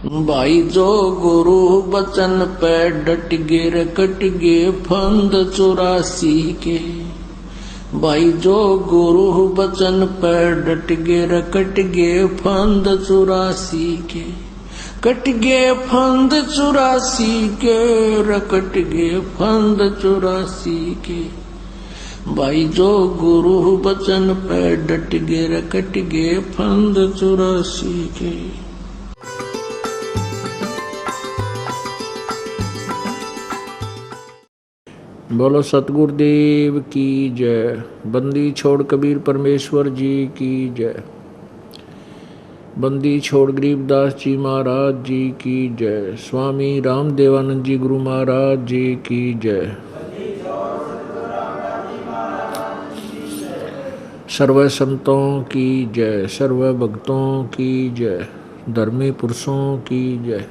भाई जो गुरु बचन पे डट गे रकट गे फंद 84 के। भाई जो गुरु बचन पे डट गे रकट गे फंद 84 के। कट गे फंद 84 के रकट गे फंद 84 के। भाई जो गुरु बचन पे डट गे रकट गे फंद 84 के। बोलो सतगुरुदेव की जय। बंदी छोड़ कबीर परमेश्वर जी की जय। बंदी छोड़ गरीबदास जी महाराज जी की जय। स्वामी रामदेवानंद जी गुरु महाराज जी की जय। सर्व संतों की जय, सर्व भक्तों की जय, धर्मी पुरुषों की जय।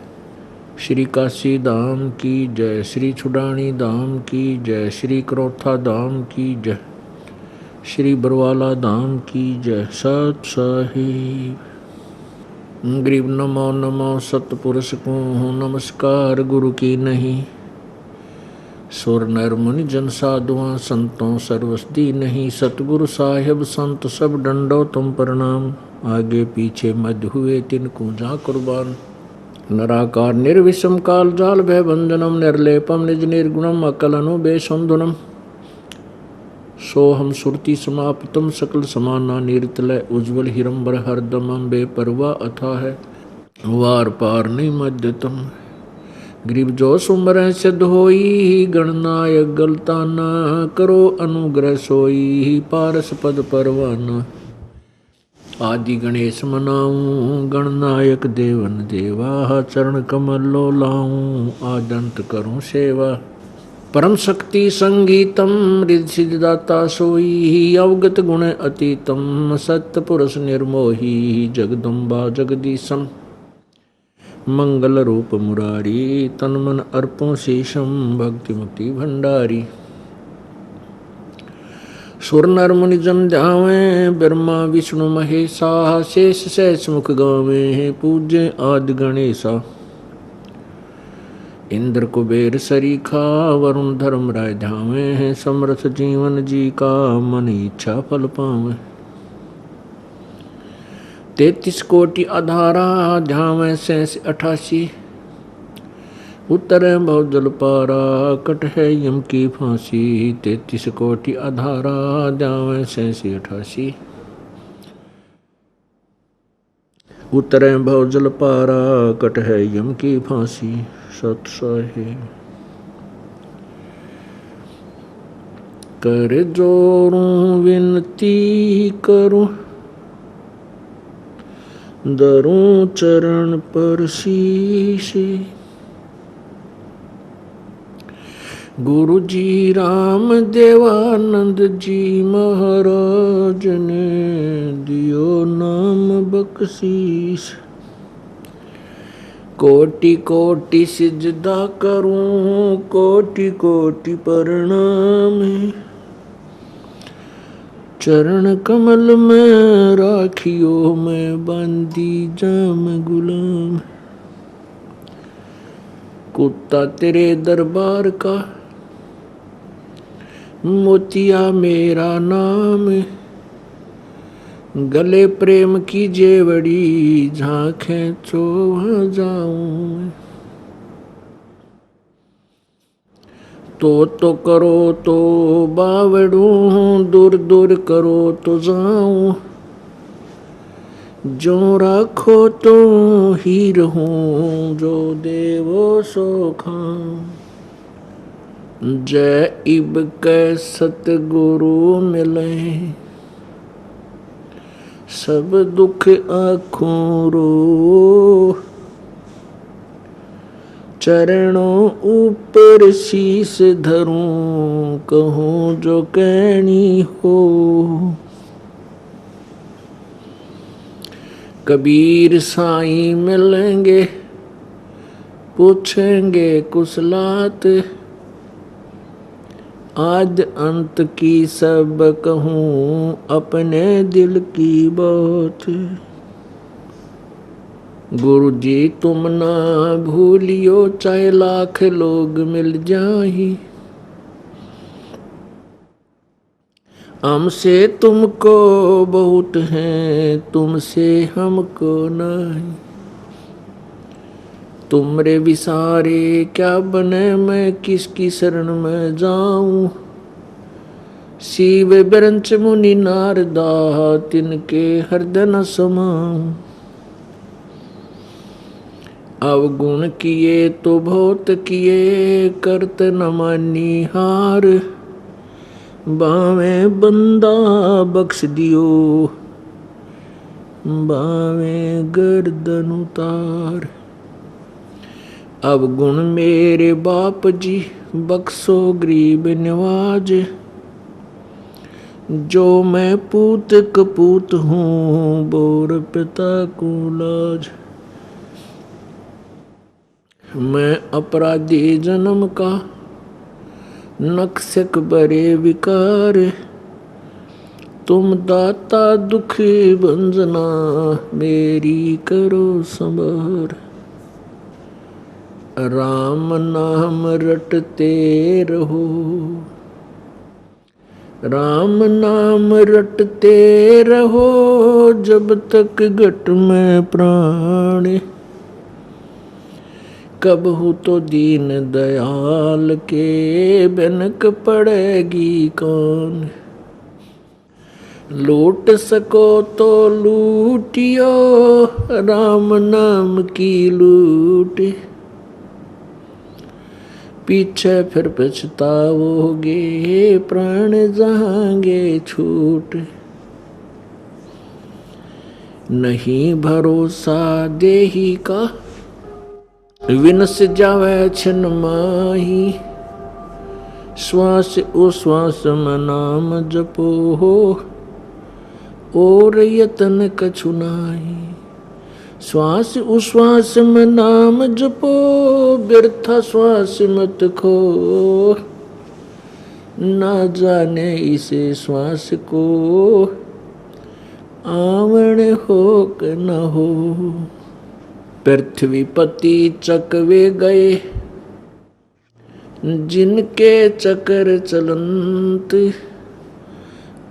श्री काशी धाम की जय, श्री छुडानी धाम की जय, श्री करोथा धाम की जय, श्री बरवाला धाम की जय। सत साहिब गरीब नमो नमो सतपुरुष को हूँ नमस्कार गुरु की नहीं। सुर नर मुनि जन साधुआं संतों सर्वसदी नहीं। सतगुरु साहिब संत सब डंडो तुम प्रणाम। आगे पीछे मध्य हुए तिनको जा कुर्बान। नराकार निर्विषम काल जाल भय भंजनम निर्लेपम निज निर्गुणम अकलनु बेसंधुनम। सोहम सुरति समापितम सकल समाना निर्तलय उज्ज्वल हिरंबर हरदमम बेपरवा अथा है वार पार नहीं मध्यतम। गरीब जो सुमर सिद्ध होई गणनायक गलता न करो अनुग्रह सोई पारस पद परवाना। आदि गणेश मनाऊं गणनायक देवन देवा चरण कमल लो लाऊं आदंत करूं सेवा। परम शक्ति संगीतम रिद्धि सिद्धिदाता सोई अवगत गुण अतीतम सत्य पुरुष निर्मोही जगदम्बा जगदीशम। मंगल रूप मुरारी तन मन अर्पों शेषम भक्ति मुक्ति भंडारी। सुर नर मुनि जन ध्यावे ब्रह्मा विष्णु महेशा शेष सहस मुख गावे पूज्य आदि गणेशा। इंद्र कुबेर सरीखा वरुण धर्म राय ध्यावे समर्थ जीवन जी का मन इच्छा फल पावे। 33 कोटि आधारा ध्यावे 88 उत्तर बहुत जल पारा कट है यम की फांसी। 33 कोटि आधारा ध्यावे 88 उत्तर बहुत जल पारा कट है यम की फांसी। सत साहिब कर जोरूं विनती करूं दरूं चरण पर शीश। गुरु जी राम देवानंद जी महाराज ने दियो नाम बख्शीश। कोटि कोटि सिजदा करूं कोटि कोटि प्रणाम। चरण कमल में राखियो मैं बंदी जाम गुलाम। कुत्ता तेरे दरबार का मोतिया मेरा नाम। गले प्रेम की जेवड़ी झांखें चो वहाँ जाऊं। तो करो तो बावड़ूं दूर दूर करो तो जाऊं। जो राखो तो ही रहूं जो देवो सो खाऊं। जय इब कै सतगुरु मिले सब दुख आँखों रो। चरणों ऊपर शीस धरूं कहूँ जो कहनी हो। कबीर साईं मिलेंगे पूछेंगे कुशलात। आद अंत की सब कहूँ अपने दिल की बात। गुरु जी तुम ना भूलियो, चाहे लाख लोग मिल जाही, हमसे तुमको बहुत है, तुमसे हमको नहीं। तुमरे विसारे क्या बने, मैं किसकी शरण में जाऊं। शिव ब्रंच मुनि नारदा, तिनके हृदय न समाऊं। अवगुण किए तो बहुत किए, करत न मानी हार। बावे बंदा बख्श दियो, बावे गर्दन उतार। अवगुण मेरे बाप जी, बख्शो गरीब नवाज। जो मैं पूत कपूत हूँ, बोर पिता को लाज। मैं अपराधी जन्म का, नक्शक बरे विकार। तुम दाता दुखी भंजना, मेरी करो संभार। राम नाम रटते रहो, राम नाम रटते रहो, जब तक घट में प्राण। कब हो तो दीन दयाल के, बनक पड़ेगी कौन। लूट सको तो लूटियो, राम नाम की लूट। पीछे फिर पछताओगे, प्राण जाएंगे छूट। नहीं भरोसा देही का, विनस जावे छिन माही। श्वास उश्वास में नाम जपो हो, और यतन कछु नाही। श्वास उश्वास में नाम जपो, व्यर्थ श्वास मत खो। ना जाने इसे श्वास को, आवण हो कि न हो। पृथ्वीपति चकवे गए, जिनके चक्र चलंत।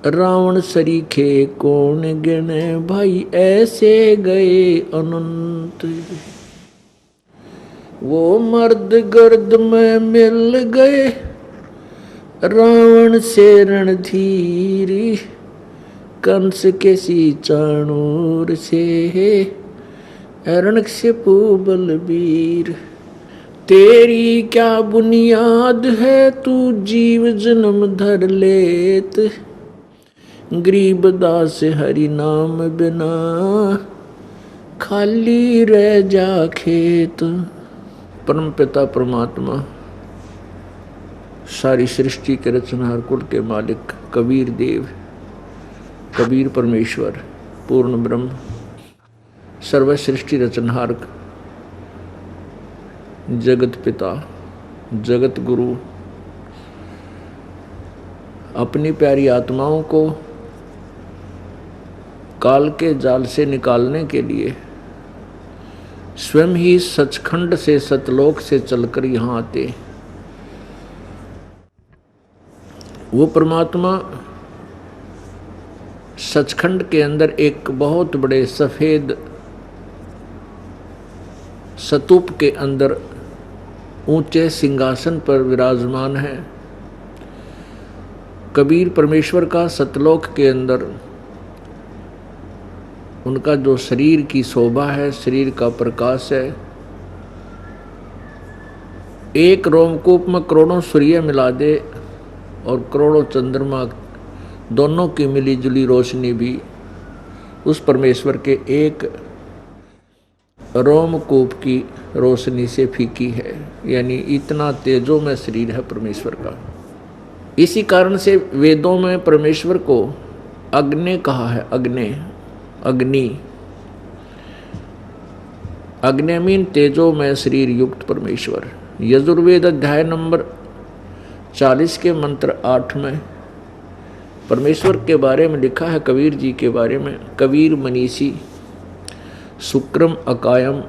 रावण सरीखे कौन गिने, भाई ऐसे गए अनंत। वो मर्द गर्द में मिल गए, रावण से रणधीरी। कंस के सी चाणूर से, हिरण्यकशिपु बलबीर। तेरी क्या बुनियाद है, तू जीव जन्म धर लेत। गरीब दास हरि नाम बिना, खाली रह जा खेत। परम पिता परमात्मा, सारी सृष्टि के रचनहार, कुल के मालिक कबीर देव, कबीर परमेश्वर, पूर्ण ब्रह्म, सर्व सृष्टि रचनहार, जगत पिता, जगत गुरु, अपनी प्यारी आत्माओं को काल के जाल से निकालने के लिए स्वयं ही सचखंड से, सतलोक से चलकर यहाँ आते। वो परमात्मा सचखंड के अंदर एक बहुत बड़े सफेद स्तूप के अंदर ऊंचे सिंहासन पर विराजमान है। कबीर परमेश्वर का सतलोक के अंदर उनका जो शरीर की शोभा है, शरीर का प्रकाश है। एक रोमकूप में करोड़ों सूर्य मिला दे और करोड़ों चंद्रमा, दोनों की मिली जुली रोशनी भी उस परमेश्वर के एक रोमकूप की रोशनी से फीकी है। यानी इतना तेजो में शरीर है परमेश्वर का। इसी कारण से वेदों में परमेश्वर को अग्नि कहा है। अग्नि अग्नि मीन तेजो में शरीर युक्त परमेश्वर। यजुर्वेद अध्याय नंबर 40 के मंत्र 8 में परमेश्वर के बारे में लिखा है, कबीर जी के बारे में। कबीर मनीषी शुक्रम अकायम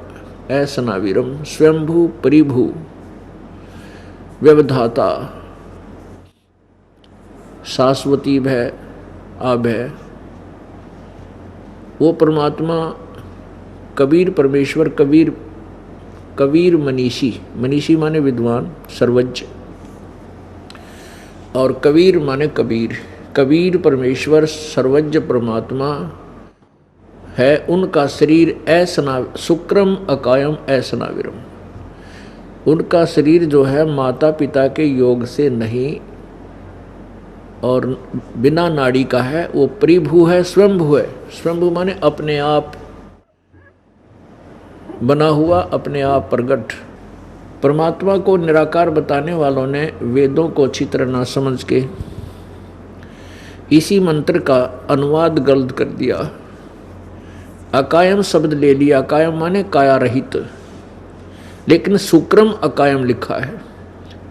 असनावीरम स्वयंभू परिभू व्यवधाता शाश्वती भय अभय। वो परमात्मा कबीर परमेश्वर, कबीर मनीषी माने विद्वान सर्वज्ञ, और कबीर माने कबीर परमेश्वर सर्वज्ञ परमात्मा है। उनका शरीर शुक्रम अकायम असनाविरम, उनका शरीर जो है माता पिता के योग से नहीं और बिना नाड़ी का है, वो परिभू है, स्वयंभू है। स्वयंभू माने अपने आप बना हुआ, अपने आप प्रगट। परमात्मा को निराकार बताने वालों ने वेदों को अच्छी तरह ना समझ के इसी मंत्र का अनुवाद गलत कर दिया। अकायम शब्द ले लिया, अकायम माने काया रहित, लेकिन शुक्रम अकायम लिखा है,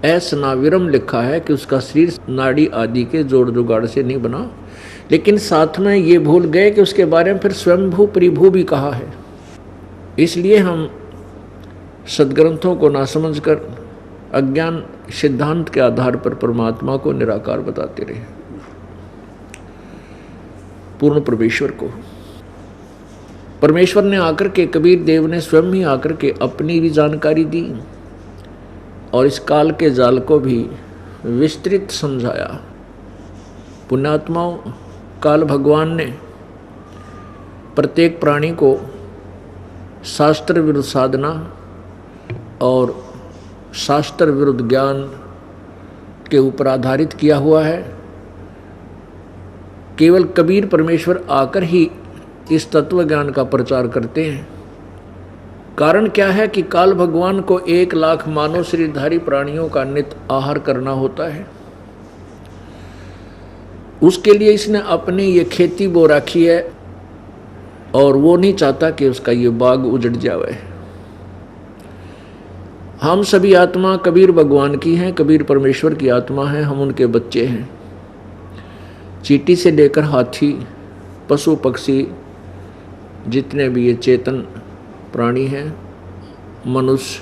असनाविरम लिखा है कि उसका शरीर नाड़ी आदि के जोड़ जुगाड़ से नहीं बना। लेकिन साथ में ये भूल गए कि उसके बारे में फिर स्वयंभू परिभू भी कहा है। इसलिए हम सदग्रंथों को ना समझकर अज्ञान सिद्धांत के आधार पर परमात्मा को निराकार बताते रहे, पूर्ण परमेश्वर को। परमेश्वर ने आकर के, कबीर देव ने स्वयं ही आकर के अपनी भी जानकारी दी और इस काल के जाल को भी विस्तृत समझाया। पुण्यात्माओं, काल भगवान ने प्रत्येक प्राणी को शास्त्र विरुद्ध साधना और शास्त्र विरुद्ध ज्ञान के ऊपर आधारित किया हुआ है। केवल कबीर परमेश्वर आकर ही इस तत्व ज्ञान का प्रचार करते हैं। कारण क्या है कि काल भगवान को 1 लाख मानव शरीरधारी प्राणियों का नित्य आहार करना होता है। उसके लिए इसने अपनी ये खेती बो रखी है और वो नहीं चाहता कि उसका ये बाग उजड़ जाए। हम सभी आत्मा कबीर भगवान की हैं, कबीर परमेश्वर की आत्मा है, हम उनके बच्चे हैं। चींटी से लेकर हाथी, पशु पक्षी, जितने भी ये चेतन प्राणी हैं, मनुष्य,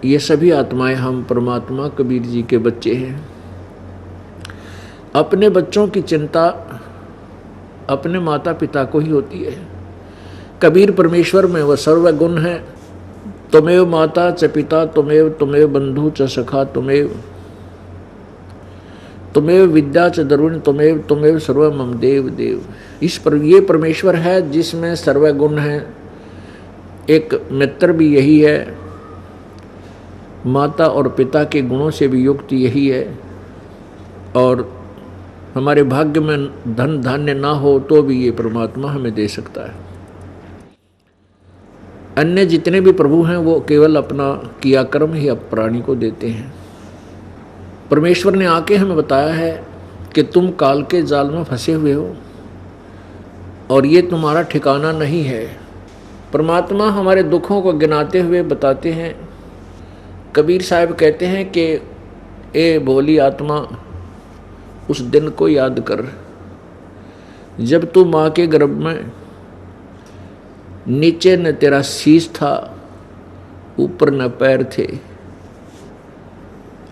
ये सभी आत्माएं हम परमात्मा कबीर जी के बच्चे हैं। अपने बच्चों की चिंता अपने माता पिता को ही होती है। कबीर परमेश्वर में वह सर्वगुण है। त्वमेव माता च पिता त्वमेव बंधु च सखा त्वमेव विद्या च द्रविण त्वमेव सर्व मम देव। इस पर ये परमेश्वर है जिसमें सर्वगुण है। एक मित्र भी यही है, माता और पिता के गुणों से भी युक्त यही है। और हमारे भाग्य में धन धान्य ना हो तो भी ये परमात्मा हमें दे सकता है। अन्य जितने भी प्रभु हैं वो केवल अपना किया कर्म ही अब प्राणी को देते हैं। परमेश्वर ने आके हमें बताया है कि तुम काल के जाल में फंसे हुए हो और ये तुम्हारा ठिकाना नहीं है। परमात्मा हमारे दुखों को गिनाते हुए बताते हैं। कबीर साहब कहते हैं कि ए भोली आत्मा, उस दिन को याद कर जब तू माँ के गर्भ में, नीचे न तेरा शीश था, ऊपर न पैर थे।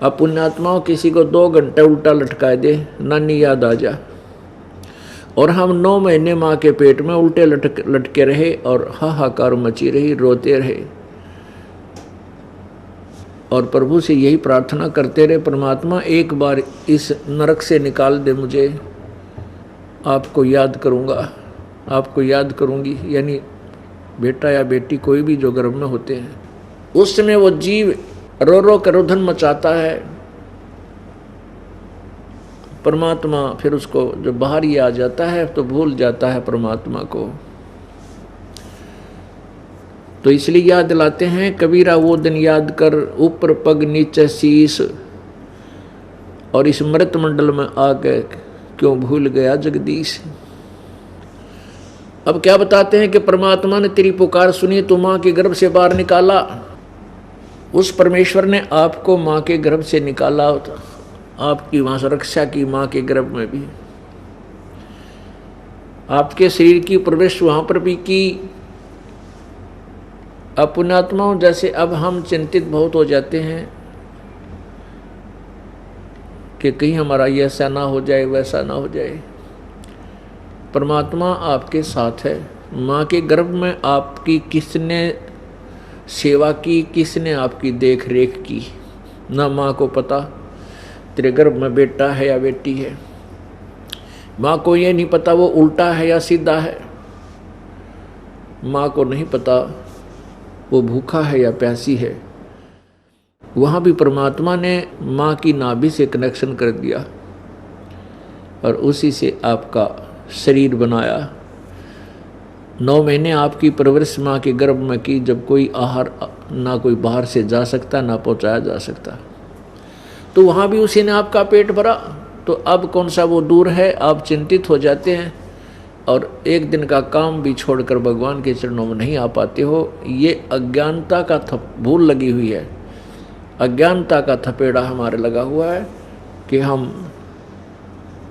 अब पुण्यात्माओं किसी को 2 घंटे उल्टा लटका दे, नानी याद आ जा। और हम 9 महीने माँ के पेट में उल्टे लटके रहे और हाहाकार मची रही, रोते रहे और प्रभु से यही प्रार्थना करते रहे, परमात्मा एक बार इस नरक से निकाल दे मुझे, आपको याद करूँगा, आपको याद करूँगी। यानी बेटा या बेटी कोई भी जो गर्भ में होते हैं, उस समय वो जीव रो रो कर रुदन मचाता है। परमात्मा फिर उसको जब बाहर ही आ जाता है तो भूल जाता है परमात्मा को। तो इसलिए याद दिलाते हैं, कबीरा वो दिन याद कर, ऊपर पग नीचे शीश, और इस मृत मंडल में आके क्यों भूल गया जगदीश। अब क्या बताते हैं कि परमात्मा ने तेरी पुकार सुनी तो माँ के गर्भ से बाहर निकाला। उस परमेश्वर ने आपको माँ के गर्भ से निकाला, आपकी वहाँ से रक्षा की माँ के गर्भ में भी। आपके शरीर की प्रवेश वहाँ पर भी की। अब पुण्यात्माओं, जैसे अब हम चिंतित बहुत हो जाते हैं कि कहीं हमारा ये ऐसा ना हो जाए, वैसा ना हो जाए। परमात्मा आपके साथ है। माँ के गर्भ में आपकी किसने सेवा की, किसने आपकी देख रेख की, ना माँ को पता तेरे गर्भ में बेटा है या बेटी है। माँ को ये नहीं पता वो उल्टा है या सीधा है। माँ को नहीं पता वो भूखा है या प्यासी है। वहाँ भी परमात्मा ने माँ की नाभि से कनेक्शन कर दिया और उसी से आपका शरीर बनाया। 9 महीने आपकी परवरिश माँ के गर्भ में की, जब कोई आहार ना कोई बाहर से जा सकता, ना पहुँचाया जा सकता। तो वहाँ भी उसी ने आपका पेट भरा। तो अब कौन सा वो दूर है। आप चिंतित हो जाते हैं और एक दिन का काम भी छोड़कर भगवान के चरणों में नहीं आ पाते हो। ये अज्ञानता का भूल लगी हुई है, अज्ञानता का थपेड़ा हमारे लगा हुआ है कि हम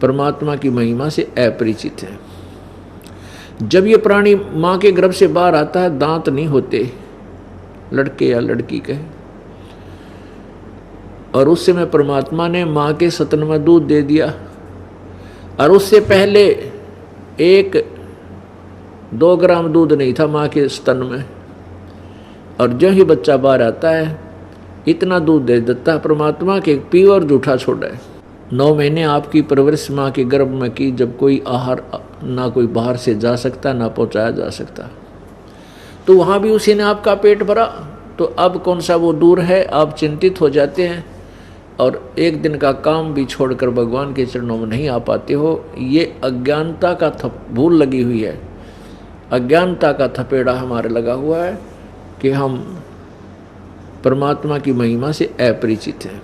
परमात्मा की महिमा से अपरिचित हैं। जब ये प्राणी माँ के गर्भ से बाहर आता है, दांत नहीं होते, लड़के या लड़की के, और उस समय परमात्मा ने माँ के स्तन में दूध दे दिया। और उससे पहले 1-2 ग्राम दूध नहीं था माँ के स्तन में, और जो ही बच्चा बाहर आता है इतना दूध दे देता है परमात्मा के, प्योर जूठा छोड़ा है। 9 महीने आपकी परवरिश माँ के गर्भ में की, जब कोई आहार ना कोई बाहर से जा सकता, ना पहुँचाया जा सकता। तो वहाँ भी उसी ने आपका पेट भरा। तो अब कौन सा वो दूर है। आप चिंतित हो जाते हैं और एक दिन का काम भी छोड़कर भगवान के चरणों में नहीं आ पाते हो। ये अज्ञानता का भूल लगी हुई है, अज्ञानता का थपेड़ा हमारे लगा हुआ है कि हम परमात्मा की महिमा से अपरिचित हैं।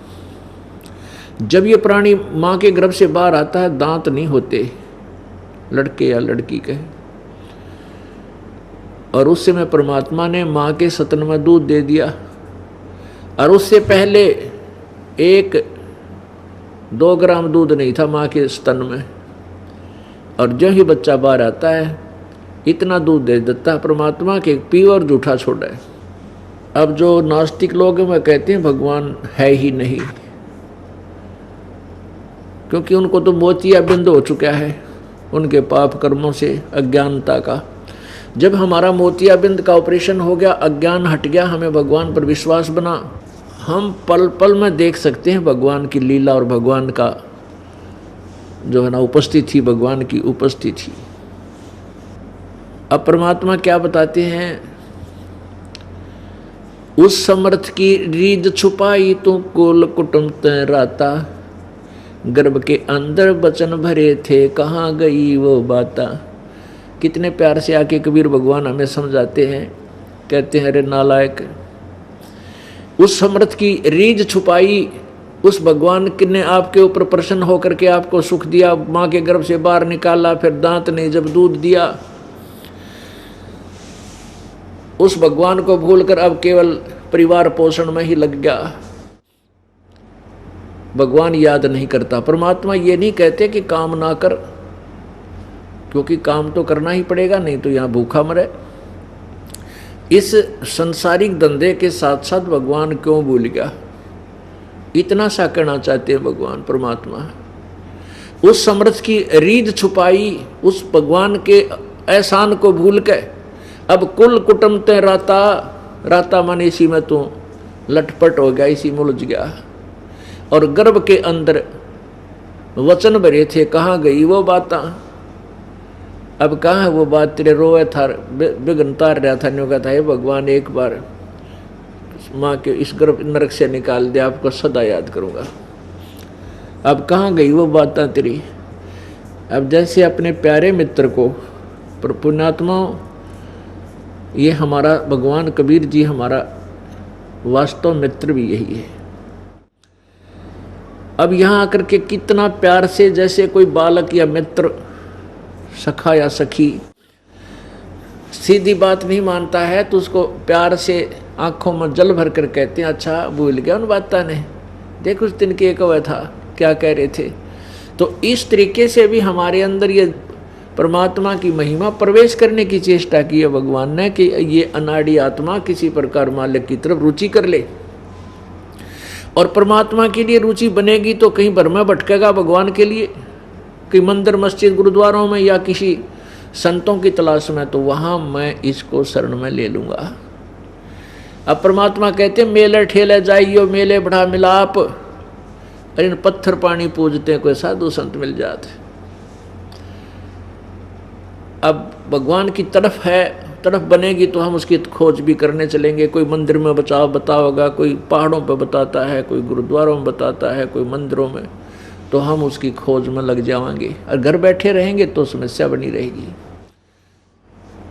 जब ये प्राणी माँ के गर्भ से बाहर आता है, दांत नहीं होते, लड़के या लड़की के, और उस समय परमात्मा ने माँ के स्तन में दूध दे दिया। और उससे पहले 1-2 ग्राम दूध नहीं था माँ के स्तन में, और जो ही बच्चा बाहर आता है इतना दूध दे देता है परमात्मा के, प्योर जूठा छोड़ा है। अब जो नास्तिक लोग हैं वह कहते हैं भगवान है ही नहीं, क्योंकि उनको तो मोतियाबिंद हो चुका है उनके पाप कर्मों से, अज्ञानता का। जब हमारा मोतियाबिंद का ऑपरेशन हो गया, अज्ञान हट गया, हमें भगवान पर विश्वास बना, हम पल पल में देख सकते हैं भगवान की लीला और भगवान का जो है ना उपस्थिति, भगवान की उपस्थिति। अब परमात्मा क्या बताते हैं, उस समर्थ की रीझ छुपाई तो कुल कुटुंब तैराता, गर्भ के अंदर बचन भरे थे कहाँ गई वो बाता। कितने प्यार से आके कबीर भगवान हमें समझाते हैं, कहते हैं अरे नालायक, उस समर्थ की रीझ छुपाई, उस भगवान ने आपके ऊपर प्रसन्न होकर के आपको सुख दिया, माँ के गर्भ से बाहर निकाला, फिर दांत ने जब दूध दिया, उस भगवान को भूलकर अब केवल परिवार पोषण में ही लग गया, भगवान याद नहीं करता। परमात्मा ये नहीं कहते कि काम ना कर, क्योंकि काम तो करना ही पड़ेगा, नहीं तो यहाँ भूखा मरे। इस संसारिक धंधे के साथ साथ भगवान क्यों भूल गया, इतना सा कहना चाहते हैं भगवान परमात्मा। उस समर्थ की रीझ छुपाई, उस भगवान के एहसान को भूल के अब कुल कुटुंब ते राता, राता मन इसी में तू लटपट हो गया, इसी में उलझ गया, और गर्भ के अंदर वचन भरे थे कहाँ गई वो बात। अब कहाँ है वो बात, तेरे रोए था विघ्न तार रहा था, न्यू कहता है भगवान एक बार माँ के इस गर्भ नरक से निकाल दे, आपको सदा याद करूँगा। अब कहाँ गई वो बातें तेरी। अब जैसे अपने प्यारे मित्र को, पुण्यात्मा, ये हमारा भगवान कबीर जी हमारा वास्तव मित्र भी यही है। अब यहाँ आकर के कितना प्यार से, जैसे कोई बालक या मित्र, सखा या सखी सीधी बात नहीं मानता है तो उसको प्यार से आंखों में जल भर कर कहते हैं अच्छा भूल गया उन बातों ने, देख उस दिन के एक हुआ था क्या कह रहे थे। तो इस तरीके से भी हमारे अंदर ये परमात्मा की महिमा प्रवेश करने की चेष्टा की है भगवान ने कि ये अनाड़ी आत्मा किसी प्रकार मालिक की तरफ रुचि कर ले। और परमात्मा के लिए रुचि बनेगी तो कहीं भर में भटकेगा भगवान के लिए, कि मंदिर मस्जिद गुरुद्वारों में या किसी संतों की तलाश में, तो वहाँ मैं इसको शरण में ले लूँगा। अब परमात्मा कहते हैं मेले ठेले जाइयो मेले बढ़ा मिलाप, अरे इन पत्थर पानी पूजते कोई साधु संत मिल जाते। अब भगवान की तरफ बनेगी तो हम उसकी खोज भी करने चलेंगे। कोई मंदिर में बताओगा, कोई पहाड़ों पर बताता है, कोई गुरुद्वारों में बताता है, कोई मंदिरों में, तो हम उसकी खोज में लग जाएंगे। और घर बैठे रहेंगे तो समस्या बनी रहेगी।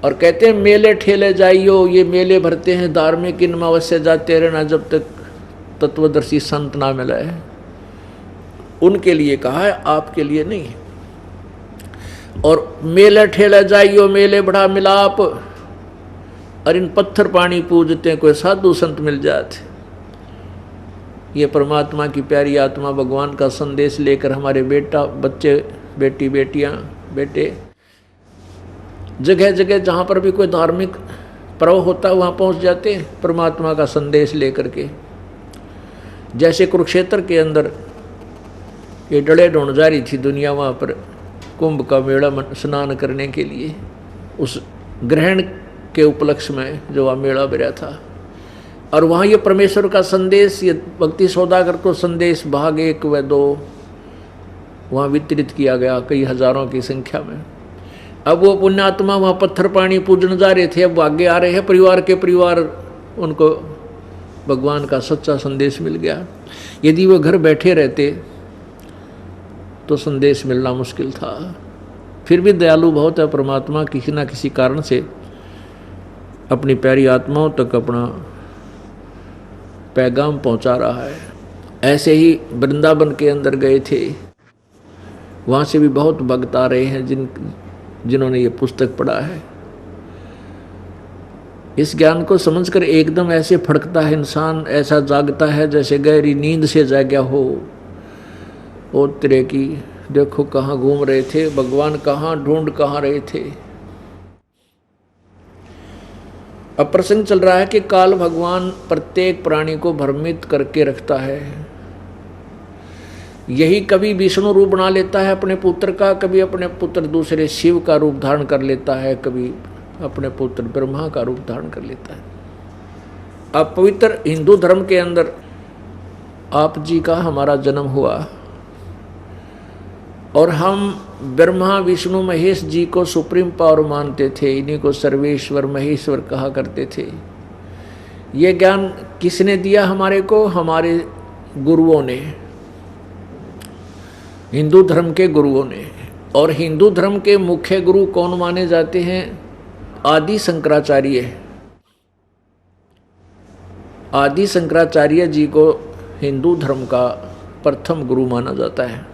और कहते हैं मेले ठेले जाइयो, ये मेले भरते हैं धार्मिक, इनमें अवश्य जाते रहना जब तक तत्वदर्शी संत ना मिले। उनके लिए कहा है, आपके लिए नहीं। और मेले ठेले जाइयो मेले बढ़ा मिलाप, और इन पत्थर पानी पूजते कोई साधु संत मिल जाते। ये परमात्मा की प्यारी आत्मा भगवान का संदेश लेकर हमारे बेटा बच्चे बेटी बेटियां बेटे जगह जगह जहाँ पर भी कोई धार्मिक पर्व होता है वहाँ पहुँच जाते हैं परमात्मा का संदेश लेकर के। जैसे कुरुक्षेत्र के अंदर ये डले ढूंढ जा रही थी दुनिया, वहाँ पर कुंभ का मेला स्नान करने के लिए, उस ग्रहण के उपलक्ष्य में जो वहाँ मेला बेरा था। और वहाँ ये परमेश्वर का संदेश, ये भक्ति सौदागर को संदेश भाग 1 व 2 वहाँ वितरित किया गया कई हजारों की संख्या में। अब वो पुण्यात्मा वहाँ पत्थर पानी पूजन जा रहे थे, अब आगे आ रहे हैं परिवार के परिवार, उनको भगवान का सच्चा संदेश मिल गया। यदि वो घर बैठे रहते तो संदेश मिलना मुश्किल था। फिर भी दयालु बहुत है परमात्मा, किसी न किसी कारण से अपनी प्यारी आत्माओं तक अपना पैगाम पहुंचा रहा है। ऐसे ही वृंदावन के अंदर गए थे, वहाँ से भी बहुत भक्त आ रहे हैं जिन्होंने ये पुस्तक पढ़ा है। इस ज्ञान को समझकर एकदम ऐसे फड़कता है इंसान, ऐसा जागता है जैसे गहरी नींद से जागा हो। ओ तेरे की देखो कहाँ घूम रहे थे भगवान, कहाँ ढूंढ कहाँ रहे थे। अब प्रसंग चल रहा है कि काल भगवान प्रत्येक प्राणी को भ्रमित करके रखता है। यही कभी विष्णु रूप बना लेता है अपने पुत्र का, कभी अपने पुत्र दूसरे शिव का रूप धारण कर लेता है, कभी अपने पुत्र ब्रह्मा का रूप धारण कर लेता है। अब पवित्र हिंदू धर्म के अंदर आप जी का हमारा जन्म हुआ और हम ब्रह्मा विष्णु महेश जी को सुप्रीम पावर मानते थे, इन्हीं को सर्वेश्वर महेश्वर कहा करते थे। ये ज्ञान किसने दिया हमारे को? हमारे गुरुओं ने, हिंदू धर्म के गुरुओं ने। और हिंदू धर्म के मुख्य गुरु कौन माने जाते हैं? आदि शंकराचार्य। आदि शंकराचार्य जी को हिंदू धर्म का प्रथम गुरु माना जाता है,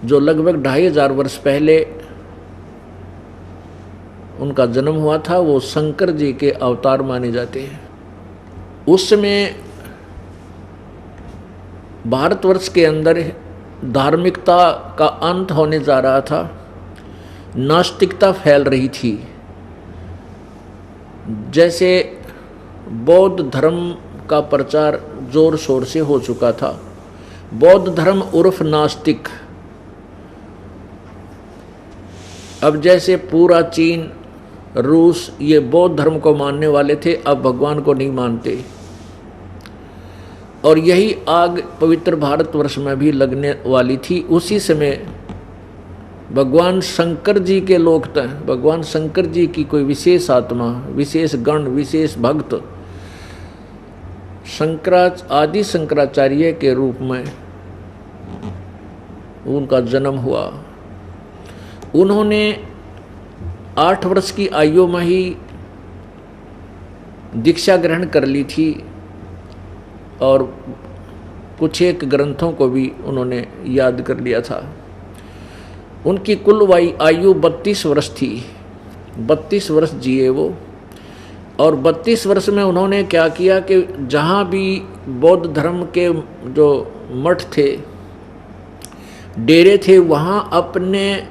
जो लगभग 2500 वर्ष पहले उनका जन्म हुआ था। वो शंकर जी के अवतार माने जाते हैं। उस समय भारतवर्ष के अंदर धार्मिकता का अंत होने जा रहा था, नास्तिकता फैल रही थी। जैसे बौद्ध धर्म का प्रचार जोर शोर से हो चुका था। बौद्ध धर्म उर्फ नास्तिक, अब जैसे पूरा चीन रूस ये बौद्ध धर्म को मानने वाले थे, अब भगवान को नहीं मानते। और यही आग पवित्र भारतवर्ष में भी लगने वाली थी। उसी समय भगवान शंकर जी के लोग थे, भगवान शंकर जी की कोई विशेष आत्मा, विशेष गण, विशेष भक्त आदि शंकराचार्य के रूप में उनका जन्म हुआ। उन्होंने 8 वर्ष की आयु में ही दीक्षा ग्रहण कर ली थी और कुछ एक ग्रंथों को भी उन्होंने याद कर लिया था। उनकी कुल आयु 32 वर्ष थी। 32 वर्ष जिए वो। और 32 वर्ष में उन्होंने क्या किया कि जहाँ भी बौद्ध धर्म के जो मठ थे, डेरे थे, वहाँ अपने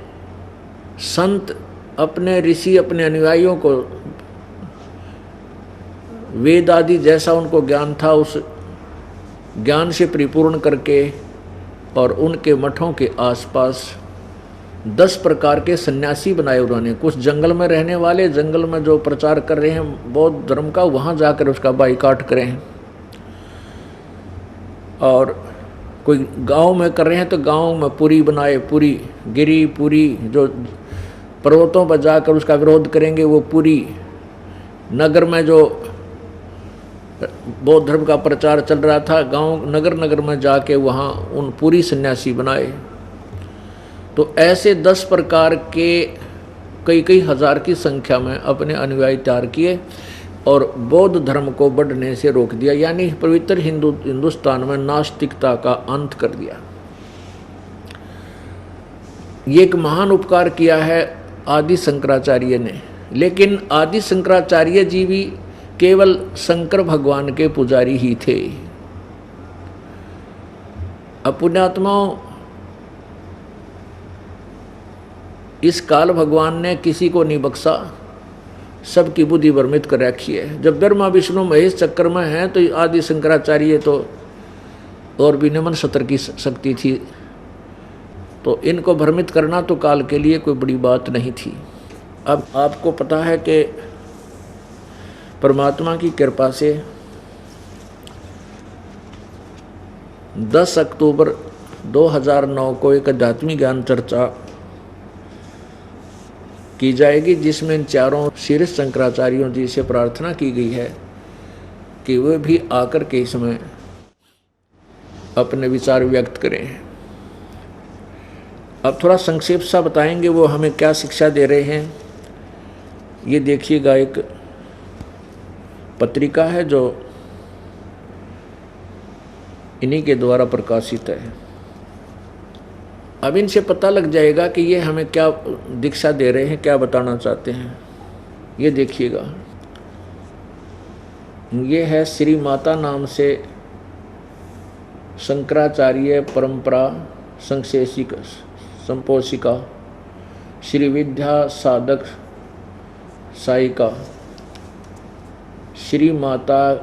संत, अपने ऋषि, अपने अनुयायियों को वेद आदि जैसा उनको ज्ञान था उस ज्ञान से परिपूर्ण करके और उनके मठों के आसपास 10 प्रकार के सन्यासी बनाए उन्होंने। कुछ जंगल में रहने वाले, जंगल में जो प्रचार कर रहे हैं बौद्ध धर्म का, वहाँ जाकर उसका बाइकाट करें, और कोई गांव में कर रहे हैं तो गांव में पुरी बनाए, पुरी गिरी पुरी, जो पर्वतों पर जाकर उसका विरोध करेंगे वो पुरी। नगर में जो बौद्ध धर्म का प्रचार चल रहा था, गांव नगर नगर में जाके वहाँ उन पूरी सन्यासी बनाए। तो ऐसे 10 प्रकार के कई कई हजार की संख्या में अपने अनुयायी तैयार किए और बौद्ध धर्म को बढ़ने से रोक दिया, यानी पवित्र हिंदुस्तान में नास्तिकता का अंत कर दिया। ये एक महान उपकार किया है आदि शंकराचार्य ने। लेकिन आदि शंकराचार्य जी भी केवल शंकर भगवान के पुजारी ही थे। पुण्यात्माओं, इस काल भगवान ने किसी को नहीं बख्शा, सबकी बुद्धि भ्रमित कर रखी है। जब ब्रह्मा विष्णु महेश चक्र में हैं तो आदि शंकराचार्य तो और भी निम्न स्तर की शक्ति थी, तो इनको भ्रमित करना तो काल के लिए कोई बड़ी बात नहीं थी। अब आपको पता है कि परमात्मा की कृपा से 10 अक्टूबर 2009 को एक आध्यात्मिक ज्ञान चर्चा की जाएगी, जिसमें इन चारों शीर्ष शंकराचार्यों जी से प्रार्थना की गई है कि वे भी आकर के इसमें अपने विचार व्यक्त करें। अब थोड़ा संक्षेप सा बताएंगे वो हमें क्या शिक्षा दे रहे हैं। ये देखिएगा, एक पत्रिका है जो इन्हीं के द्वारा प्रकाशित है। अब इनसे पता लग जाएगा कि ये हमें क्या दीक्षा दे रहे हैं, क्या बताना चाहते हैं। ये देखिएगा, ये है श्री माता नाम से शंकराचार्य परंपरा संपोषिका श्री विद्या साधक सायिका श्री माता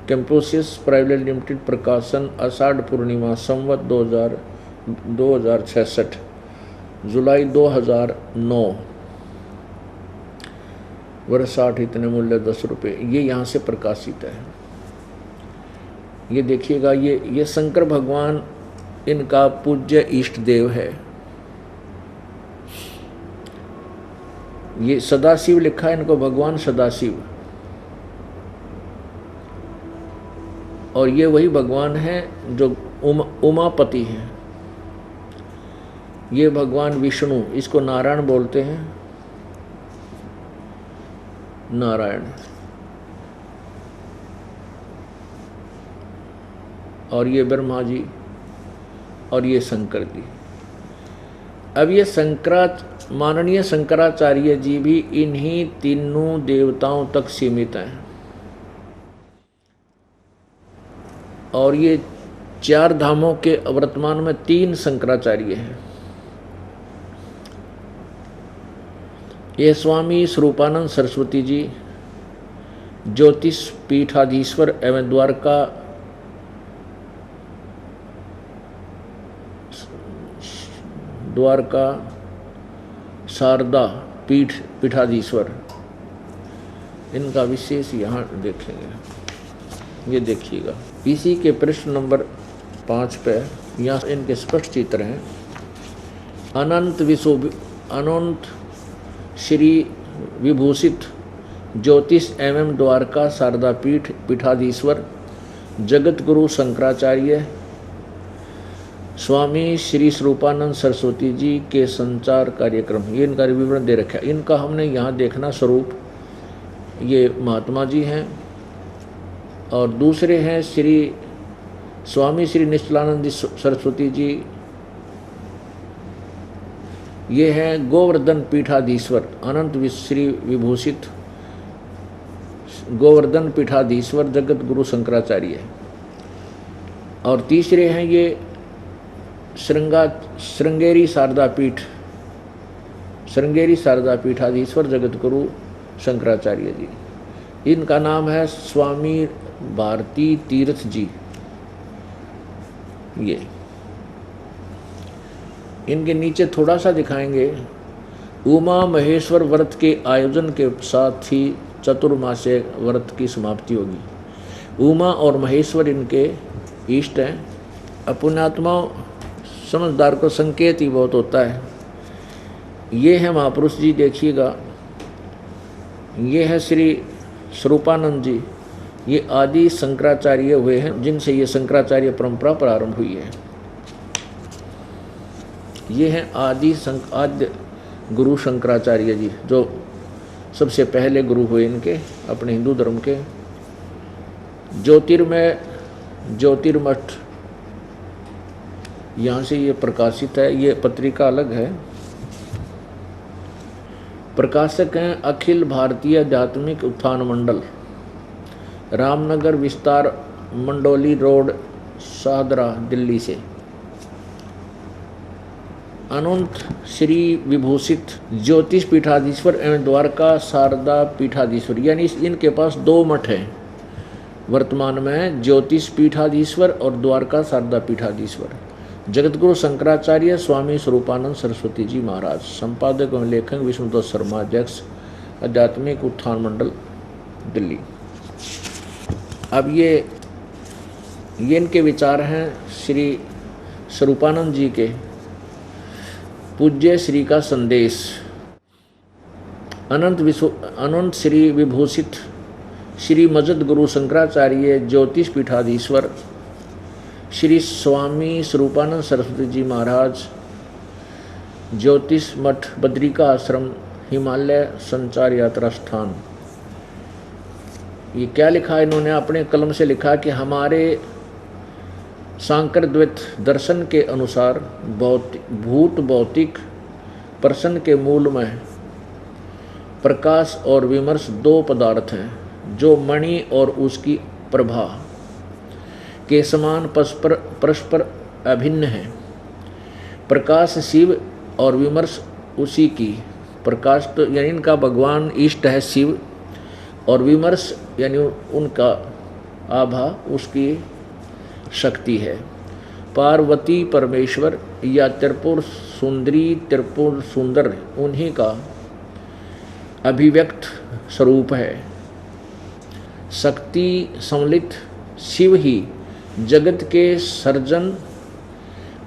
कैंपोसिस प्राइवेट लिमिटेड, प्रकाशन आषाढ़ पूर्णिमा संवत 2066 जुलाई 2009, वर्ष 60, इतने मूल्य 10 रुपये। ये यहाँ से प्रकाशित है। ये देखिएगा, ये शंकर भगवान इनका पूज्य इष्ट देव है। ये सदाशिव लिखा है इनको, भगवान सदाशिव, और ये वही भगवान है जो उमापति हैं। ये भगवान विष्णु, इसको नारायण बोलते हैं, नारायण। और ये ब्रह्मा जी और ये शंकर जी। अब ये माननीय शंकराचार्य जी भी इन्हीं तीनों देवताओं तक सीमित हैं। और ये 4 धामों के वर्तमान में 3 शंकराचार्य हैं। ये स्वामी स्वरूपानंद सरस्वती जी, ज्योतिष पीठाधीश्वर एवं द्वारका शारदा पीठाधीश्वर, इनका विशेष यहाँ देखेंगे। ये देखिएगा, इसी के पृष्ठ नंबर 5 पे यहाँ इनके स्पष्ट चित्र हैं। अनंत श्री विभूषित ज्योतिष एवं द्वारका शारदा पीठाधीश्वर जगत गुरु शंकराचार्य स्वामी श्री स्वरूपानंद सरस्वती जी के संचार कार्यक्रम, ये इनका विवरण दे रखा है। इनका हमने यहाँ देखना स्वरूप, ये महात्मा जी हैं और दूसरे हैं श्री स्वामी श्री निश्चलानंद सरस्वती जी, ये हैं गोवर्धन पीठाधीश्वर, अनंत श्री विभूषित गोवर्धन पीठाधीश्वर जगत गुरु शंकराचार्य। और तीसरे हैं ये श्रृंगेरी शारदा पीठ, श्रृंगेरी शारदा पीठाधीश्वर जगत गुरु शंकराचार्य जी। इनका नाम है स्वामी भारती तीर्थ जी। ये इनके नीचे थोड़ा सा दिखाएंगे। उमा महेश्वर व्रत के आयोजन के साथ ही चतुर्मास्य व्रत की समाप्ति होगी। उमा और महेश्वर इनके इष्ट हैं। अपुण्यात्मा समझदार को संकेत ही बहुत होता है। ये है महापुरुष जी, देखिएगा। ये है श्री स्वरूपानंद जी। ये आदि शंकराचार्य हुए हैं, जिनसे ये शंकराचार्य परंपरा प्रारंभ हुई है। ये हैं आद्य गुरु शंकराचार्य जी, जो सबसे पहले गुरु हुए इनके अपने हिंदू धर्म के। ज्योतिर्मय ज्योतिर्मठ, यहाँ से ये प्रकाशित है। ये पत्रिका अलग है। प्रकाशक हैं अखिल भारतीय आध्यात्मिक उत्थान मंडल, रामनगर विस्तार, मंडोली रोड, शाहदरा, दिल्ली से। अनंत श्री विभूषित ज्योतिष पीठाधीश्वर एवं द्वारका शारदा पीठाधीश्वर, यानी इनके पास 2 मठ हैं वर्तमान में, ज्योतिष पीठाधीश्वर और द्वारका शारदा पीठाधीश्वर। जगतगुरु शंकराचार्य स्वामी स्वरूपानंद सरस्वती जी महाराज, संपादक एवं लेखक विष्णुदत्त शर्मा, अध्यक्ष आध्यात्मिक उत्थान मंडल, दिल्ली। अब ये इनके विचार हैं श्री स्वरूपानंद जी के। पूज्य श्री का संदेश। अनंत श्री विभूषित श्री मजद गुरु शंकराचार्य ज्योतिष पीठाधीश्वर श्री स्वामी स्वरूपानंद सरस्वती जी महाराज, ज्योतिष मठ, बद्रिका आश्रम, हिमालय संचार यात्रा स्थान। ये क्या लिखा इन्होंने अपने कलम से लिखा कि हमारे सांकर द्वैत दर्शन के अनुसार भूत भौतिक प्रश्न के मूल में प्रकाश और विमर्श 2 पदार्थ हैं, जो मणि और उसकी प्रभा के समान परस्पर अभिन्न है। प्रकाश शिव और विमर्श उसी की। प्रकाश तो यानी इनका भगवान इष्ट है शिव, और विमर्श यानी उनका आभा उसकी शक्ति है। पार्वती परमेश्वर या त्रिपुर सुंदरी त्रिपुर सुंदर उन्हीं का अभिव्यक्त स्वरूप है। शक्ति सम्मिलित शिव ही जगत के सर्जन,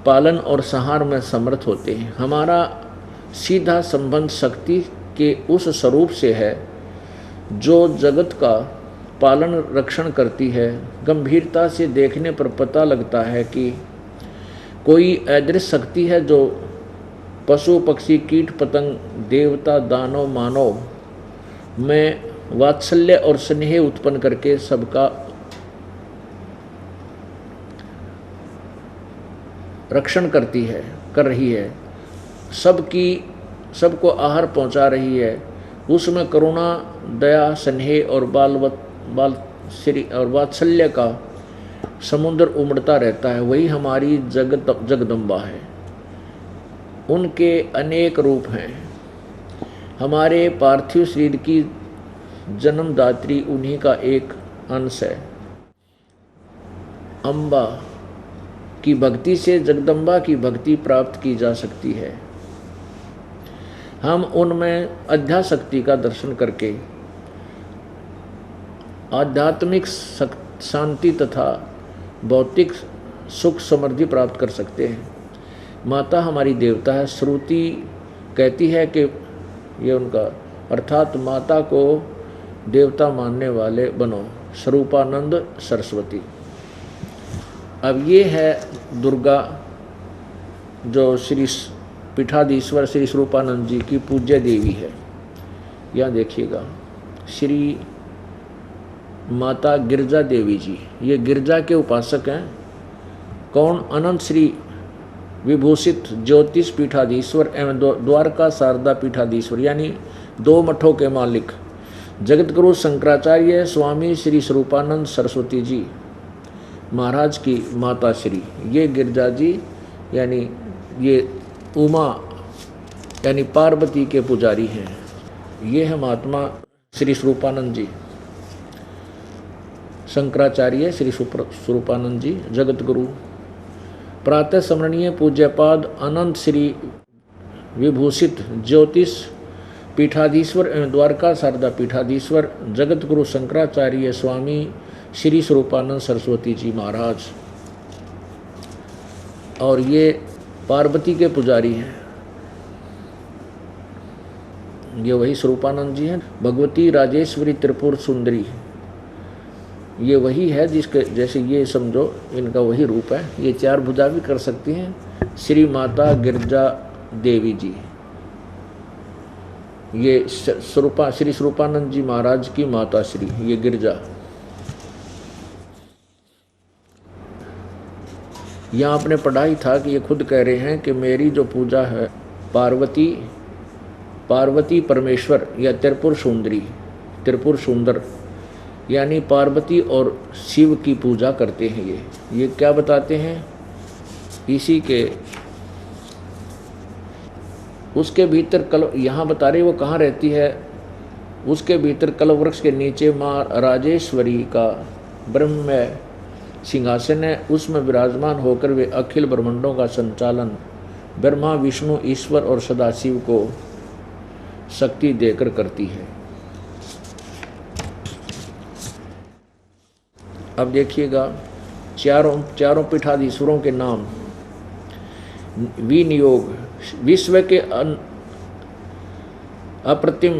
पालन और संहार में समर्थ होते हैं। हमारा सीधा संबंध शक्ति के उस स्वरूप से है जो जगत का पालन रक्षण करती है। गंभीरता से देखने पर पता लगता है कि कोई अदृश्य शक्ति है जो पशु पक्षी कीट पतंग देवता दानव मानव में वात्सल्य और स्नेह उत्पन्न करके सबका रक्षण कर रही है, सबको आहार पहुंचा रही है। उसमें करुणा दया स्नेह और वात्सल्य का समुद्र उमड़ता रहता है। वही हमारी जगदम्बा है। उनके अनेक रूप हैं। हमारे पार्थिव शरीर की जन्मदात्री उन्हीं का एक अंश है। अम्बा की भक्ति से जगदम्बा की भक्ति प्राप्त की जा सकती है। हम उनमें अध्याशक्ति का दर्शन करके आध्यात्मिक शांति तथा भौतिक सुख समृद्धि प्राप्त कर सकते हैं। माता हमारी देवता है। श्रुति कहती है कि ये उनका अर्थात माता को देवता मानने वाले बनो। स्वरूपानंद सरस्वती। अब ये है दुर्गा, जो श्री पीठाधीश्वर श्री स्वरूपानंद जी की पूज्य देवी है। यहाँ देखिएगा, श्री माता गिरजा देवी जी, ये गिरजा के उपासक हैं। कौन? अनंत श्री विभूषित ज्योतिष पीठाधीश्वर एवं द्वारका शारदा पीठाधीश्वर, यानी 2 मठों के मालिक जगतगुरु शंकराचार्य स्वामी श्री स्वरूपानंद सरस्वती जी महाराज की माता श्री, ये गिरजा जी यानी ये उमा यानी पार्वती के पुजारी हैं। ये है महात्मा श्री स्वरूपानंद जी, शंकराचार्य श्री स्वरूपानंद जी जगत गुरु। प्रातः स्मरणीय पूज्यपाद अनंत श्री विभूषित ज्योतिष पीठाधीश्वर एवं द्वारका शारदा पीठाधीश्वर जगत गुरु शंकराचार्य स्वामी श्री स्वरूपानंद सरस्वती जी महाराज, और ये पार्वती के पुजारी हैं। ये वही स्वरूपानंद जी हैं। भगवती राजेश्वरी त्रिपुर सुंदरी, ये वही है जिसके जैसे ये समझो इनका वही रूप है। ये 4 भुजा भी कर सकती हैं। श्री माता गिरजा देवी जी, ये श्री स्वरूपानंद जी महाराज की माता श्री, ये गिरजा। यहाँ आपने पढ़ाई था कि ये खुद कह रहे हैं कि मेरी जो पूजा है पार्वती परमेश्वर या त्रिपुर सुंदरी, त्रिपुर सुंदर यानी पार्वती और शिव की पूजा करते हैं। ये क्या बताते हैं, इसी के उसके भीतर कल यहाँ बता रहे वो कहाँ रहती है, उसके भीतर कलवृक्ष के नीचे माँ राजेश्वरी का ब्रह्म सिंहासन है, उसमें विराजमान होकर वे अखिल ब्रह्मांडों का संचालन ब्रह्मा विष्णु ईश्वर और सदाशिव को शक्ति देकर करती है। अब देखिएगा चारों पीठाधीश्वरों के नाम। विनियोग विश्व के अप्रतिम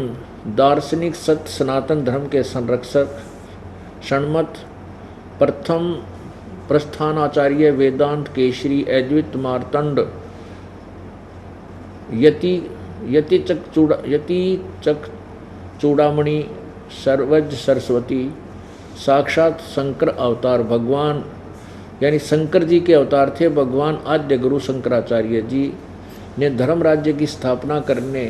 दार्शनिक सत्य सनातन धर्म के संरक्षक षण्मत प्रथम प्रस्थानाचार्य वेदांत केशरी अद्वैत मार्तंड यति चक चूड़ामणि सर्वज सरस्वती साक्षात शंकर अवतार भगवान यानी शंकर जी के अवतार थे। भगवान आद्य गुरु शंकराचार्य जी ने धर्म राज्य की स्थापना करने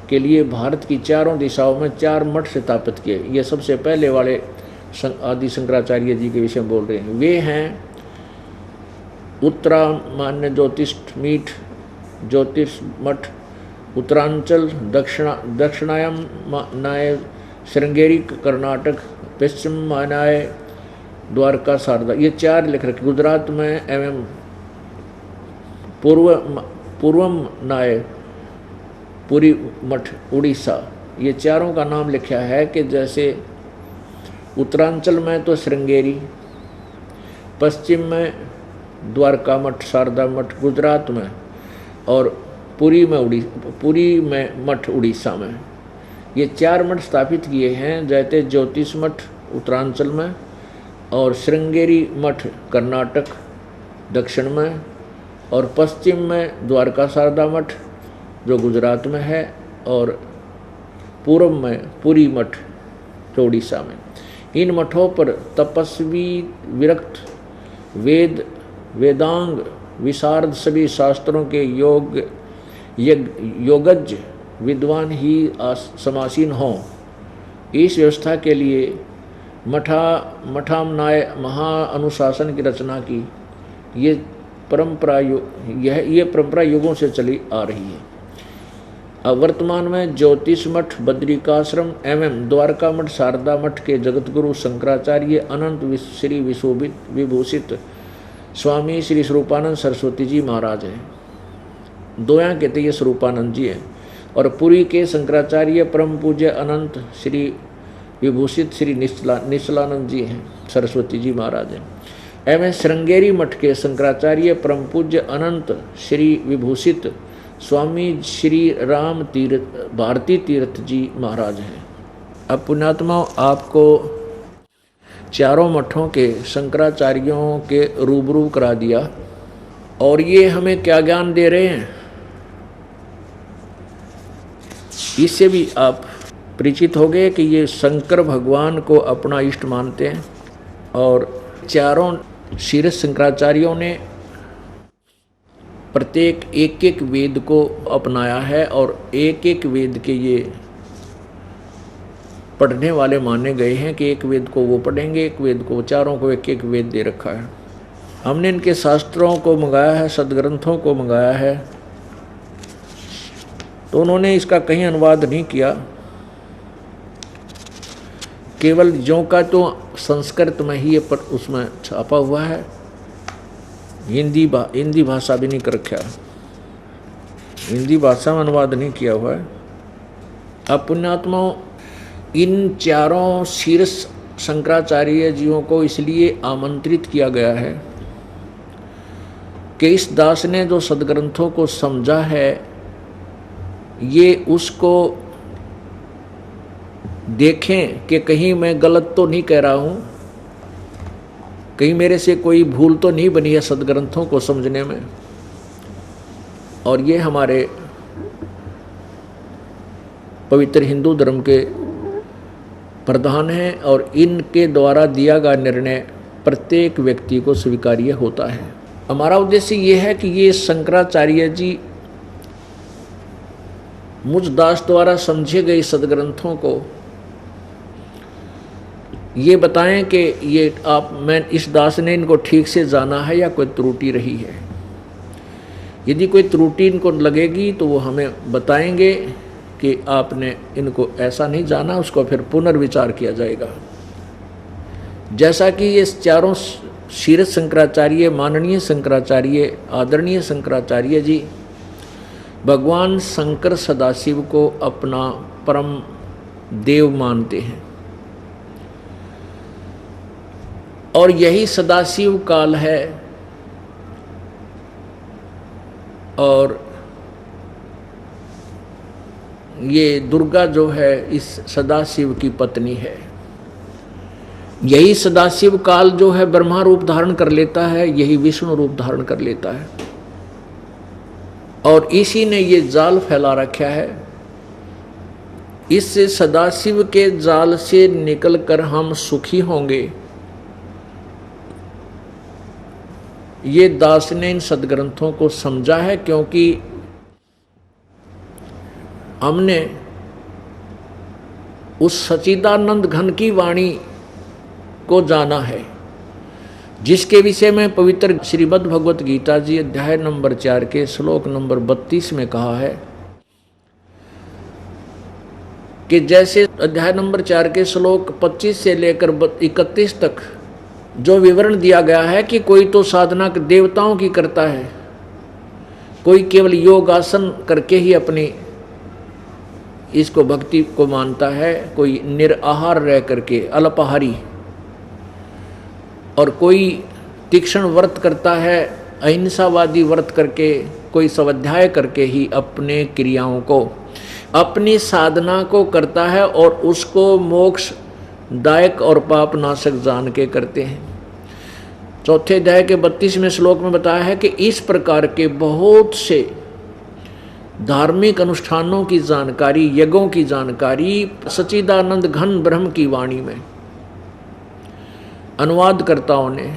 के लिए भारत की 4 दिशाओं में 4 मठ स्थापित किए। ये सबसे पहले वाले आदि शंकराचार्य जी के विषय में बोल रहे हैं। वे हैं उत्तरामान्य ज्योतिष मठ, उत्तरांचल दक्षिणायम नाय श्रृंगेरी कर्नाटक, पश्चिम मानाय द्वारका शारदा, ये 4 लिख रखे। गुजरात में एवं पूर्वम नाय पुरी मठ उड़ीसा, ये चारों का नाम लिखा है कि जैसे उत्तरांचल में तो श्रृंगेरी, पश्चिम में द्वारका मठ शारदा मठ गुजरात में, और पुरी में मठ उड़ीसा में। ये 4 मठ स्थापित किए हैं। जैसे ज्योतिष मठ उत्तरांचल में और श्रृंगेरी मठ कर्नाटक दक्षिण में, और पश्चिम में द्वारका शारदा मठ जो गुजरात में है, और पूर्व में पुरी मठ जो उड़ीसा में। इन मठों पर तपस्वी विरक्त वेदांग विशारद सभी शास्त्रों के योगज्ञ विद्वान ही समासीन हों। इस व्यवस्था के लिए मठामनाय महाअनुशासन की रचना की। ये परंपरा युगों से चली आ रही है। अब वर्तमान में ज्योतिष मठ बद्रिकाश्रम एवं द्वारका मठ शारदा मठ के जगतगुरु शंकराचार्य अनंत श्री विभूषित स्वामी श्री स्वरूपानंद सरस्वती जी महाराज हैं। दोया कहते ये स्वरूपानंद जी हैं। और पुरी के शंकराचार्य परम पूज्य अनंत श्री विभूषित श्री निश्चलानंद जी हैं, सरस्वती जी महाराज हैं। एवं श्रृंगेरी मठ के शंकराचार्य परम पूज्य अनंत श्री विभूषित स्वामी श्री राम भारती तीर्थ जी महाराज हैं। अब पुण्यात्माओं, आपको चारों मठों के शंकराचार्यों के रूबरू करा दिया, और ये हमें क्या ज्ञान दे रहे हैं, इससे भी आप परिचित हो गए कि ये शंकर भगवान को अपना इष्ट मानते हैं। और चारों शीर्ष शंकराचार्यों ने प्रत्येक एक वेद को अपनाया है, और एक वेद के ये पढ़ने वाले माने गए हैं कि एक वेद को वो पढ़ेंगे, एक वेद को, चारों को एक वेद दे रखा है। हमने इनके शास्त्रों को मंगाया है, सदग्रंथों को मंगाया है, तो उन्होंने इसका कहीं अनुवाद नहीं किया, केवल ज्यों का तो संस्कृत में ही पर उसमें छापा हुआ है, हिंदी भाषा भी नहीं कर रखा, हिंदी भाषा में अनुवाद नहीं किया हुआ है। अब पुण्यात्माओं, इन चारों शीर्ष शंकराचार्य जियों को इसलिए आमंत्रित किया गया है कि इस दास ने जो सदग्रंथों को समझा है, ये उसको देखें कि कहीं मैं गलत तो नहीं कह रहा हूँ, कहीं मेरे से कोई भूल तो नहीं बनी है सदग्रंथों को समझने में। और ये हमारे पवित्र हिंदू धर्म के प्रधान हैं और इनके द्वारा दिया गया निर्णय प्रत्येक व्यक्ति को स्वीकार्य होता है। हमारा उद्देश्य ये है कि ये शंकराचार्य जी मुझ दास द्वारा समझे गए सदग्रंथों को ये बताएं कि ये मैं इस दास ने इनको ठीक से जाना है या कोई त्रुटि रही है। यदि कोई त्रुटि इनको लगेगी तो वो हमें बताएंगे कि आपने इनको ऐसा नहीं जाना, उसको फिर पुनर्विचार किया जाएगा। जैसा कि ये चारों शीर्ष शंकराचार्य, माननीय शंकराचार्य, आदरणीय शंकराचार्य जी भगवान शंकर सदाशिव को अपना परम देव मानते हैं और यही सदाशिव काल है और ये दुर्गा जो है इस सदाशिव की पत्नी है। यही सदाशिव काल जो है ब्रह्मा रूप धारण कर लेता है, यही विष्णु रूप धारण कर लेता है और इसी ने ये जाल फैला रखा है। इस सदाशिव के जाल से निकलकर हम सुखी होंगे, ये दास ने इन सदग्रंथों को समझा है, क्योंकि हमने उस सच्चिदानंद घन की वाणी को जाना है, जिसके विषय में पवित्र श्रीमद् भगवत गीता जी अध्याय नंबर 4 के श्लोक नंबर 32 में कहा है कि जैसे अध्याय नंबर 4 के श्लोक 25 से लेकर 31 तक जो विवरण दिया गया है कि कोई तो साधना देवताओं की करता है, कोई केवल योग आसन करके ही अपनी इसको भक्ति को मानता है, कोई निराहार रह करके अल्पाहारी, और कोई तीक्ष्ण व्रत करता है, अहिंसावादी व्रत करके, कोई स्वाध्याय करके ही अपने क्रियाओं को, अपनी साधना को करता है और उसको मोक्ष दायक और पाप नाशक जान के करते हैं। चौथे अध्याय के 32वें श्लोक में बताया है कि इस प्रकार के बहुत से धार्मिक अनुष्ठानों की जानकारी, यज्ञों की जानकारी सच्चिदानंद घन ब्रह्म की वाणी में अनुवादकर्ताओं ने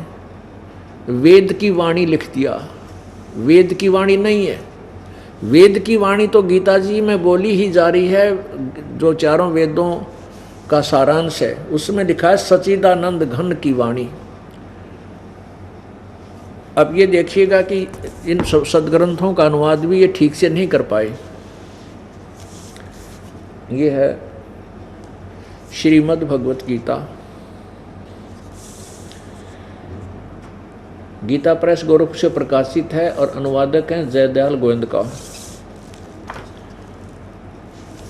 वेद की वाणी लिख दिया। वेद की वाणी नहीं है, वेद की वाणी तो गीता जी में बोली ही जा रही है, जो चारों वेदों का सारांश है, उसमें लिखा है सच्चिदानंद घन की वाणी। अब ये देखिएगा कि इन सदग्रंथों का अनुवाद भी ये ठीक से नहीं कर पाए। ये है श्रीमद् भगवत गीता, गीता प्रेस गोरखपुर से प्रकाशित है और अनुवादक हैं जयदयाल गोविंद का।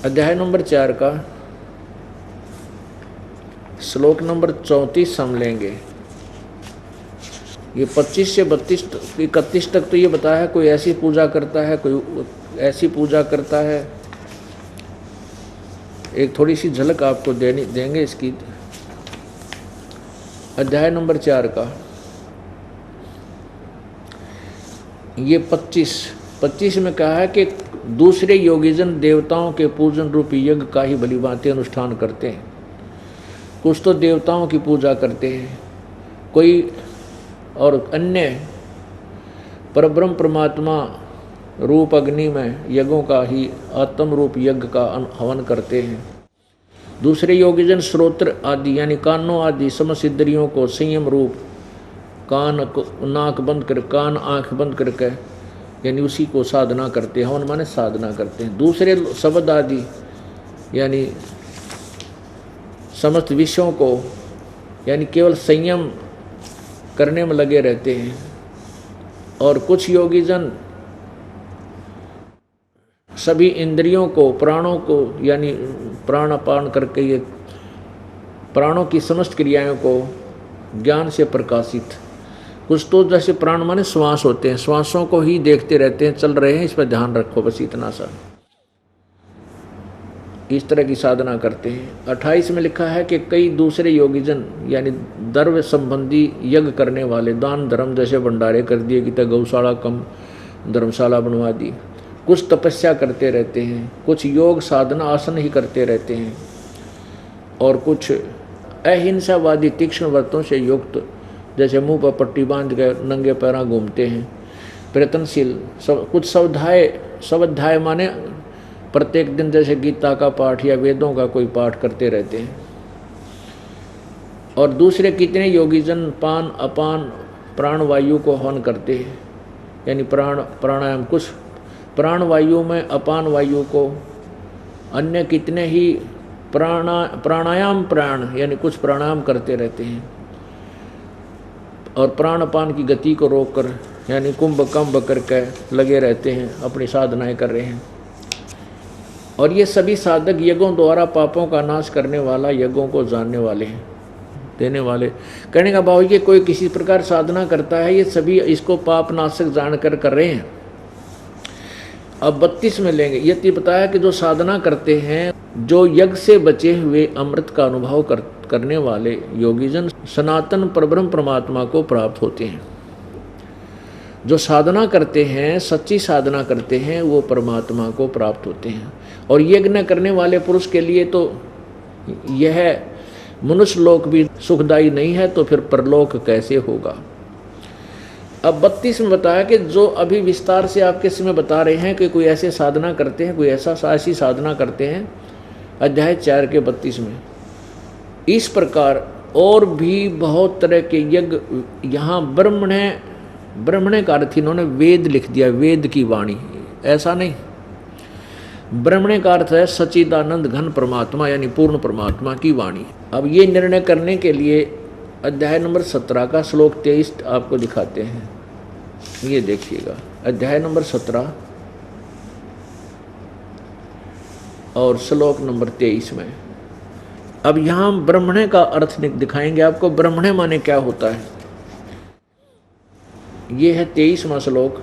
अध्याय नंबर 4 का श्लोक नंबर 34 हम लेंगे। ये 25 से 31 तक तो ये बताया है कोई ऐसी पूजा करता है, कोई ऐसी पूजा करता है। एक थोड़ी सी झलक आपको देंगे इसकी। अध्याय नंबर 4 का ये 25 में कहा है कि दूसरे योगीजन देवताओं के पूजन रूपी यज्ञ का ही भली भांति अनुष्ठान करते हैं। कुछ तो देवताओं की पूजा करते हैं, कोई और अन्य परब्रह्म परमात्मा रूप अग्नि में यज्ञों का ही आत्म रूप यज्ञ का हवन करते हैं। दूसरे योगीजन श्रोत्र आदि यानी कानों आदि समसिद्धरियों को संयम रूप नाक बंद कर, कान आँख बंद करके, यानी उसी को साधना करते हैं। हवन माने साधना करते हैं। दूसरे शब्द आदि यानी समस्त विषयों को यानी केवल संयम करने में लगे रहते हैं। और कुछ योगी जन सभी इंद्रियों को, प्राणों को, यानी प्राणापान करके ये प्राणों की समस्त क्रियाओं को ज्ञान से प्रकाशित, कुछ तो जैसे प्राण माने श्वास होते हैं, श्वासों को ही देखते रहते हैं, चल रहे हैं, इस पर ध्यान रखो, बस इतना सा, इस तरह की साधना करते हैं। 28 में लिखा है कि कई दूसरे योगीजन यानी द्रव्य संबंधी यज्ञ करने वाले, दान धर्म जैसे भंडारे कर दिए कि तो गौशाला कम धर्मशाला बनवा दी, कुछ तपस्या करते रहते हैं, कुछ योग साधना आसन ही करते रहते हैं, और कुछ अहिंसावादी तीक्ष्ण व्रतों से युक्त जैसे मुंह पर पट्टी बांध के नंगे पैरा घूमते हैं, प्रयत्नशील, कुछ स्वाध्याय माने प्रत्येक दिन जैसे गीता का पाठ या वेदों का कोई पाठ करते रहते हैं। और दूसरे कितने योगीजन पान अपान प्राणवायु को हवन करते हैं, यानी प्राणायाम, कुछ प्राणवायु में अपान वायु को, अन्य कितने ही प्राणायाम यानी कुछ प्राणायाम करते रहते हैं, और प्राणपान की गति को रोककर यानी कुंभ करके लगे रहते हैं, अपनी साधनाएं कर रहे हैं। और ये सभी साधक यज्ञों द्वारा पापों का नाश करने वाला, यज्ञों को जानने वाले हैं, देने वाले। कहने का भाव ये कोई किसी प्रकार साधना करता है, ये सभी इसको पाप नाशक जानकर कर रहे हैं। अब 32 में लेंगे, ये बताया कि जो साधना करते हैं, जो यज्ञ से बचे हुए अमृत का अनुभव करने वाले योगीजन सनातन परब्रह्म परमात्मा को प्राप्त होते हैं। जो साधना करते हैं, सच्ची साधना करते हैं, वो परमात्मा को प्राप्त होते हैं। और यज्ञ न करने वाले पुरुष के लिए तो यह मनुष्य लोक भी सुखदायी नहीं है, तो फिर परलोक कैसे होगा। अब 32 में बताया कि जो अभी विस्तार से आपके समय बता रहे हैं कि कोई ऐसे साधना करते हैं, कोई ऐसी साधना करते हैं, अध्याय 4 के 32 में। इस प्रकार और भी बहुत तरह के यज्ञ, यहाँ ब्रह्मणे का अर्थ इन्होंने वेद लिख दिया, वेद की वाणी, ऐसा नहीं। ब्रह्मणे का अर्थ है सच्चिदानंद घन परमात्मा, यानी पूर्ण परमात्मा की वाणी। अब ये निर्णय करने के लिए अध्याय नंबर 17 का श्लोक 23 आपको दिखाते हैं, ये देखिएगा। अध्याय नंबर 17 और श्लोक नंबर 23 में। अब यहाँ ब्रह्मणे का अर्थ दिखाएंगे आपको। ब्रह्मणे माने क्या होता है, ये है 23वां श्लोक।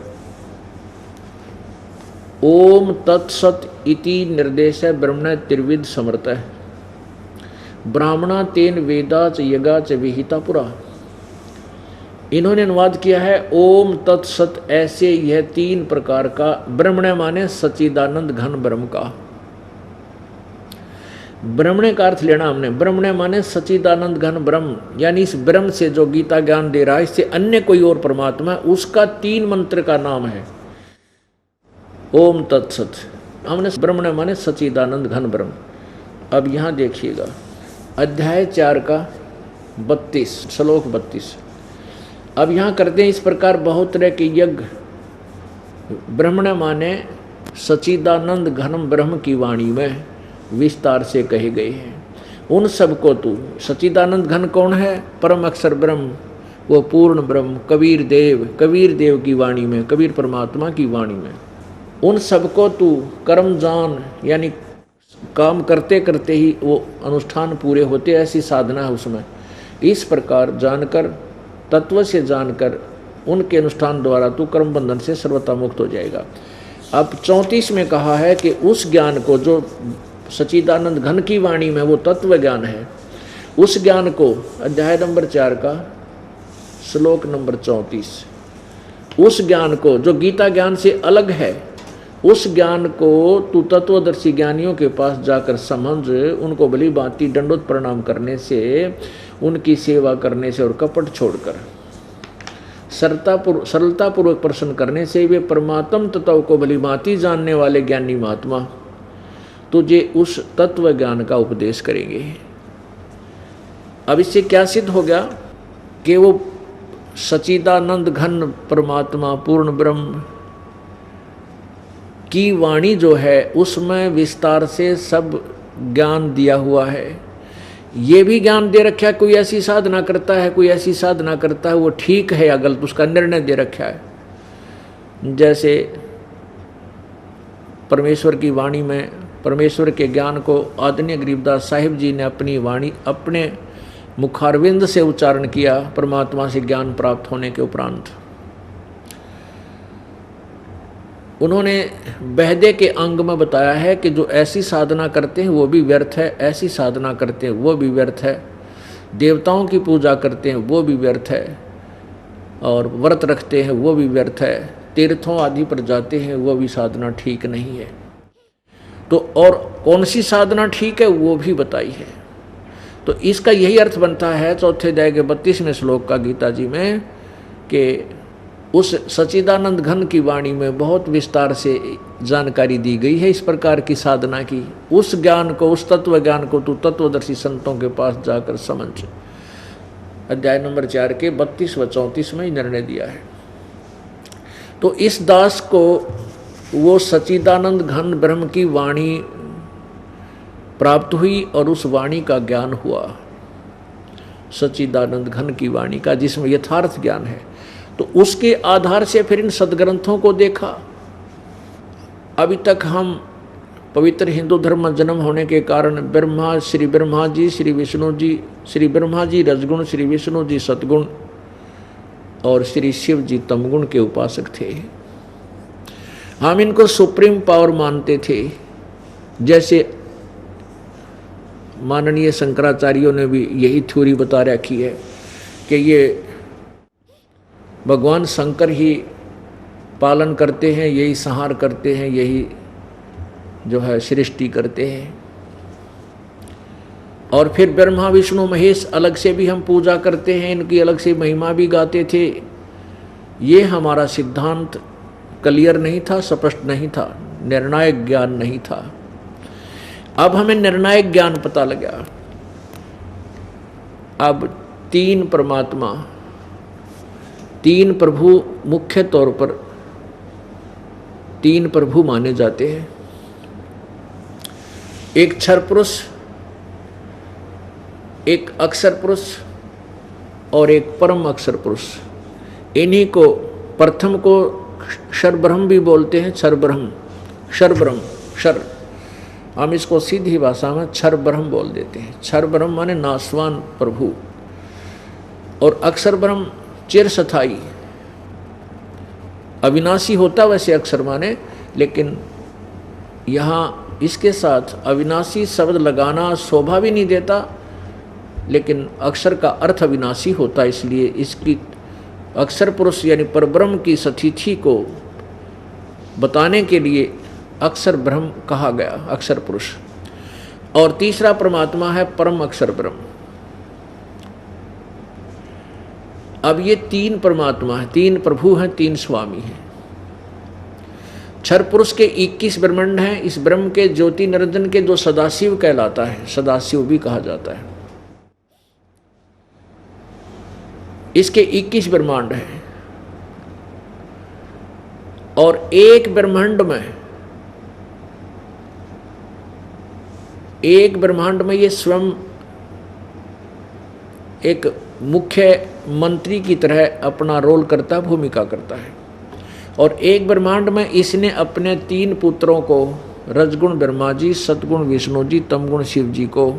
ओम तत्सत इति निर्देश ब्रह्मण त्रिविध समर्थ है, ब्राह्मणा तेन वेदा च यगा च विहिता पुरा। इन्होंने अनुवाद किया है ओम तत्सत, ऐसे यह 3 प्रकार का ब्रह्मण माने सच्चिदानंद घन ब्रह्म का। ब्रह्मणे का अर्थ लेना हमने, ब्रह्मणे माने सच्चिदानंद घन ब्रह्म, यानी इस ब्रह्म से जो गीता ज्ञान दे रहा है, इससे अन्य कोई और परमात्मा, उसका 3 मंत्र का नाम है ओम तत्सत। हमने ब्रह्मणे माने सच्चिदानंद घन ब्रह्म। अब यहाँ देखिएगा अध्याय 4 का 32 श्लोक 32। अब यहाँ करते हैं इस प्रकार बहुत तरह के यज्ञ, ब्रह्मणे माने सच्चिदानंद घन ब्रह्म की वाणी में विस्तार से कहे गए हैं। उन सबको तू, सच्चिदानंद घन कौन है, परम अक्षर ब्रह्म, वो पूर्ण ब्रह्म, कबीर देव की वाणी में, कबीर परमात्मा की वाणी में, उन सबको तू कर्म जान, यानी काम करते करते ही वो अनुष्ठान पूरे होते, ऐसी साधना है उसमें। इस प्रकार जानकर, तत्व से जानकर, उनके अनुष्ठान द्वारा तू कर्म बंधन से सर्वथा मुक्त हो जाएगा। अब 34 में कहा है कि उस ज्ञान को जो सच्चिदानंद घन की वाणी में वो तत्व ज्ञान है, उस ज्ञान को अध्याय नंबर 4 का श्लोक नंबर 34, उस ज्ञान को जो गीता ज्ञान से अलग है, उस ज्ञान को तू तत्वदर्शी ज्ञानियों के पास जाकर समझ, उनको भली भांति दंडोत प्रणाम करने से, उनकी सेवा करने से और कपट छोड़कर सरलतापूर्वक प्रश्न करने से वे परमात्म तत्व को भली भांति जानने वाले ज्ञानी महात्मा तुझे उस तत्व ज्ञान का उपदेश करेंगे। अब इससे क्या सिद्ध हो गया कि वो सच्चिदानंद घन परमात्मा पूर्ण ब्रह्म की वाणी जो है उसमें विस्तार से सब ज्ञान दिया हुआ है। ये भी ज्ञान दे रखा है, कोई ऐसी साधना करता है, कोई ऐसी साधना करता है, वो ठीक है या गलत, उसका निर्णय दे रखा है। जैसे परमेश्वर की वाणी में परमेश्वर के ज्ञान को आदरणीय गरीबदास साहिब जी ने अपनी वाणी अपने मुखारविंद से उच्चारण किया परमात्मा से ज्ञान प्राप्त होने के उपरांत। उन्होंने बहदे के अंग में बताया है कि जो ऐसी साधना करते हैं वो भी व्यर्थ है, ऐसी साधना करते हैं वो भी व्यर्थ है, देवताओं की पूजा करते हैं वो भी व्यर्थ है, और व्रत रखते हैं वो भी व्यर्थ है, तीर्थों आदि पर जाते हैं वो भी साधना ठीक नहीं है। तो और कौन सी साधना ठीक है वो भी बताई है। तो इसका यही अर्थ बनता है चौथे अध्याय के 32वें श्लोक का गीता जी में कि उस सच्चिदानंद घन की वाणी में बहुत विस्तार से जानकारी दी गई है इस प्रकार की साधना की। उस ज्ञान को, उस तत्व ज्ञान को तू तत्वदर्शी संतों के पास जाकर समझ। अध्याय नंबर 4 के 32 व 34 में निर्णय दिया है। तो इस दास को वो सच्चिदानंद घन ब्रह्म की वाणी प्राप्त हुई और उस वाणी का ज्ञान हुआ, सच्चिदानंद घन की वाणी का, जिसमें यथार्थ ज्ञान है। तो उसके आधार से फिर इन सदग्रंथों को देखा। अभी तक हम पवित्र हिंदू धर्म में जन्म होने के कारण ब्रह्मा, श्री ब्रह्मा जी, श्री विष्णु जी, श्री ब्रह्मा जी रजगुण, श्री विष्णु जी सतगुण और श्री शिव जी तमगुण के उपासक थे। हम इनको सुप्रीम पावर मानते थे। जैसे माननीय शंकराचार्यों ने भी यही थ्योरी बता रखी है कि ये भगवान शंकर ही पालन करते हैं, यही संहार करते हैं, यही जो है सृष्टि करते हैं। और फिर ब्रह्मा विष्णु महेश अलग से भी हम पूजा करते हैं, इनकी अलग से महिमा भी गाते थे। ये हमारा सिद्धांत क्लियर नहीं था, स्पष्ट नहीं था, निर्णायक ज्ञान नहीं था। अब हमें निर्णायक ज्ञान पता लगा। अब 3 परमात्मा, 3 प्रभु मुख्य तौर पर 3 प्रभु माने जाते हैं। एक क्षर पुरुष, एक अक्षर पुरुष और एक परम अक्षर पुरुष। इन्हीं को प्रथम को क्षर ब्रह्म भी बोलते हैं, क्षर ब्रह्म, क्षर ब्रह्म, क्षर। हम इसको सीधी भाषा में क्षर ब्रह्म बोल देते हैं। क्षर ब्रह्म माने नाशवान प्रभु, और अक्षर ब्रह्म चिरस्थायी अविनाशी होता वैसे अक्षर माने, लेकिन यहाँ इसके साथ अविनाशी शब्द लगाना शोभा भी नहीं देता, लेकिन अक्षर का अर्थ अविनाशी होता, इसलिए इसकी अक्षर पुरुष यानी परब्रह्म की सतिथि को बताने के लिए अक्षर ब्रह्म कहा गया, अक्षर पुरुष। और तीसरा परमात्मा है परम अक्षर ब्रह्म। अब ये 3 परमात्मा है, 3 प्रभु हैं, 3 स्वामी हैं। क्षर पुरुष के 21 ब्रह्मांड हैं। इस ब्रह्म के ज्योति निरंजन के जो सदाशिव कहलाता है, सदाशिव भी कहा जाता है, इसके 21 ब्रह्मांड हैं। और एक ब्रह्मांड में ये स्वयं एक मुख्य मंत्री की तरह अपना रोल करता, भूमिका करता है। और एक ब्रह्मांड में इसने अपने 3 पुत्रों को, रजगुण ब्रह्मा जी, सतगुण विष्णु जी, तमगुण शिव जी को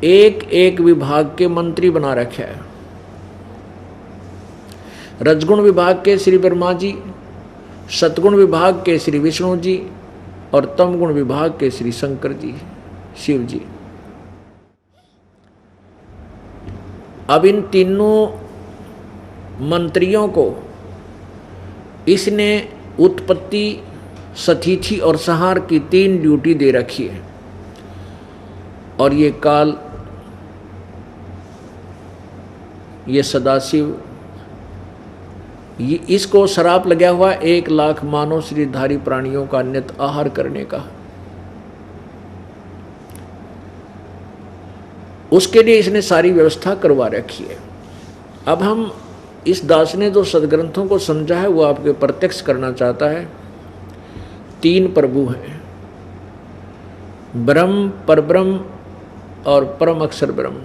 एक एक विभाग के मंत्री बना रखा है। रजगुण विभाग के श्री ब्रह्मा जी, सतगुण विभाग के श्री विष्णु जी और तमगुण विभाग के श्री शंकर जी, शिव जी। अब इन तीनों मंत्रियों को इसने उत्पत्ति, सतिथि और संहार की 3 ड्यूटी दे रखी है। और ये काल, ये सदाशिव, ये इसको शराप लगा हुआ 1 लाख मानव शरीरधारी प्राणियों का नित्य आहार करने का। उसके लिए इसने सारी व्यवस्था करवा रखी है। अब हम इस दास ने जो सदग्रंथों को समझा है वो आपके प्रत्यक्ष करना चाहता है। 3 प्रभु हैं, ब्रह्म, परब्रह्म और परम अक्षर ब्रह्म।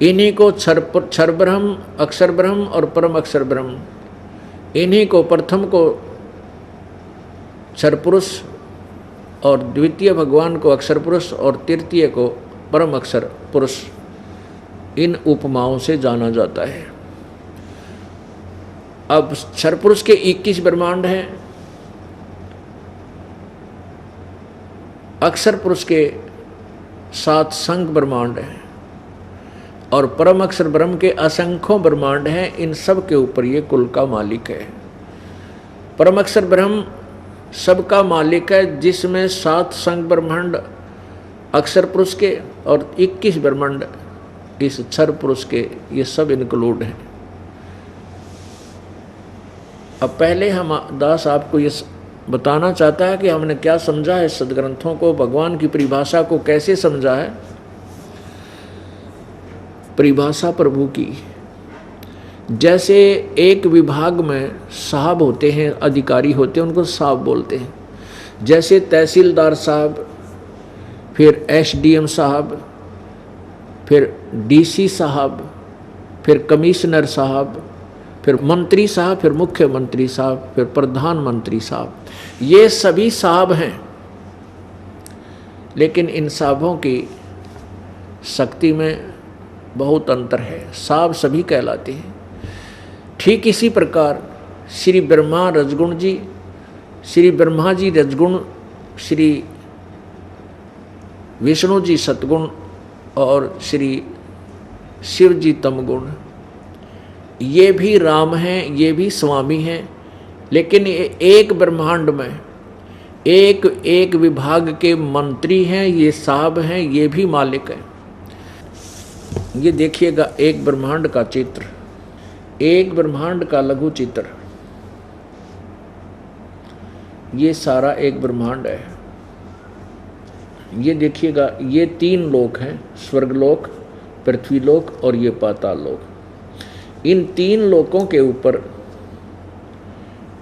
इन्हीं को क्षर ब्रह्म, अक्षर ब्रह्म और परम अक्षर ब्रह्म, इन्हीं को प्रथम को क्षर पुरुष और द्वितीय भगवान को अक्षर पुरुष और तृतीय को परम अक्षर पुरुष, इन उपमाओं से जाना जाता है। अब क्षर पुरुष के 21 ब्रह्मांड हैं, अक्षर पुरुष के 7 संख्य ब्रह्मांड हैं और परम अक्षर ब्रह्म के असंख्यों ब्रह्मांड हैं। इन सब के ऊपर ये कुल का मालिक है। परम अक्षर ब्रह्म सबका मालिक है, जिसमें 7 संख्य ब्रह्मांड अक्षर पुरुष के और 21 ब्रह्मांड इस क्षर पुरुष के, ये सब इंक्लूड हैं। अब पहले हम दास आपको ये बताना चाहता है कि हमने क्या समझा है सदग्रंथों को, भगवान की परिभाषा को कैसे समझा है। परिभाषा प्रभु की, जैसे एक विभाग में साहब होते हैं, अधिकारी होते हैं, उनको साहब बोलते हैं। जैसे तहसीलदार साहब, फिर एसडीएम साहब, फिर डीसी साहब, फिर कमिश्नर साहब, फिर मंत्री साहब, फिर मुख्यमंत्री साहब, फिर प्रधानमंत्री साहब, ये सभी साहब हैं। लेकिन इन साहबों की शक्ति में बहुत अंतर है, साहब सभी कहलाते हैं। ठीक इसी प्रकार श्री ब्रह्मा रजगुण जी, श्री ब्रह्मा जी रजगुण, श्री विष्णु जी सतगुण और श्री शिव जी तमगुण, ये भी राम हैं, ये भी स्वामी हैं। लेकिन एक ब्रह्मांड में एक एक विभाग के मंत्री हैं, ये साहब हैं, ये भी मालिक हैं। ये देखिएगा एक ब्रह्मांड का चित्र, एक ब्रह्मांड का लघु चित्र, ये सारा एक ब्रह्मांड है। ये देखिएगा, ये 3 लोक हैं, स्वर्गलोक, पृथ्वीलोक और ये पाताल लोक। इन 3 लोकों के ऊपर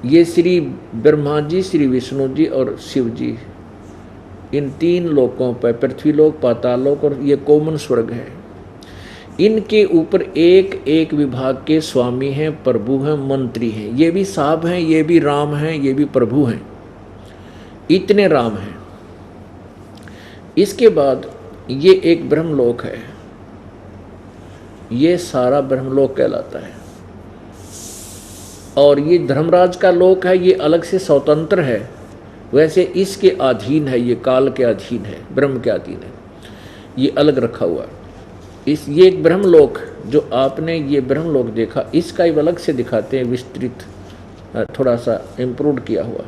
ये श्री ब्रह्मा जी, श्री विष्णु जी और शिव जी, इन 3 लोकों पर, पृथ्वीलोक, पाताल लोक और ये कॉमन स्वर्ग है, इनके ऊपर एक एक विभाग के स्वामी हैं, प्रभु हैं, मंत्री हैं। ये भी साहब हैं, ये भी राम हैं, ये भी प्रभु हैं। इतने राम हैं। इसके बाद ये एक ब्रह्मलोक है, ये सारा ब्रह्मलोक कहलाता है। और ये धर्मराज का लोक है, ये अलग से स्वतंत्र है, वैसे इसके अधीन है, ये काल के अधीन है, ब्रह्म के अधीन है, ये अलग रखा हुआ। ये एक ब्रह्मलोक जो आपने ये ब्रह्मलोक देखा, इसका ही अलग से दिखाते हैं, विस्तृत, थोड़ा सा इम्प्रूव किया हुआ।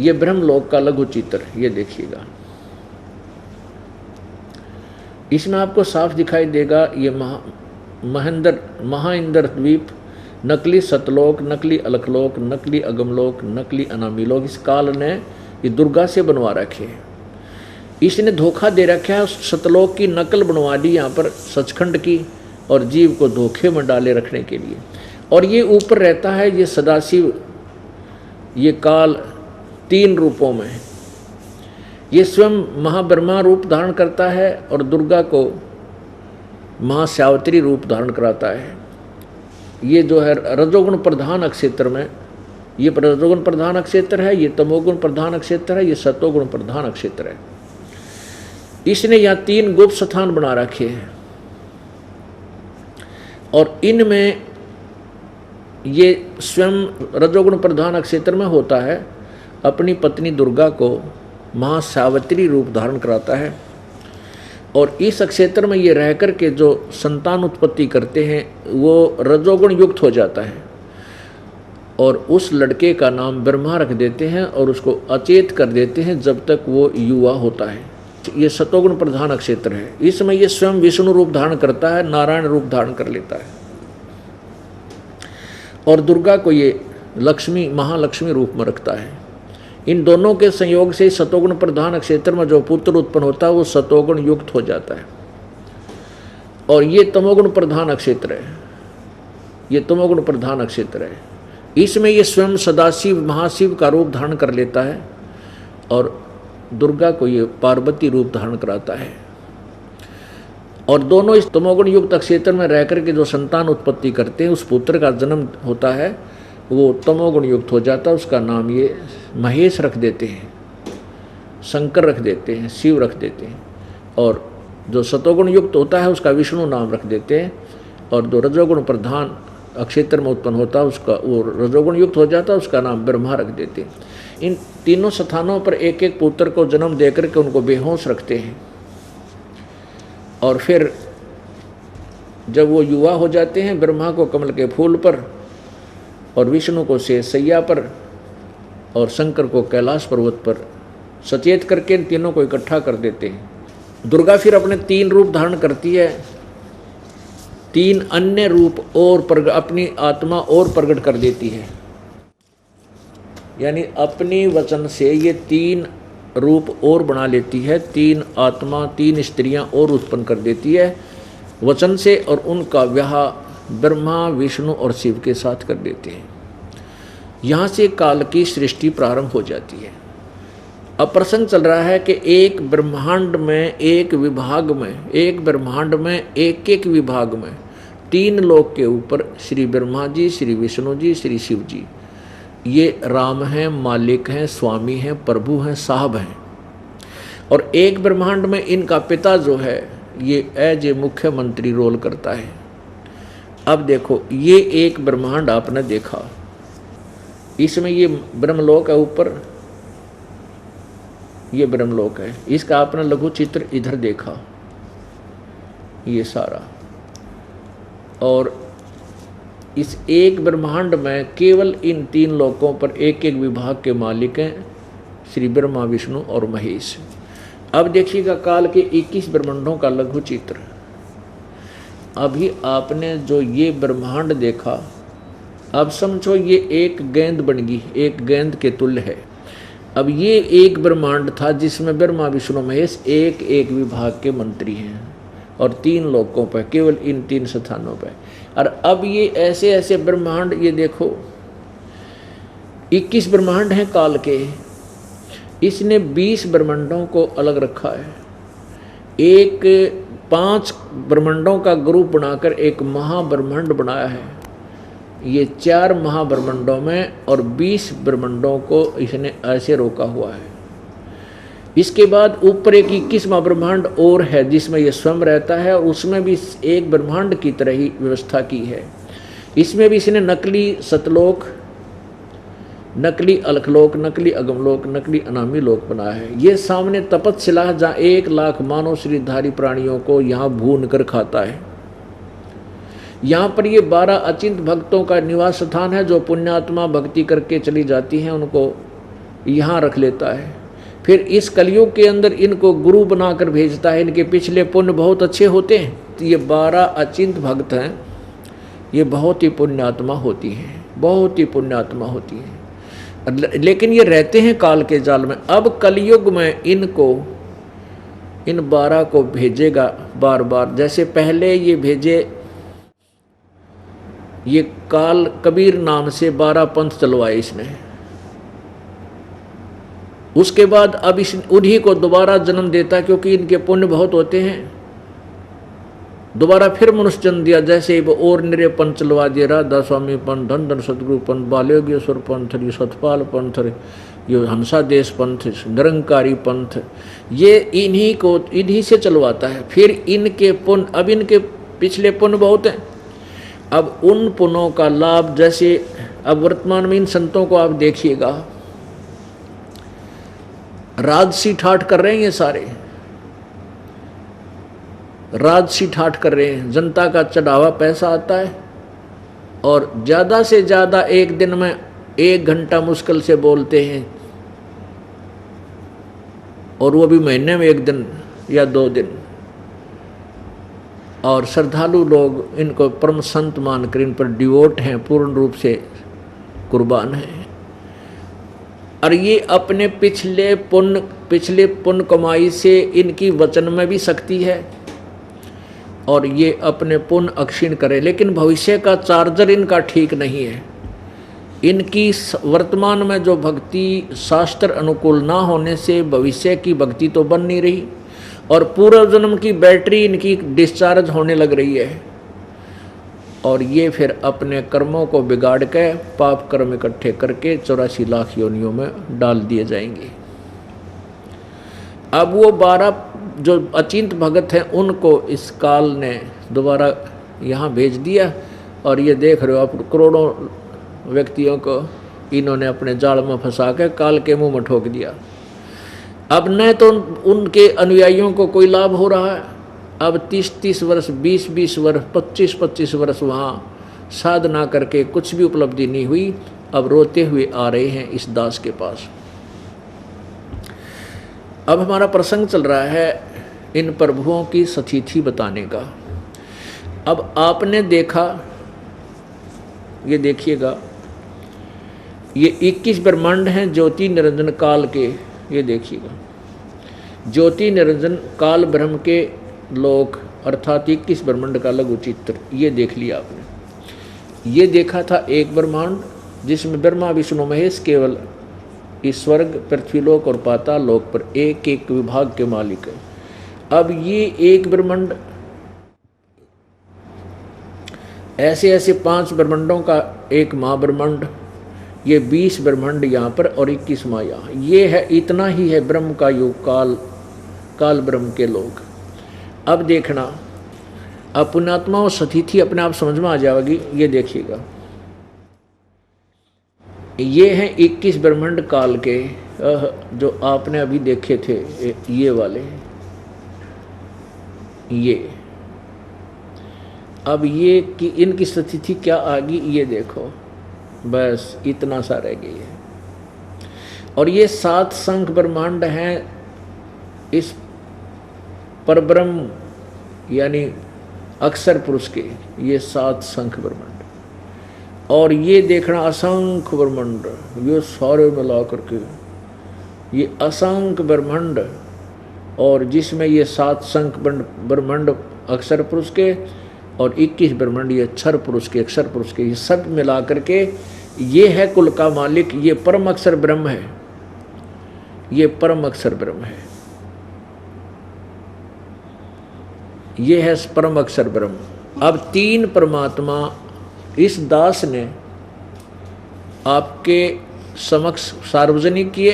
ये ब्रह्मलोक का लघु चित्र, ये देखिएगा, इसमें आपको साफ दिखाई देगा ये महाइंद्र द्वीप, नकली सतलोक, नकली अलकलोक, नकली अगमलोक, नकली अनामीलोक। इस काल ने ये दुर्गा से बनवा रखे हैं, इसने धोखा दे रखा है, सतलोक की नकल बनवा दी यहाँ पर सचखंड की, और जीव को धोखे में डाले रखने के लिए। और ये ऊपर रहता है ये सदाशिव, ये काल 3 रूपों में है। ये स्वयं महाब्रह्मा रूप धारण करता है और दुर्गा को महासावित्री रूप धारण कराता है। ये जो है रजोगुण प्रधान अक्षेत्र में, ये रजोगुण प्रधान अक्षेत्र है, ये तमोगुण प्रधान अक्षेत्र है, ये सतोगुण प्रधान अक्षेत्र है। इसने यहाँ 3 गुप्त स्थान बना रखे हैं और इनमें ये स्वयं रजोगुण प्रधान क्षेत्र में होता है, अपनी पत्नी दुर्गा को महासावित्री रूप धारण कराता है और इस क्षेत्र में ये रह कर के जो संतान उत्पत्ति करते हैं वो रजोगुण युक्त हो जाता है और उस लड़के का नाम ब्रह्मा रख देते हैं और उसको अचेत कर देते हैं जब तक वो युवा होता है। ये सतोगुण प्रधान क्षेत्र है। इसमें ये स्वयं विष्णु रूप धारण करता है, नारायण रूप धारण कर लेता है और दुर्गा को ये लक्ष्मी, महालक्ष्मी रूप में रखता है। इन दोनों के संयोग से सतोगुण प्रधान क्षेत्र में जो पुत्र उत्पन्न होता है वो सतोगुण युक्त हो जाता है और ये तमोगुण प्रधान क्षेत्र है। ये तमोगुण प्रधान नक्षत्र है। इसमें ये स्वयं सदाशिव महाशिव का रूप धारण कर लेता है और दुर्गा को ये पार्वती रूप धारण कराता है। और दोनों इस तमोगुण युक्त क्षेत्र में रह करके जो संतान उत्पत्ति करते हैं, उस पुत्र का जन्म होता है, वो तमोगुण युक्त हो जाता है। उसका नाम ये महेश रख देते हैं, शंकर रख देते हैं, शिव रख देते हैं। और जो सतोगुण युक्त होता है उसका विष्णु नाम रख देते हैं। और जो रजोगुण प्रधान क्षेत्र में उत्पन्न होता है उसका, वो रजोगुण युक्त हो जाता है, उसका नाम ब्रह्मा रख देते हैं। इन तीनों स्थानों पर एक एक पुत्र को जन्म देकर के उनको बेहोश रखते हैं। और फिर जब वो युवा हो जाते हैं, ब्रह्मा को कमल के फूल पर और विष्णु को शेषशैया पर और शंकर को कैलाश पर्वत पर सचेत करके इन तीनों को इकट्ठा कर देते हैं। दुर्गा फिर अपने 3 रूप धारण करती है, 3 अन्य रूप और अपनी आत्मा और प्रकट कर देती है। यानी अपनी वचन से ये 3 रूप और बना लेती है, 3 आत्मा, 3 स्त्रियां और उत्पन्न कर देती है वचन से, और उनका विवाह ब्रह्मा, विष्णु और शिव के साथ कर देते हैं। यहाँ से काल की सृष्टि प्रारंभ हो जाती है। अब प्रसंग चल रहा है कि एक ब्रह्मांड में, एक विभाग में, एक ब्रह्मांड में एक विभाग में 3 लोक के ऊपर श्री ब्रह्मा जी, श्री विष्णु जी, श्री शिव जी, ये राम हैं, मालिक हैं, स्वामी हैं, प्रभु हैं, साहब हैं। और एक ब्रह्मांड में इनका पिता जो है ये एज ए मुख्यमंत्री रोल करता है। अब देखो, ये एक ब्रह्मांड आपने देखा, इसमें ये ब्रह्मलोक है, ऊपर ये ब्रह्मलोक है, इसका आपने लघु चित्र इधर देखा, ये सारा। और इस एक ब्रह्मांड में केवल इन 3 लोकों पर एक एक विभाग के मालिक हैं श्री ब्रह्मा, विष्णु और महेश। अब देखिएगा काल के 21 ब्रह्मांडों का लघु चित्र। अभी आपने जो ये ब्रह्मांड देखा, अब समझो ये एक गेंद बन गई, एक गेंद के तुल्य है। अब ये एक ब्रह्मांड था जिसमें ब्रह्मा, विष्णु, महेश एक एक विभाग के मंत्री हैं और 3 लोकों पर, केवल इन 3 स्थानों पर। और अब ये ऐसे ऐसे ब्रह्मांड, ये देखो 21 ब्रह्मांड हैं काल के। इसने 20 ब्रह्मांडों को अलग रखा है। एक 5 ब्रह्मांडों का ग्रुप बनाकर एक महाब्रह्मांड बनाया है। ये 4 महाब्रह्मांडों में और 20 ब्रह्मांडों को इसने ऐसे रोका हुआ है। इसके बाद ऊपर एक 21वां ब्रह्मांड और है जिसमें ये स्वयं रहता है, और उसमें भी एक ब्रह्मांड की तरह ही व्यवस्था की है। इसमें भी इसने नकली सतलोक, नकली अलखलोक, नकली अगमलोक, नकली अनामी लोक बनाया है। ये सामने तपतशिला जहाँ 1 लाख मानव शरीरधारी प्राणियों को यहाँ भून कर खाता है। यहाँ पर ये 12 अचिंत भक्तों का निवास स्थान है। जो पुण्यात्मा भक्ति करके चली जाती हैं उनको यहाँ रख लेता है। फिर इस कलयुग के अंदर इनको गुरु बनाकर भेजता है। इनके पिछले पुण्य बहुत अच्छे होते हैं, तो ये 12 अचिंत भक्त हैं, ये बहुत ही पुण्यात्मा होती हैं, बहुत ही पुण्यात्मा होती हैं। लेकिन ये रहते हैं काल के जाल में। अब कलयुग में इनको, इन 12 को भेजेगा बार बार। जैसे पहले ये भेजे, ये काल कबीर नाम से 12 पंथ चलवाए इसने। उसके बाद अब इस उन्हीं को दोबारा जन्म देता, क्योंकि इनके पुण्य बहुत होते हैं। दोबारा फिर मनुष्य जन्म दिया। जैसे वो और निरे पंथ चलवा दिया, राधा स्वामी पंथ, धन धन सतगुरु पंथ, बालयोगेश्वर पंथ, ये सतपाल पंथ, ये हंसा देश पंथ, निरंकारी पंथ, ये इन्हीं को, इन्हीं से चलवाता है। फिर इनके पुण्य, अब इनके पिछले पुण्य बहुत हैं। अब उन पुण्यों का लाभ, जैसे अब वर्तमान में इन संतों को आप देखिएगा, राजसी ठाठ कर रहे हैं। ये सारे राजसी ठाठ कर रहे हैं। जनता का चढ़ावा पैसा आता है और ज़्यादा से ज़्यादा एक दिन में 1 घंटा मुश्किल से बोलते हैं, और वो भी महीने में 1 दिन या 2 दिन। और श्रद्धालु लोग इनको परम संत मानकर इन पर डिवोट हैं, पूर्ण रूप से कुर्बान हैं। और ये अपने पिछले पुण्य कमाई से, इनकी वचन में भी शक्ति है और ये अपने पुण्य अक्षीण करे, लेकिन भविष्य का चार्जर इनका ठीक नहीं है। इनकी वर्तमान में जो भक्ति शास्त्र अनुकूल ना होने से भविष्य की भक्ति तो बन नहीं रही, और पूर्व जन्म की बैटरी इनकी डिस्चार्ज होने लग रही है, और ये फिर अपने कर्मों को बिगाड़ के पाप कर्म इकट्ठे करके 84 लाख योनियों में डाल दिए जाएंगे। अब वो 12 जो अचिंत भगत हैं उनको इस काल ने दोबारा यहाँ भेज दिया, और ये देख रहे हो आप करोड़ों व्यक्तियों को इन्होंने अपने जाल में फंसा के काल के मुंह में ठोक दिया। अब न तो उनके अनुयायियों को कोई लाभ हो रहा है, अब 30-30 वर्ष, 20-20 वर्ष, 25-25 वर्ष वहाँ साधना करके कुछ भी उपलब्धि नहीं हुई, अब रोते हुए आ रहे हैं इस दास के पास। अब हमारा प्रसंग चल रहा है इन प्रभुओं की सतिथि बताने का। अब आपने देखा, ये देखिएगा, ये 21 ब्रह्मांड हैं ज्योति निरंजन काल के, ये देखिएगा ज्योति निरंजन काल ब्रह्म के लोक, अर्थात 21 ब्रह्मांड का लघु चित्र, ये देख लिया आपने। ये देखा था एक ब्रह्मांड जिसमें ब्रह्मा विष्णु महेश केवल इस स्वर्ग, पृथ्वीलोक और पाताल लोक पर एक एक विभाग के मालिक है। अब ये एक ब्रह्मांड, ऐसे ऐसे 5 ब्रह्मांडों का एक महाब्रह्मांड, ये 20 ब्रह्मांड यहाँ पर और 21 माया, ये है, इतना ही है ब्रह्म का युग, काल ब्रह्म के लोग। अब देखना, अब पुण्यात्मा और सतिथि अपने आप समझ में आ जाएगी। ये देखिएगा, ये हैं 21 ब्रह्मांड काल के जो आपने अभी देखे थे, ये वाले, ये अब ये कि इनकी स्थिति क्या आ गई, ये देखो, बस इतना सा रह गई है। और ये 7 शंख ब्रह्मांड हैं इस परब्रह्म यानी अक्षर पुरुष के, ये 7 शंख ब्रह्मांड। और ये देखना असंख्य ब्रह्मांड, ये सारे मिला करके ये असंख्य ब्रह्मांड, और जिसमें ये 7 शंख ब्रह्मांड अक्षर पुरुष के और 21 ब्रह्मांड ये अक्षर पुरुष के, अक्षर पुरुष के, ये सब मिला करके ये है कुल का मालिक। ये परम अक्षर ब्रह्म है, ये परम अक्षर ब्रह्म है, ये है परम अक्षर ब्रह्म। अब 3 परमात्मा इस दास ने आपके समक्ष सार्वजनिक किए।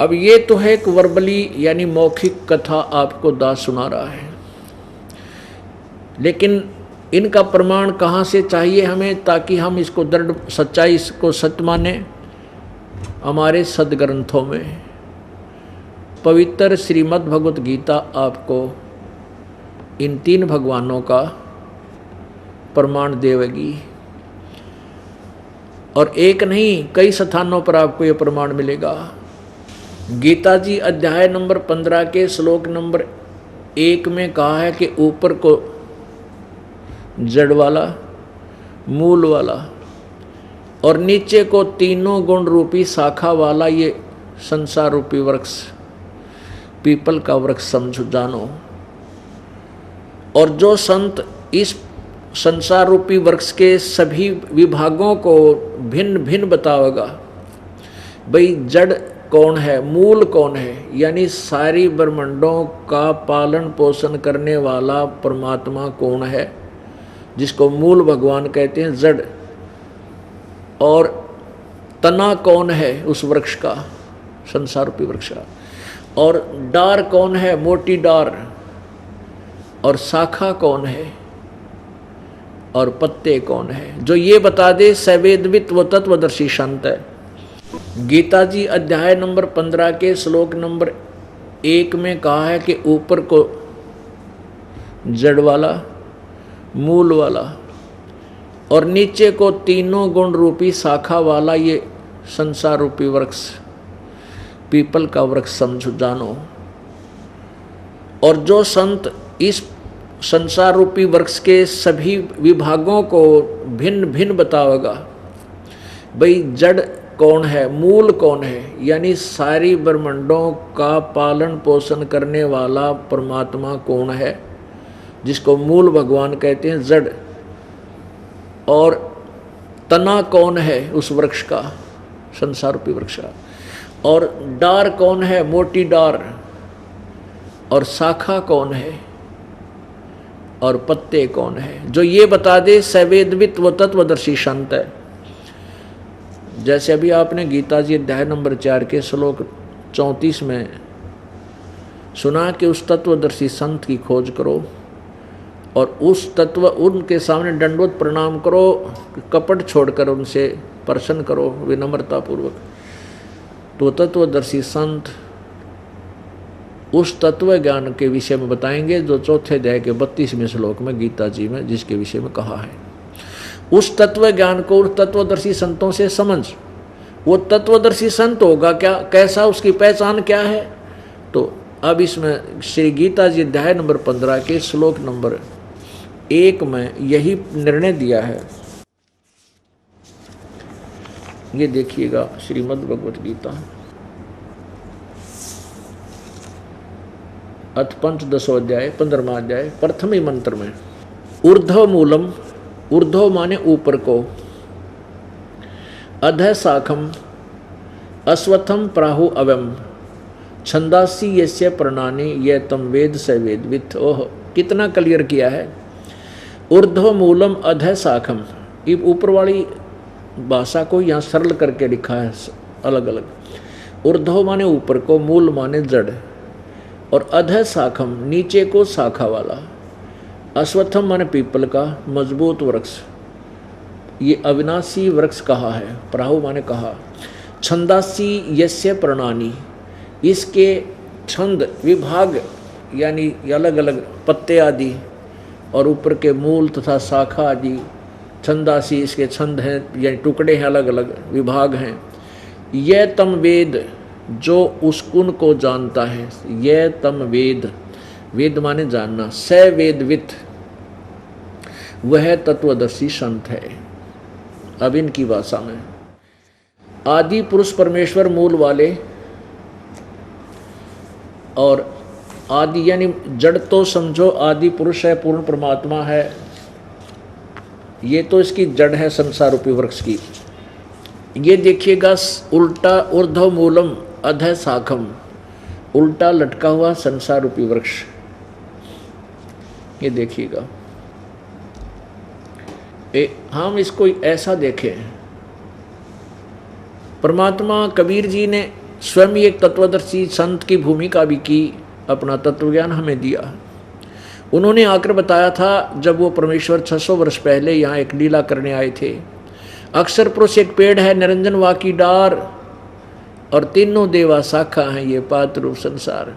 अब ये तो है एक वर्बली यानी मौखिक कथा आपको दास सुना रहा है, लेकिन इनका प्रमाण कहाँ से चाहिए हमें, ताकि हम इसको दृढ़ सच्चाई को सत्य माने। हमारे सदग्रंथों में पवित्र श्रीमद् भगवत गीता आपको इन 3 भगवानों का प्रमाण देवेगी, और एक नहीं कई स्थानों पर आपको ये प्रमाण मिलेगा। गीता जी अध्याय नंबर 15 के श्लोक नंबर 1 में कहा है कि ऊपर को जड़ वाला, मूल वाला, और नीचे को तीनों गुण रूपी शाखा वाला ये संसार रूपी वृक्ष, पीपल का वृक्ष समझो जानो। और जो संत इस संसार रूपी वृक्ष के सभी विभागों को भिन्न भिन्न बतावेगा, भाई जड़ कौन है, मूल कौन है, यानी सारी ब्रह्मांडों का पालन पोषण करने वाला परमात्मा कौन है, जिसको मूल भगवान कहते हैं, जड़। और तना कौन है उस वृक्ष का, संसार रूपी वृक्ष का, और डार कौन है, मोटी डार, और शाखा कौन है, और पत्ते कौन है। जो ये बता दे सवेदवित व तत्वदर्शी संत है। गीता जी अध्याय नंबर 15 के श्लोक नंबर 1 में कहा है कि ऊपर को जड़ वाला, मूल वाला, और नीचे को तीनों गुण रूपी शाखा वाला ये संसार रूपी वृक्ष, पीपल का वृक्ष समझो जानो। और जो संत इस संसार रूपी वृक्ष के सभी विभागों को भिन्न भिन्न बतावेगा, भाई जड़ कौन है, मूल कौन है, यानी सारी ब्रह्मांडों का पालन पोषण करने वाला परमात्मा कौन है, जिसको मूल भगवान कहते हैं, जड़। और तना कौन है उस वृक्ष का, संसार रूपी वृक्ष का। और डार कौन है, मोटी डार। और शाखा कौन है, और पत्ते कौन है। जो ये बता दे सवेदवित वो तत्वदर्शी संत है। जैसे अभी आपने गीता जी अध्याय नंबर 4 के श्लोक 34 में सुना कि उस तत्वदर्शी संत की खोज करो और उस तत्व उनके सामने दंडवत प्रणाम करो, कपट छोड़कर उनसे प्रसन्न करो विनम्रता पूर्वक। तो तत्वदर्शी संत उस तत्व ज्ञान के विषय में बताएंगे जो चौथे अध्याय के 32वें श्लोक में गीता जी में जिसके विषय में कहा है। उस तत्व ज्ञान को उस तत्वदर्शी संतों से समझ। वो तत्वदर्शी संत होगा क्या, कैसा, उसकी पहचान क्या है। तो अब इसमें श्री गीता जी अध्याय नंबर 15 के श्लोक नंबर 1 में यही निर्णय दिया है। ये देखिएगा श्रीमद् भगवत गीता अथ पंचदशो अध्याय 15वां अध्याय प्रथम ही मंत्र में ऊर्ध्व मूलम, ऊर्ध्व माने ऊपर को, अधः शाखम अश्वत्थम प्राहु अवम छंदासी यस्य प्रणानि ये तम वेद स वेदवित्। ओह कितना क्लियर किया है। ऊर्ध्व मूलम अधः शाखम, ये ऊपर वाली भाषा को यहाँ सरल करके लिखा है अलग अलग। ऊर्ध्व माने ऊपर को, मूल माने जड़, और अधः शाखम नीचे को शाखा वाला, अश्वत्थम माने पीपल का मजबूत वृक्ष, ये अविनाशी वृक्ष कहा है। प्राहु माने कहा। छंदासी यस्य प्रणानि, इसके छंद विभाग यानी अलग अलग पत्ते आदि और ऊपर के मूल तथा शाखा आदि छंदासी इसके छंद हैं यानी टुकड़े हैं, अलग अलग विभाग हैं। यह तम वेद, जो उस गुण को जानता है, यह तम वेद, वेद माने जानना, स वेदवित् वह तत्वदर्शी संत है। अब इनकी भाषा में आदि पुरुष परमेश्वर मूल वाले, और आदि यानी जड़ तो समझो आदि पुरुष है, पूर्ण परमात्मा है, ये तो इसकी जड़ है संसार रूपी वृक्ष की। ये देखिएगा उल्टा ऊर्ध्व मूलम अधः शाखम, उल्टा लटका हुआ संसार रूपी वृक्ष। ये देखिएगा, हम इसको ऐसा देखें। परमात्मा कबीर जी ने स्वयं एक तत्वदर्शी संत की भूमिका भी की, अपना तत्वज्ञान हमें दिया। उन्होंने आकर बताया था जब वो परमेश्वर 600 वर्ष पहले यहाँ एक लीला करने आए थे। अक्षर पुरुष एक पेड़ है, निरंजन वा की डार, और तीनों देवा शाखा हैं, ये पात्र रूप संसार।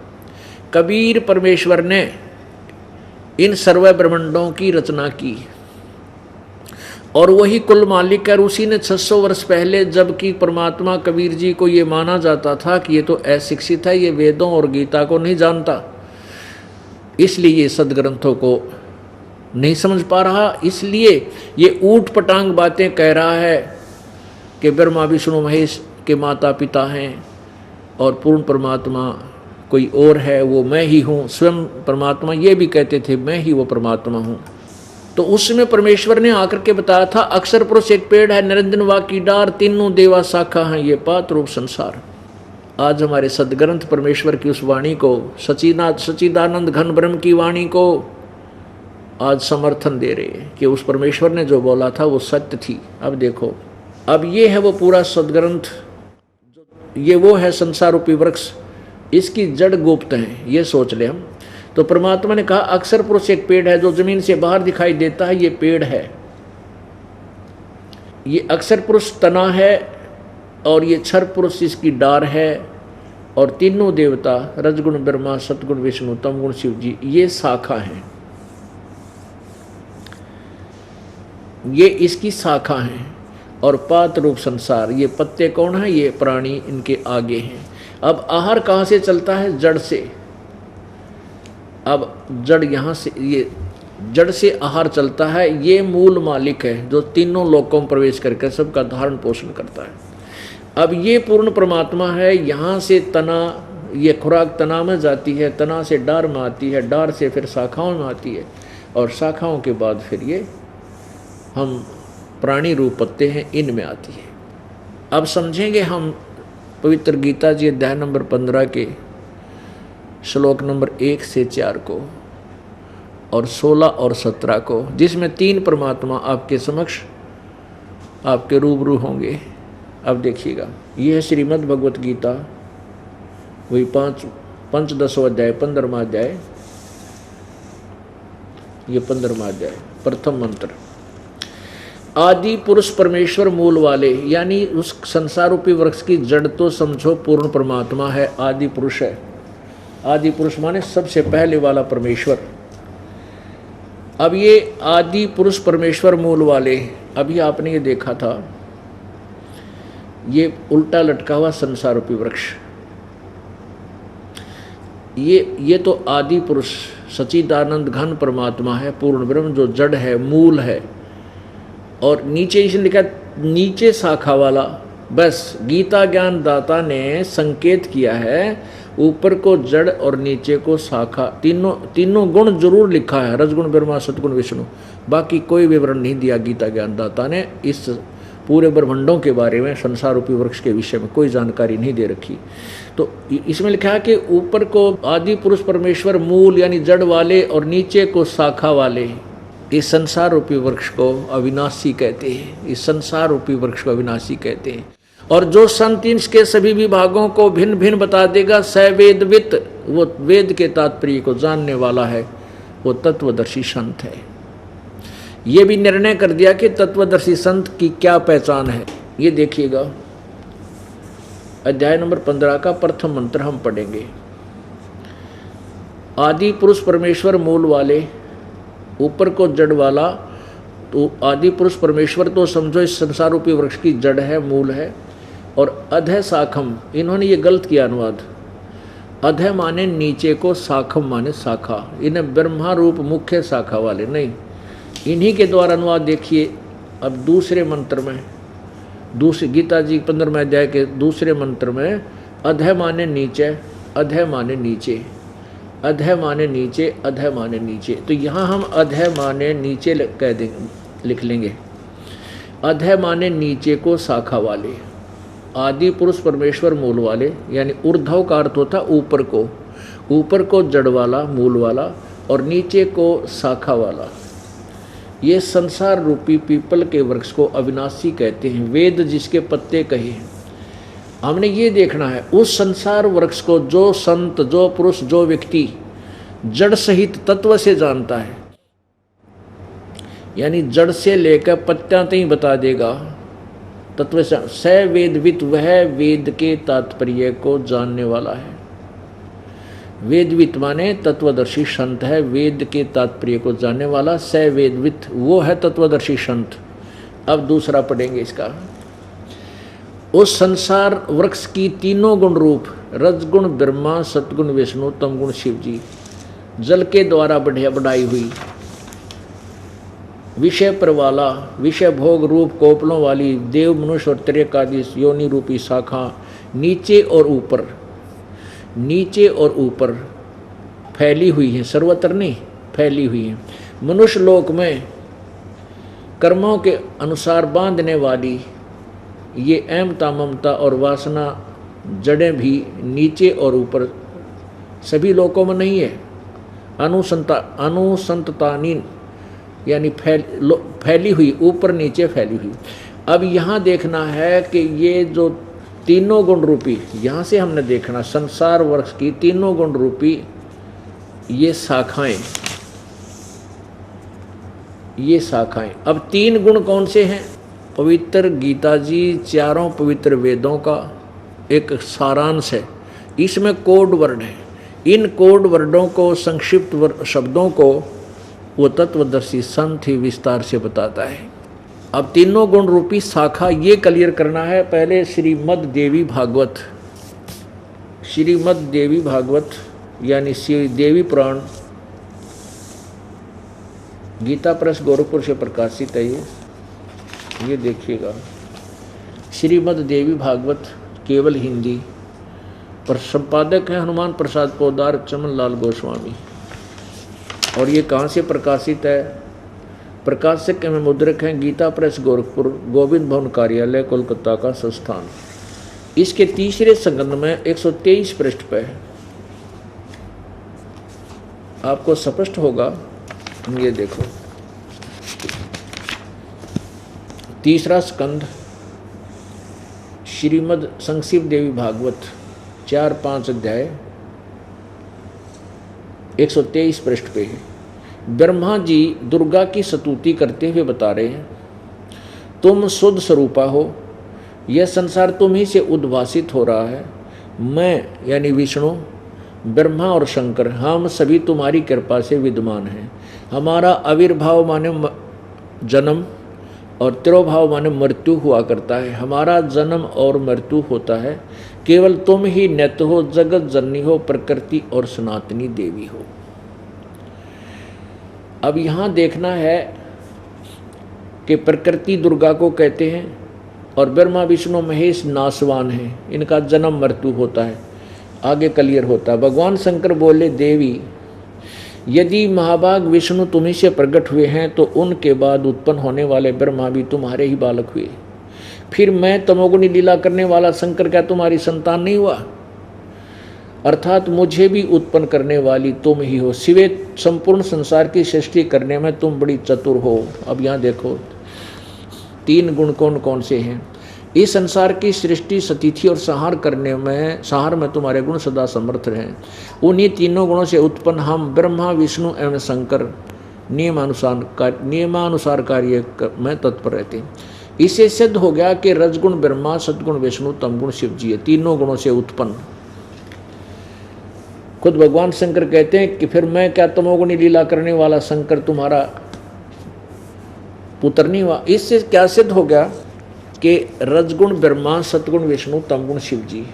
कबीर परमेश्वर ने इन सर्व ब्रह्मांडों की रचना की और वही कुल मालिक है। उसी ने 600 वर्ष पहले, जबकि परमात्मा कबीर जी को ये माना जाता था कि ये तो अशिक्षित है, ये वेदों और गीता को नहीं जानता, इसलिए ये सदग्रंथों को नहीं समझ पा रहा, इसलिए ये ऊट पटांग बातें कह रहा है कि ब्रह्मा विष्णु महेश के माता पिता हैं और पूर्ण परमात्मा कोई और है, वो मैं ही हूँ। स्वयं परमात्मा ये भी कहते थे मैं ही वो परमात्मा हूँ। तो उसमें परमेश्वर ने आकर के बताया था अक्षर पुरुष एक पेड़ है, निरंजन वा की डार, तीनों देवा शाखा हैं, ये पात्र रूप संसार। आज हमारे सदग्रंथ परमेश्वर की उस वाणी को, सच्चिदानंद घन ब्रह्म की वाणी को आज समर्थन दे रहे हैं कि उस परमेश्वर ने जो बोला था वो सत्य थी। अब देखो, अब ये है वो पूरा सदग्रंथ, ये वो है संसार रूपी वृक्ष, इसकी जड़ गुप्त है, ये सोच ले हम। तो परमात्मा ने कहा अक्षर पुरुष एक पेड़ है जो जमीन से बाहर दिखाई देता है, ये पेड़ है। ये अक्षर पुरुष तना है और ये क्षर पुरुष इसकी डार है, और तीनों देवता रजगुण ब्रह्मा, सतगुण विष्णु, तमगुण शिव जी, ये शाखा है, ये इसकी शाखा है। और पात रूप संसार, ये पत्ते कौन है, ये प्राणी इनके आगे हैं। अब आहार कहाँ से चलता है, जड़ से। अब जड़ यहाँ से, ये जड़ से आहार चलता है, ये मूल मालिक है जो तीनों लोकों में प्रवेश करके सबका धारण पोषण करता है। अब ये पूर्ण परमात्मा है, यहाँ से तना, ये खुराक तना में जाती है, तना से डार में आती है, डार से फिर शाखाओं में आती है, और शाखाओं के बाद फिर ये हम प्राणी रूप पत्ते हैं, इनमें आती है। अब समझेंगे हम पवित्र गीता जी अध्याय नंबर 15 के श्लोक नंबर 1 से 4 को और 16 और 17 को, जिसमें 3 परमात्मा आपके समक्ष आपके रूबरू होंगे। अब देखिएगा, यह है श्रीमद् भगवत गीता, वही पंचदशों अध्याय 15वां अध्याय, ये 15वां अध्याय, प्रथम मंत्र। आदि पुरुष परमेश्वर मूल वाले, यानी उस संसार रूपी वृक्ष की जड़ तो समझो पूर्ण परमात्मा है, आदि पुरुष है। आदि पुरुष माने सबसे पहले वाला परमेश्वर। अब ये आदि पुरुष परमेश्वर मूल वाले, अभी आपने ये देखा था, ये उल्टा लटका हुआ संसार रूपी वृक्ष, ये तो आदि पुरुष सच्चिदानंद घन परमात्मा है, पूर्ण ब्रह्म जो जड़ है, मूल है। और नीचे इसने लिखा नीचे शाखा वाला, बस गीता ज्ञान दाता ने संकेत किया है, ऊपर को जड़ और नीचे को शाखा, तीनों गुण जरूर लिखा है, रजगुण ब्रह्मा सतगुण विष्णु, बाकी कोई विवरण नहीं दिया गीता ज्ञान दाता ने। इस पूरे ब्रह्मांडों के बारे में, संसार रूपी वृक्ष के विषय में कोई जानकारी नहीं दे रखी। तो इसमें लिखा है कि ऊपर को आदि पुरुष परमेश्वर मूल यानी जड़ वाले और नीचे को शाखा वाले, इस संसार रूपी वृक्ष को अविनाशी कहते हैं। इस संसार रूपी वृक्ष को अविनाशी कहते हैं। और जो संत इसके सभी विभागों को भिन्न भिन्न बता देगा, सवेदवित, वो वेद के तात्पर्य को जानने वाला है, वो तत्वदर्शी संत है। ये भी निर्णय कर दिया कि तत्वदर्शी संत की क्या पहचान है। ये देखिएगा, अध्याय नंबर 15 का प्रथम मंत्र हम पढ़ेंगे। आदि पुरुष परमेश्वर मूल वाले, ऊपर को जड़ वाला, तो आदि पुरुष परमेश्वर तो समझो इस संसार रूपी वृक्ष की जड़ है, मूल है। और अधः शाखम, इन्होंने ये गलत किया अनुवाद। अधः माने नीचे को, शाखम माने शाखा, इन्हें ब्रह्मा रूप मुख्य शाखा वाले नहीं। इन्हीं के द्वारा अनुवाद देखिए। अब दूसरे मंत्र में, दूसरे गीता जी 15वें अध्याय के दूसरे मंत्र में अधः माने नीचे, अधः माने नीचे, अधः माने नीचे, अधः माने नीचे। तो यहाँ हम अधः माने नीचे कह देंगे, लिख लेंगे। अधः माने नीचे को शाखा वाले, आदि पुरुष परमेश्वर मूल वाले, यानी ऊर्ध्व का अर्थ होता ऊपर को, ऊपर को जड़ वाला, मूल वाला, और नीचे को शाखा वाला। ये संसार रूपी पीपल के वृक्ष को अविनाशी कहते हैं, वेद जिसके पत्ते कहे हैं। हमने ये देखना है उस संसार वृक्ष को जो संत, जो पुरुष, जो व्यक्ति जड़ सहित तत्व से जानता है, यानी जड़ से लेकर पत्तियां तक बता देगा, तत्व से स वेदवित, वह वेद के तात्पर्य को जानने वाला है। वेदवित माने तत्वदर्शी संत है, वेद के तात्पर्य को जानने वाला, स वेदवित, वो है तत्वदर्शी संत। अब दूसरा पढ़ेंगे इसका। उस संसार वृक्ष की तीनों गुण रूप, रजगुण ब्रह्मा, सतगुण विष्णु, तमगुण शिव जी, जल के द्वारा बढ़ाई हुई, विषय पर वाला, विषय भोग रूप कोपलों वाली देव मनुष्य और त्रिकादि योनि रूपी शाखा नीचे और ऊपर, नीचे और ऊपर फैली हुई है, सर्वत्र नहीं फैली हुई है। मनुष्य लोक में कर्मों के अनुसार बांधने वाली ये अहमता, ममता और वासना जड़ें भी नीचे और ऊपर सभी लोकों में नहीं है। अनुसंततानीन यानी फैली हुई, ऊपर नीचे फैली हुई। अब यहाँ देखना है कि ये जो तीनों गुण रूपी, यहाँ से हमने देखना संसार वृक्ष की तीनों गुण रूपी ये शाखाएं, ये शाखाएं। अब तीन गुण कौन से हैं? पवित्र गीता जी चारों पवित्र वेदों का एक सारांश है। इसमें कोड वर्ड है। इन कोड वर्डों को, संक्षिप्त शब्दों को वो तत्वदर्शी संत ही विस्तार से बताता है। अब तीनों गुण रूपी शाखा ये क्लियर करना है। पहले श्रीमद् देवी भागवत, श्रीमद् देवी भागवत यानी श्री देवी पुराण, गीता प्रेस गोरखपुर से प्रकाशित है। ये देखिएगा, श्रीमद् देवी भागवत केवल हिंदी, पर संपादक हैं हनुमान प्रसाद पोदार, चमन लाल गोस्वामी। और ये कहाँ से प्रकाशित है? प्रकाशक में मुद्रक हैं गीता प्रेस गोरखपुर, गोविंद भवन कार्यालय कोलकाता का संस्थान। इसके तीसरे संग्रह में 123 पृष्ठ पे है, आपको स्पष्ट होगा। ये देखो, तीसरा स्कंद श्रीमद् संक्षिप्त देवी भागवत 4-5 अध्याय 123 पृष्ठ पे है। ब्रह्मा जी दुर्गा की स्तुति करते हुए बता रहे हैं, तुम शुद्ध स्वरूपा हो, यह संसार तुम ही से उद्भासित हो रहा है। मैं यानी विष्णु, ब्रह्मा और शंकर, हम सभी तुम्हारी कृपा से विद्यमान हैं। हमारा आविर्भाव माने जन्म और तिरोभाव माने मृत्यु हुआ करता है। हमारा जन्म और मृत्यु होता है, केवल तुम ही नित्य हो, जगत जननी हो, प्रकृति और सनातनी देवी हो। अब यहाँ देखना है कि प्रकृति दुर्गा को कहते हैं और ब्रह्मा विष्णु महेश नासवान हैं, इनका जन्म मृत्यु होता है, आगे क्लियर होता है। भगवान शंकर बोले, देवी यदि महाभाग विष्णु तुम्ही से प्रकट हुए हैं तो उनके बाद उत्पन्न होने वाले ब्रह्मा भी तुम्हारे ही बालक हुए, फिर मैं तमोगुणी लीला करने वाला शंकर क्या तुम्हारी संतान नहीं हुआ? अर्थात मुझे भी उत्पन्न करने वाली तुम ही हो, सिवे संपूर्ण संसार की सृष्टि करने में तुम बड़ी चतुर हो। अब यहाँ देखो 3 गुण कौन कौन से हैं। इस संसार की सृष्टि, स्थिति और संहार करने में, संहार में तुम्हारे गुण सदा समर्थ हैं। उन्हीं तीनों गुणों से उत्पन्न हम ब्रह्मा विष्णु एवं शंकर नियमानुसार कार्य में तत्पर रहते हैं। इससे सिद्ध हो गया कि रजगुण ब्रह्मा, सद्गुण विष्णु, तमगुण शिव जी है, तीनों गुणों से उत्पन्न। खुद भगवान शंकर कहते हैं कि फिर मैं क्या तमोगुणी लीला करने वाला शंकर तुम्हारा पुत्र नहीं हुआ? इससे क्या सिद्ध हो गया कि रजगुण ब्रह्मा, सतगुण विष्णु, तमगुण शिव जी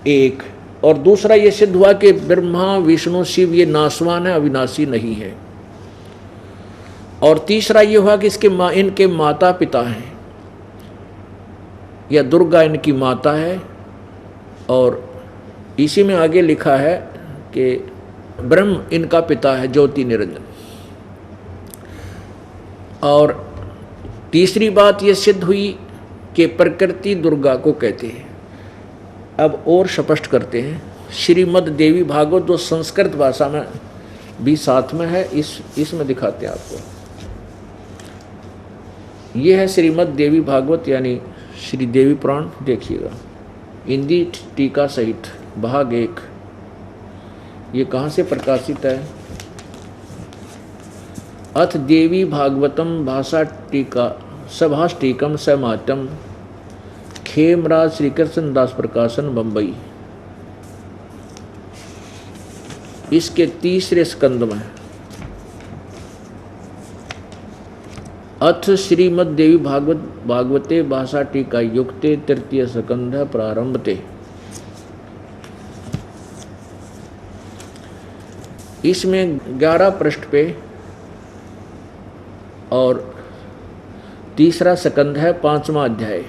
एक। और दूसरा ये सिद्ध हुआ कि ब्रह्मा विष्णु शिव ये नासवान है, अविनाशी नहीं है। और तीसरा ये हुआ कि इनके माता पिता हैं, या दुर्गा इनकी माता है। और इसी में आगे लिखा है कि ब्रह्म इनका पिता है, ज्योति निरंजन। और तीसरी बात यह सिद्ध हुई कि प्रकृति दुर्गा को कहते हैं। अब और स्पष्ट करते हैं, श्रीमद् देवी भागवत जो संस्कृत भाषा में भी साथ में है, इसमें दिखाते हैं आपको। यह है श्रीमद् देवी भागवत यानी श्री देवी पुराण, देखिएगा हिंदी टीका सहित भाग 1। ये कहाँ से प्रकाशित है? अथ देवी भागवतम भाषा टीका सभाष टीकम समात्यम, खेमराज श्री कृष्ण दास प्रकाशन, बंबई। इसके तीसरे स्कंद में अथ श्रीमद् देवी भागवते भाषा टीका युक्ते तृतीय स्कंध प्रारंभते। इसमें 11 पृष्ठ पे और तीसरा स्कंध है, 5वां अध्याय।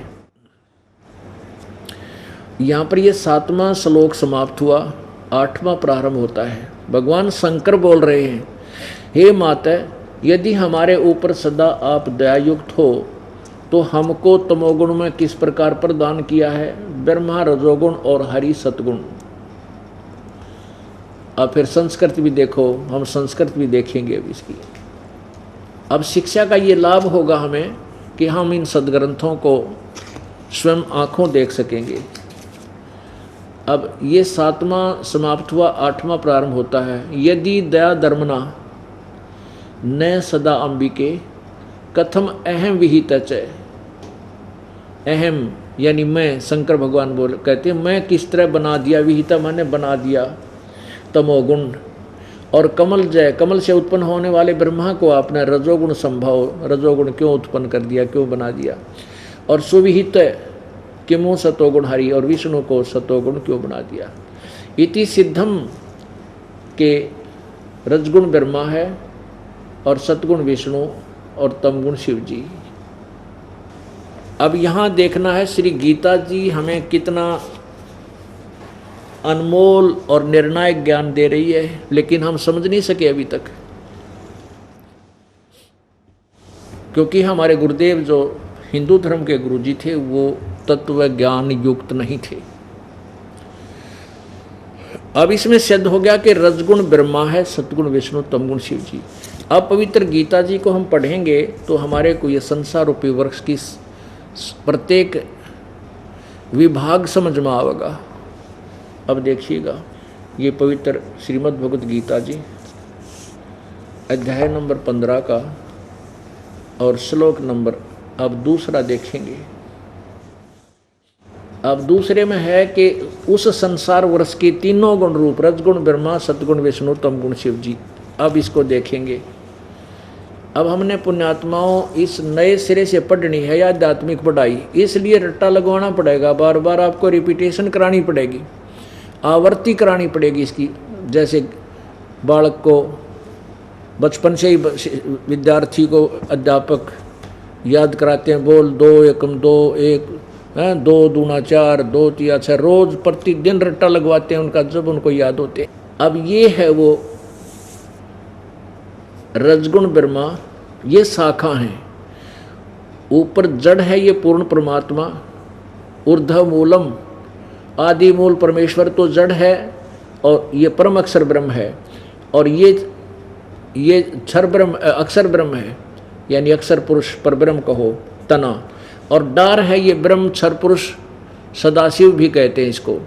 यहाँ पर ये 7वां श्लोक समाप्त हुआ, 8वां प्रारंभ होता है। भगवान शंकर बोल रहे हैं, हे माता, यदि हमारे ऊपर सदा आप दयायुक्त हो तो हमको तमोगुण में किस प्रकार प्रदान किया है? ब्रह्मा रजोगुण और हरि सतगुण। अब फिर संस्कृत भी देखो, हम संस्कृत भी देखेंगे अब इसकी। अब शिक्षा का ये लाभ होगा हमें कि हम इन सदग्रंथों को स्वयं आँखों देख सकेंगे। अब ये 7वां समाप्त हुआ, 8वां प्रारंभ होता है। यदि दया धर्मना न सदा अंबिके कथम अहम विहित च। अहम यानी मैं, शंकर भगवान बोल कहते हैं मैं किस तरह बना दिया, विहिता मैंने बना दिया तमोगुण। और कमल जय, कमल से उत्पन्न होने वाले ब्रह्मा को आपने रजोगुण संभव, रजोगुण क्यों उत्पन्न कर दिया, क्यों बना दिया? और सुविहित किमु सतोगुण हरि, और विष्णु को सतोगुण क्यों बना दिया? इति सिद्धम के रजगुण ब्रह्मा है और सतगुण विष्णु और तमगुण शिव जी। अब यहाँ देखना है श्री गीता जी हमें कितना अनमोल और निर्णायक ज्ञान दे रही है, लेकिन हम समझ नहीं सके अभी तक, क्योंकि हमारे गुरुदेव जो हिंदू धर्म के गुरुजी थे वो तत्व ज्ञान युक्त नहीं थे। अब इसमें सिद्ध हो गया कि रजगुण ब्रह्मा है, सतगुण विष्णु, तमगुण शिव जी। अब पवित्र गीता जी को हम पढ़ेंगे तो हमारे को ये संसार रूपी वृक्ष की प्रत्येक विभाग समझ में आवेगा। अब देखिएगा, ये पवित्र श्रीमद् भगवद गीता जी अध्याय नंबर 15 का और श्लोक नंबर अब दूसरा देखेंगे। अब दूसरे में है कि उस संसार वर्ष के तीनों गुण रूप रजगुण ब्रह्मा, सतगुण विष्णु, तमगुण शिव जी। अब इसको देखेंगे। अब हमने पुण्यात्माओं इस नए सिरे से पढ़नी है या आध्यात्मिक पढ़ाई, इसलिए रट्टा लगवाना पड़ेगा, बार बार आपको रिपीटेशन करानी पड़ेगी, आवर्ती करानी पड़ेगी इसकी। जैसे बालक को बचपन से ही विद्यार्थी को अध्यापक याद कराते हैं, बोल 2 एकम 2 1 2 दूना 4 2 तिया 6, रोज प्रतिदिन रट्टा लगवाते हैं उनका, जब उनको याद होते हैं। अब ये है वो रजगुण ब्रह्मा, ये शाखा हैं। ऊपर जड़ है ये पूर्ण परमात्मा, ऊर्ध्व मूलम आदि मूल परमेश्वर तो जड़ है, और ये परम अक्षर ब्रह्म है, और ये क्षर ब्रह्म अक्षर ब्रह्म है, यानी अक्षर पुरुष पर ब्रह्म कहो तना, और डार है ये ब्रह्म क्षर पुरुष, सदाशिव भी कहते हैं इसको।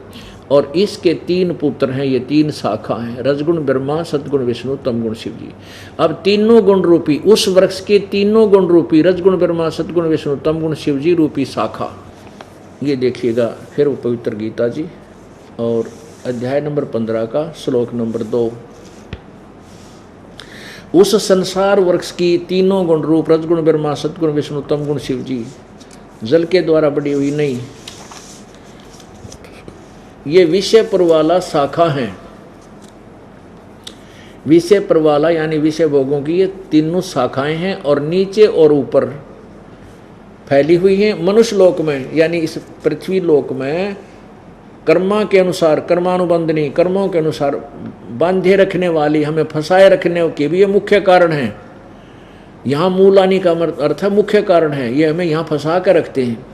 और इसके 3 पुत्र हैं, ये 3 शाखा हैं, रजगुण ब्रह्मा, सतगुण विष्णु, तमगुण शिव जी। अब तीनों गुण रूपी उस वृक्ष के तीनों गुण रूपी रजगुण ब्रह्मा, सतगुण विष्णु, तमगुण शिव जी रूपी शाखा, ये देखिएगा फिर वो पवित्र गीता जी और अध्याय नंबर 15 का श्लोक नंबर 2। उस संसार वृक्ष की तीनों गुण रूप रजगुण ब्रह्मा, सतगुण विष्णु, तमगुण शिव जी जल के द्वारा बड़ी हुई नहीं, ये विषय पर वाला शाखा हैं। विषय पर वाला यानी विषय भोगों की ये तीनों शाखाएं हैं, और नीचे और ऊपर फैली हुई हैं। मनुष्य लोक में यानी इस पृथ्वी लोक में कर्मा के अनुसार, कर्मानुबंधनी कर्मों के अनुसार बांधे रखने वाली, हमें फंसाए रखने के भी ये मुख्य कारण है। यहाँ मूल आने का अर्थ है मुख्य कारण है, ये हमें यहाँ फंसा कर रखते हैं,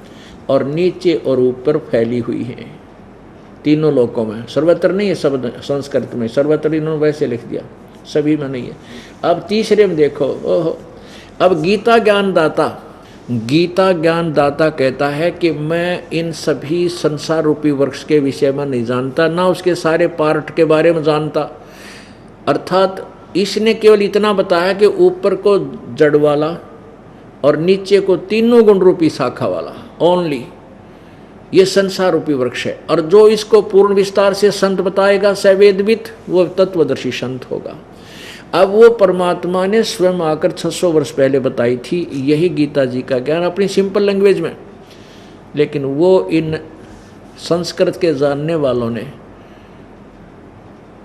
और नीचे और ऊपर फैली हुई है तीनों लोकों में। सर्वत्र नहीं है शब्द संस्कृत में, सर्वत्र इन्होंने वैसे लिख दिया, सभी में नहीं है। अब तीसरे में देखो, ओहो, अब गीता ज्ञान दाता कहता है कि मैं इन सभी संसार रूपी वृक्ष के विषय में नहीं जानता, ना उसके सारे पार्ट के बारे में जानता। अर्थात इसने केवल इतना बताया कि ऊपर को जड़ वाला और नीचे को तीनों गुण रूपी शाखा वाला, ओनली ये संसार रूपी वृक्ष है। और जो इसको पूर्ण विस्तार से संत बताएगा, सवेदवित, वो तत्वदर्शी संत होगा। अब वो परमात्मा ने स्वयं आकर 600 वर्ष पहले बताई थी यही गीता जी का ज्ञान अपनी सिंपल लैंग्वेज में, लेकिन वो इन संस्कृत के जानने वालों ने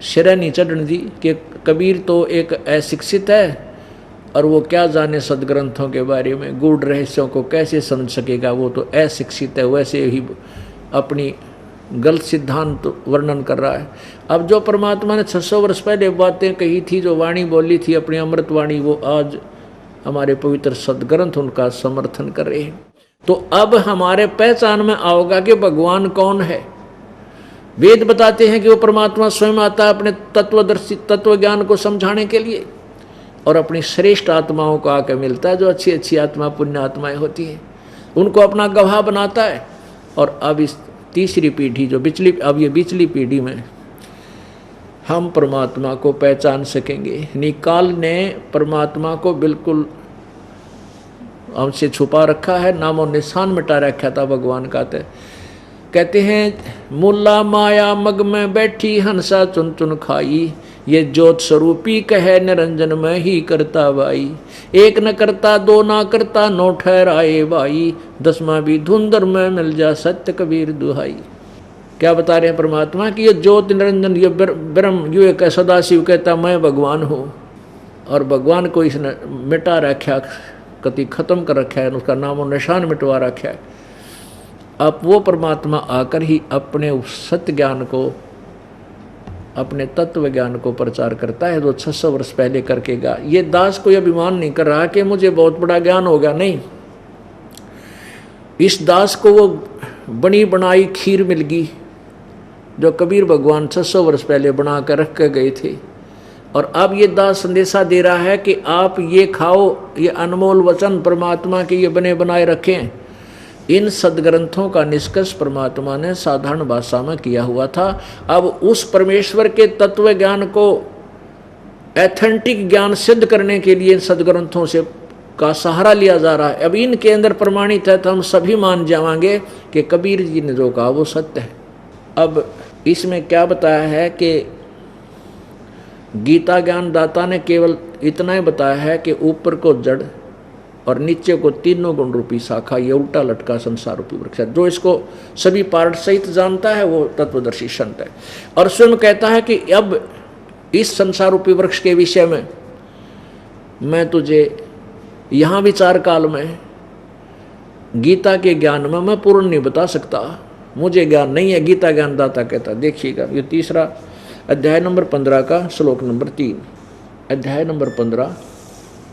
सिर नहीं चढ़ने दी कि कबीर तो एक अशिक्षित है और वो क्या जाने सदग्रंथों के बारे में, गूढ़ रहस्यों को कैसे समझ सकेगा, वो तो अशिक्षित है, वैसे ही अपनी गलत सिद्धांत वर्णन कर रहा है। अब जो परमात्मा ने 600 वर्ष पहले बातें कही थी, जो वाणी बोली थी अपनी अमृत वाणी, वो आज हमारे पवित्र सदग्रंथ उनका समर्थन कर रहे हैं। तो अब हमारे पहचान में आओगा कि भगवान कौन है। वेद बताते हैं कि वो परमात्मा स्वयं आता है अपने तत्वदर्शी तत्व ज्ञान को समझाने के लिए, और अपनी श्रेष्ठ आत्माओं को आकर मिलता है, जो अच्छी अच्छी आत्मा पुण्य आत्माएं होती हैं, उनको अपना गवाह बनाता है। और अब इस तीसरी पीढ़ी जो अब ये पिछली पीढ़ी में हम परमात्मा को पहचान सकेंगे। निकाल ने परमात्मा को बिल्कुल हमसे छुपा रखा है, नामो निशान मिटा रखा था भगवान का। कहते हैं मुल्ला माया मग में बैठी हंसा चुन चुन खाई, ये ज्योत स्वरूपी कहे निरंजन में ही करता भाई। एक न करता दो ना करता नो ठहराए भाई, 10वां भी धुंधर में मिल जा सत्य कबीर दुहाई। क्या बता रहे हैं परमात्मा कि ये ज्योत निरंजन, ये ब्रह्म, ये एक सदाशिव कहता मैं भगवान हूँ, और भगवान को इसने मिटा रखा, कति खत्म कर रखा है, उसका नामो निशान मिटवा रखा है। अब वो परमात्मा आकर ही अपने उस सत्य ज्ञान को अपने तत्व ज्ञान को प्रचार करता है जो 600 वर्ष पहले करके गया। ये दास कोई अभिमान नहीं कर रहा कि मुझे बहुत बड़ा ज्ञान हो गया, नहीं। इस दास को वो बनी बनाई खीर मिल गई जो कबीर भगवान 600 वर्ष पहले बना कर रख कर गए थे, और अब ये दास संदेशा दे रहा है कि आप ये खाओ, ये अनमोल वचन परमात्मा के ये बने बनाए रखें। इन सदग्रंथों का निष्कर्ष परमात्मा ने साधारण भाषा में किया हुआ था। अब उस परमेश्वर के तत्व ज्ञान को एथेंटिक ज्ञान सिद्ध करने के लिए इन सदग्रंथों से का सहारा लिया जा रहा है। अब इनके अंदर प्रमाणित है तो हम सभी मान जाएंगे कि कबीर जी ने जो कहा वो सत्य है। अब इसमें क्या बताया है कि गीता ज्ञान दाता ने केवल इतना ही बताया है कि ऊपर को जड़ और नीचे को तीनों गुण रूपी शाखा, ये उल्टा लटका संसार रूपी वृक्ष है। जो इसको सभी पार्ट सहित जानता है वो तत्वदर्शी संत है। और स्वयं कहता है कि अब इस संसार रूपी वृक्ष के विषय में मैं तुझे यहाँ विचार काल में गीता के ज्ञान में मैं पूर्ण नहीं बता सकता, मुझे ज्ञान नहीं है। गीता ज्ञान दाता कहता, देखिएगा ये तीसरा अध्याय नंबर 15 का श्लोक नंबर 3, अध्याय नंबर 15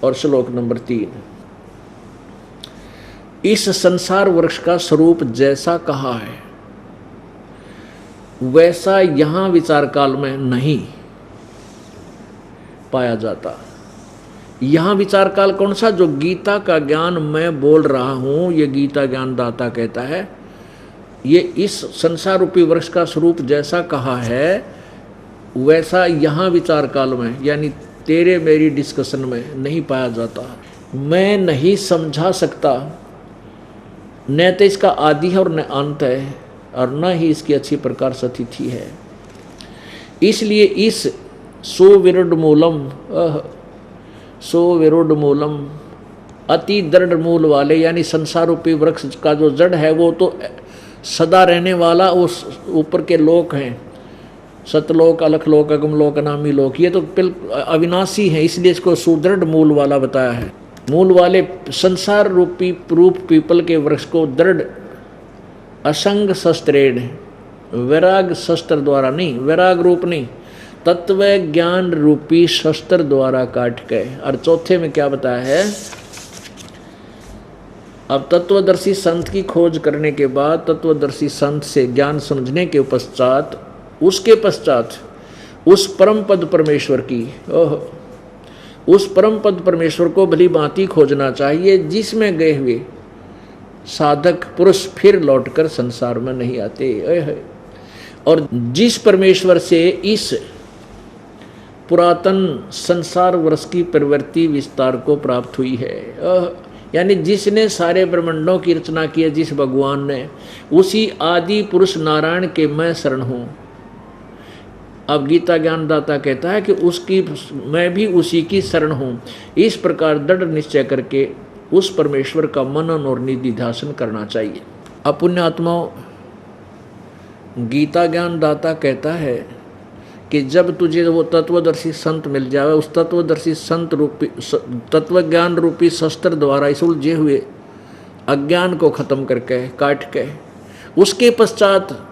और श्लोक नंबर 3। इस संसार वृक्ष का स्वरूप जैसा कहा है वैसा यहाँ विचार काल में नहीं पाया जाता। यहाँ विचार काल कौन सा? जो गीता का ज्ञान मैं बोल रहा हूँ, ये गीता ज्ञान दाता कहता है, ये इस संसार रूपी वृक्ष का स्वरूप जैसा कहा है वैसा यहाँ विचार काल में यानी तेरे मेरी डिस्कशन में नहीं पाया जाता। मैं नहीं समझा सकता, न तो इसका आदि है और न अंत है, और न ही इसकी अच्छी प्रकार से तिथि है। इसलिए इस सुविरुद्ध मूलम अति दृढ़ मूल वाले यानी संसार रूपी वृक्ष का जो जड़ है वो तो सदा रहने वाला उस ऊपर के लोक हैं, सतलोक, अलखलोक, अगमलोक, अनामी लोक, ये तो अविनाशी है, इसलिए इसको सुदृढ़ मूल वाला बताया है। मूल वाले संसार रूपी रूप पीपल के वृक्ष को दृढ़ असंग शस्त्रेण, वैराग शस्त्र द्वारा नहीं, वैराग रूप नहीं, तत्व ज्ञान रूपी शस्त्र द्वारा काट के। और चौथे में क्या बताया है? अब तत्वदर्शी संत की खोज करने के बाद, तत्वदर्शी संत से ज्ञान समझने के पश्चात, उसके पश्चात उस परम पद परमेश्वर की उस परम पद परमेश्वर को भली भांति खोजना चाहिए जिसमें गए हुए साधक पुरुष फिर लौटकर संसार में नहीं आते। और जिस परमेश्वर से इस पुरातन संसार वर्ष की प्रवृत्ति विस्तार को प्राप्त हुई है, यानी जिसने सारे ब्रह्मांडों की रचना की है, जिस भगवान ने, उसी आदि पुरुष नारायण के मैं शरण हूँ। अब गीता ज्ञानदाता कहता है कि उसकी मैं भी उसी की शरण हूँ। इस प्रकार दृढ़ निश्चय करके उस परमेश्वर का मनन और निधिध्यासन करना चाहिए। अब पुण्य आत्माओं, गीता ज्ञानदाता कहता है कि जब तुझे वो तत्वदर्शी संत मिल जाए, उस तत्वदर्शी संत रूपी तत्व ज्ञान रूपी शस्त्र द्वारा इस उलझे हुए अज्ञान को खत्म करके काट के, उसके पश्चात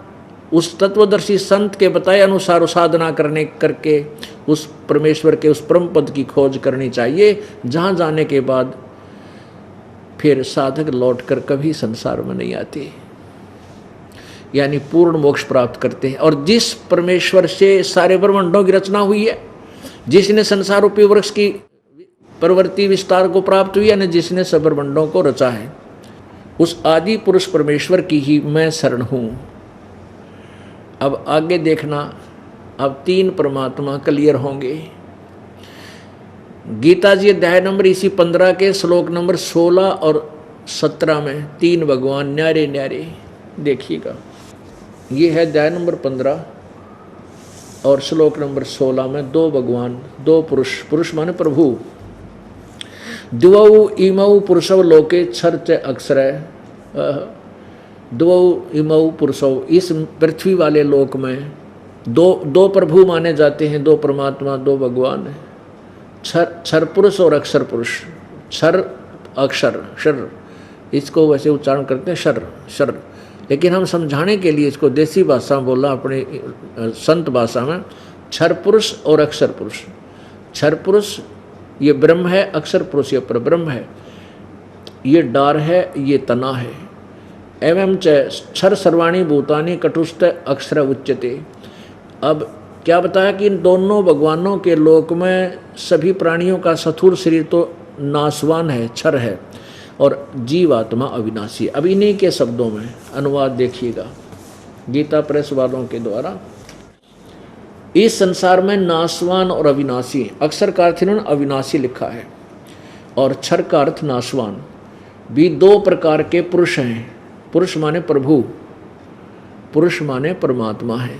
उस तत्वदर्शी संत के बताए अनुसार साधना करके उस परमेश्वर के उस परम पद की खोज करनी चाहिए, जहाँ जाने के बाद फिर साधक लौटकर कभी संसार में नहीं आते, यानी पूर्ण मोक्ष प्राप्त करते हैं। और जिस परमेश्वर से सारे ब्रह्मांडों की रचना हुई है, जिसने संसार रूपी वृक्ष की प्रवृत्ति विस्तार को प्राप्त हुई है, यानी जिसने सब ब्रह्मांडों को रचा है, उस आदि पुरुष परमेश्वर की ही मैं शरण हूँ। अब आगे देखना, अब 3 परमात्मा क्लियर होंगे। गीता जी अध्याय नंबर इसी 15 के श्लोक नंबर 16 और 17 में 3 भगवान न्यारे न्यारे देखिएगा। ये है अध्याय नंबर 15 और श्लोक नंबर 16 में 2 भगवान, 2 पुरुष, पुरुष माने प्रभु। द्वौ इमौ पुरुषौ लोके छर्च अक्षर, द्वौ इमौ पुरुषौ, इस पृथ्वी वाले लोक में 2 प्रभु माने जाते हैं, 2 परमात्मा, 2 भगवान, क्षर पुरुष और अक्षर पुरुष। क्षर अक्षर, शर, इसको वैसे उच्चारण करते हैं शर, लेकिन हम समझाने के लिए इसको देसी भाषा में बोला, अपने संत भाषा में क्षर पुरुष और अक्षर पुरुष। क्षर पुरुष ये ब्रह्म है, अक्षर पुरुष ये परब्रह्म है, ये डार है, ये तना है। एवं च क्षर सर्वाणी भूतानि कटुस्थ अक्षर उच्यते। अब क्या बताया कि इन दोनों भगवानों के लोक में सभी प्राणियों का स्थूल शरीर तो नाशवान है, क्षर है, और जीवात्मा अविनाशी। अब इन्हीं के शब्दों में अनुवाद देखिएगा गीता प्रेस वालों के द्वारा। इस संसार में नाशवान और अविनाशी, अक्षर का अर्थ इन्होंने अविनाशी लिखा है और क्षर का अर्थ नाशवान, भी दो प्रकार के पुरुष हैं। पुरुष माने प्रभु, पुरुष माने परमात्मा है,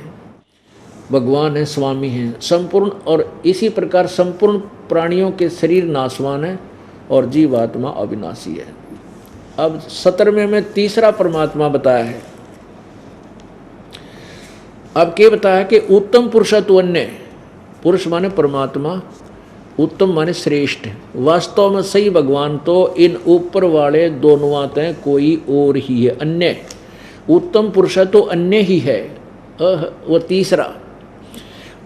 भगवान है, स्वामी है, संपूर्ण। और इसी प्रकार संपूर्ण प्राणियों के शरीर नाशवान है और जीवात्मा अविनाशी है। अब 17वें में तीसरा परमात्मा बताया है। अब क्या बताया कि उत्तम पुरुषत्व अन्य, पुरुष माने परमात्मा, उत्तम माने श्रेष्ठ। वास्तव में सही भगवान तो इन ऊपर वाले दोनों आते हैं, कोई और ही है। अन्य उत्तम पुरुषत्व अन्य ही है, वो तीसरा।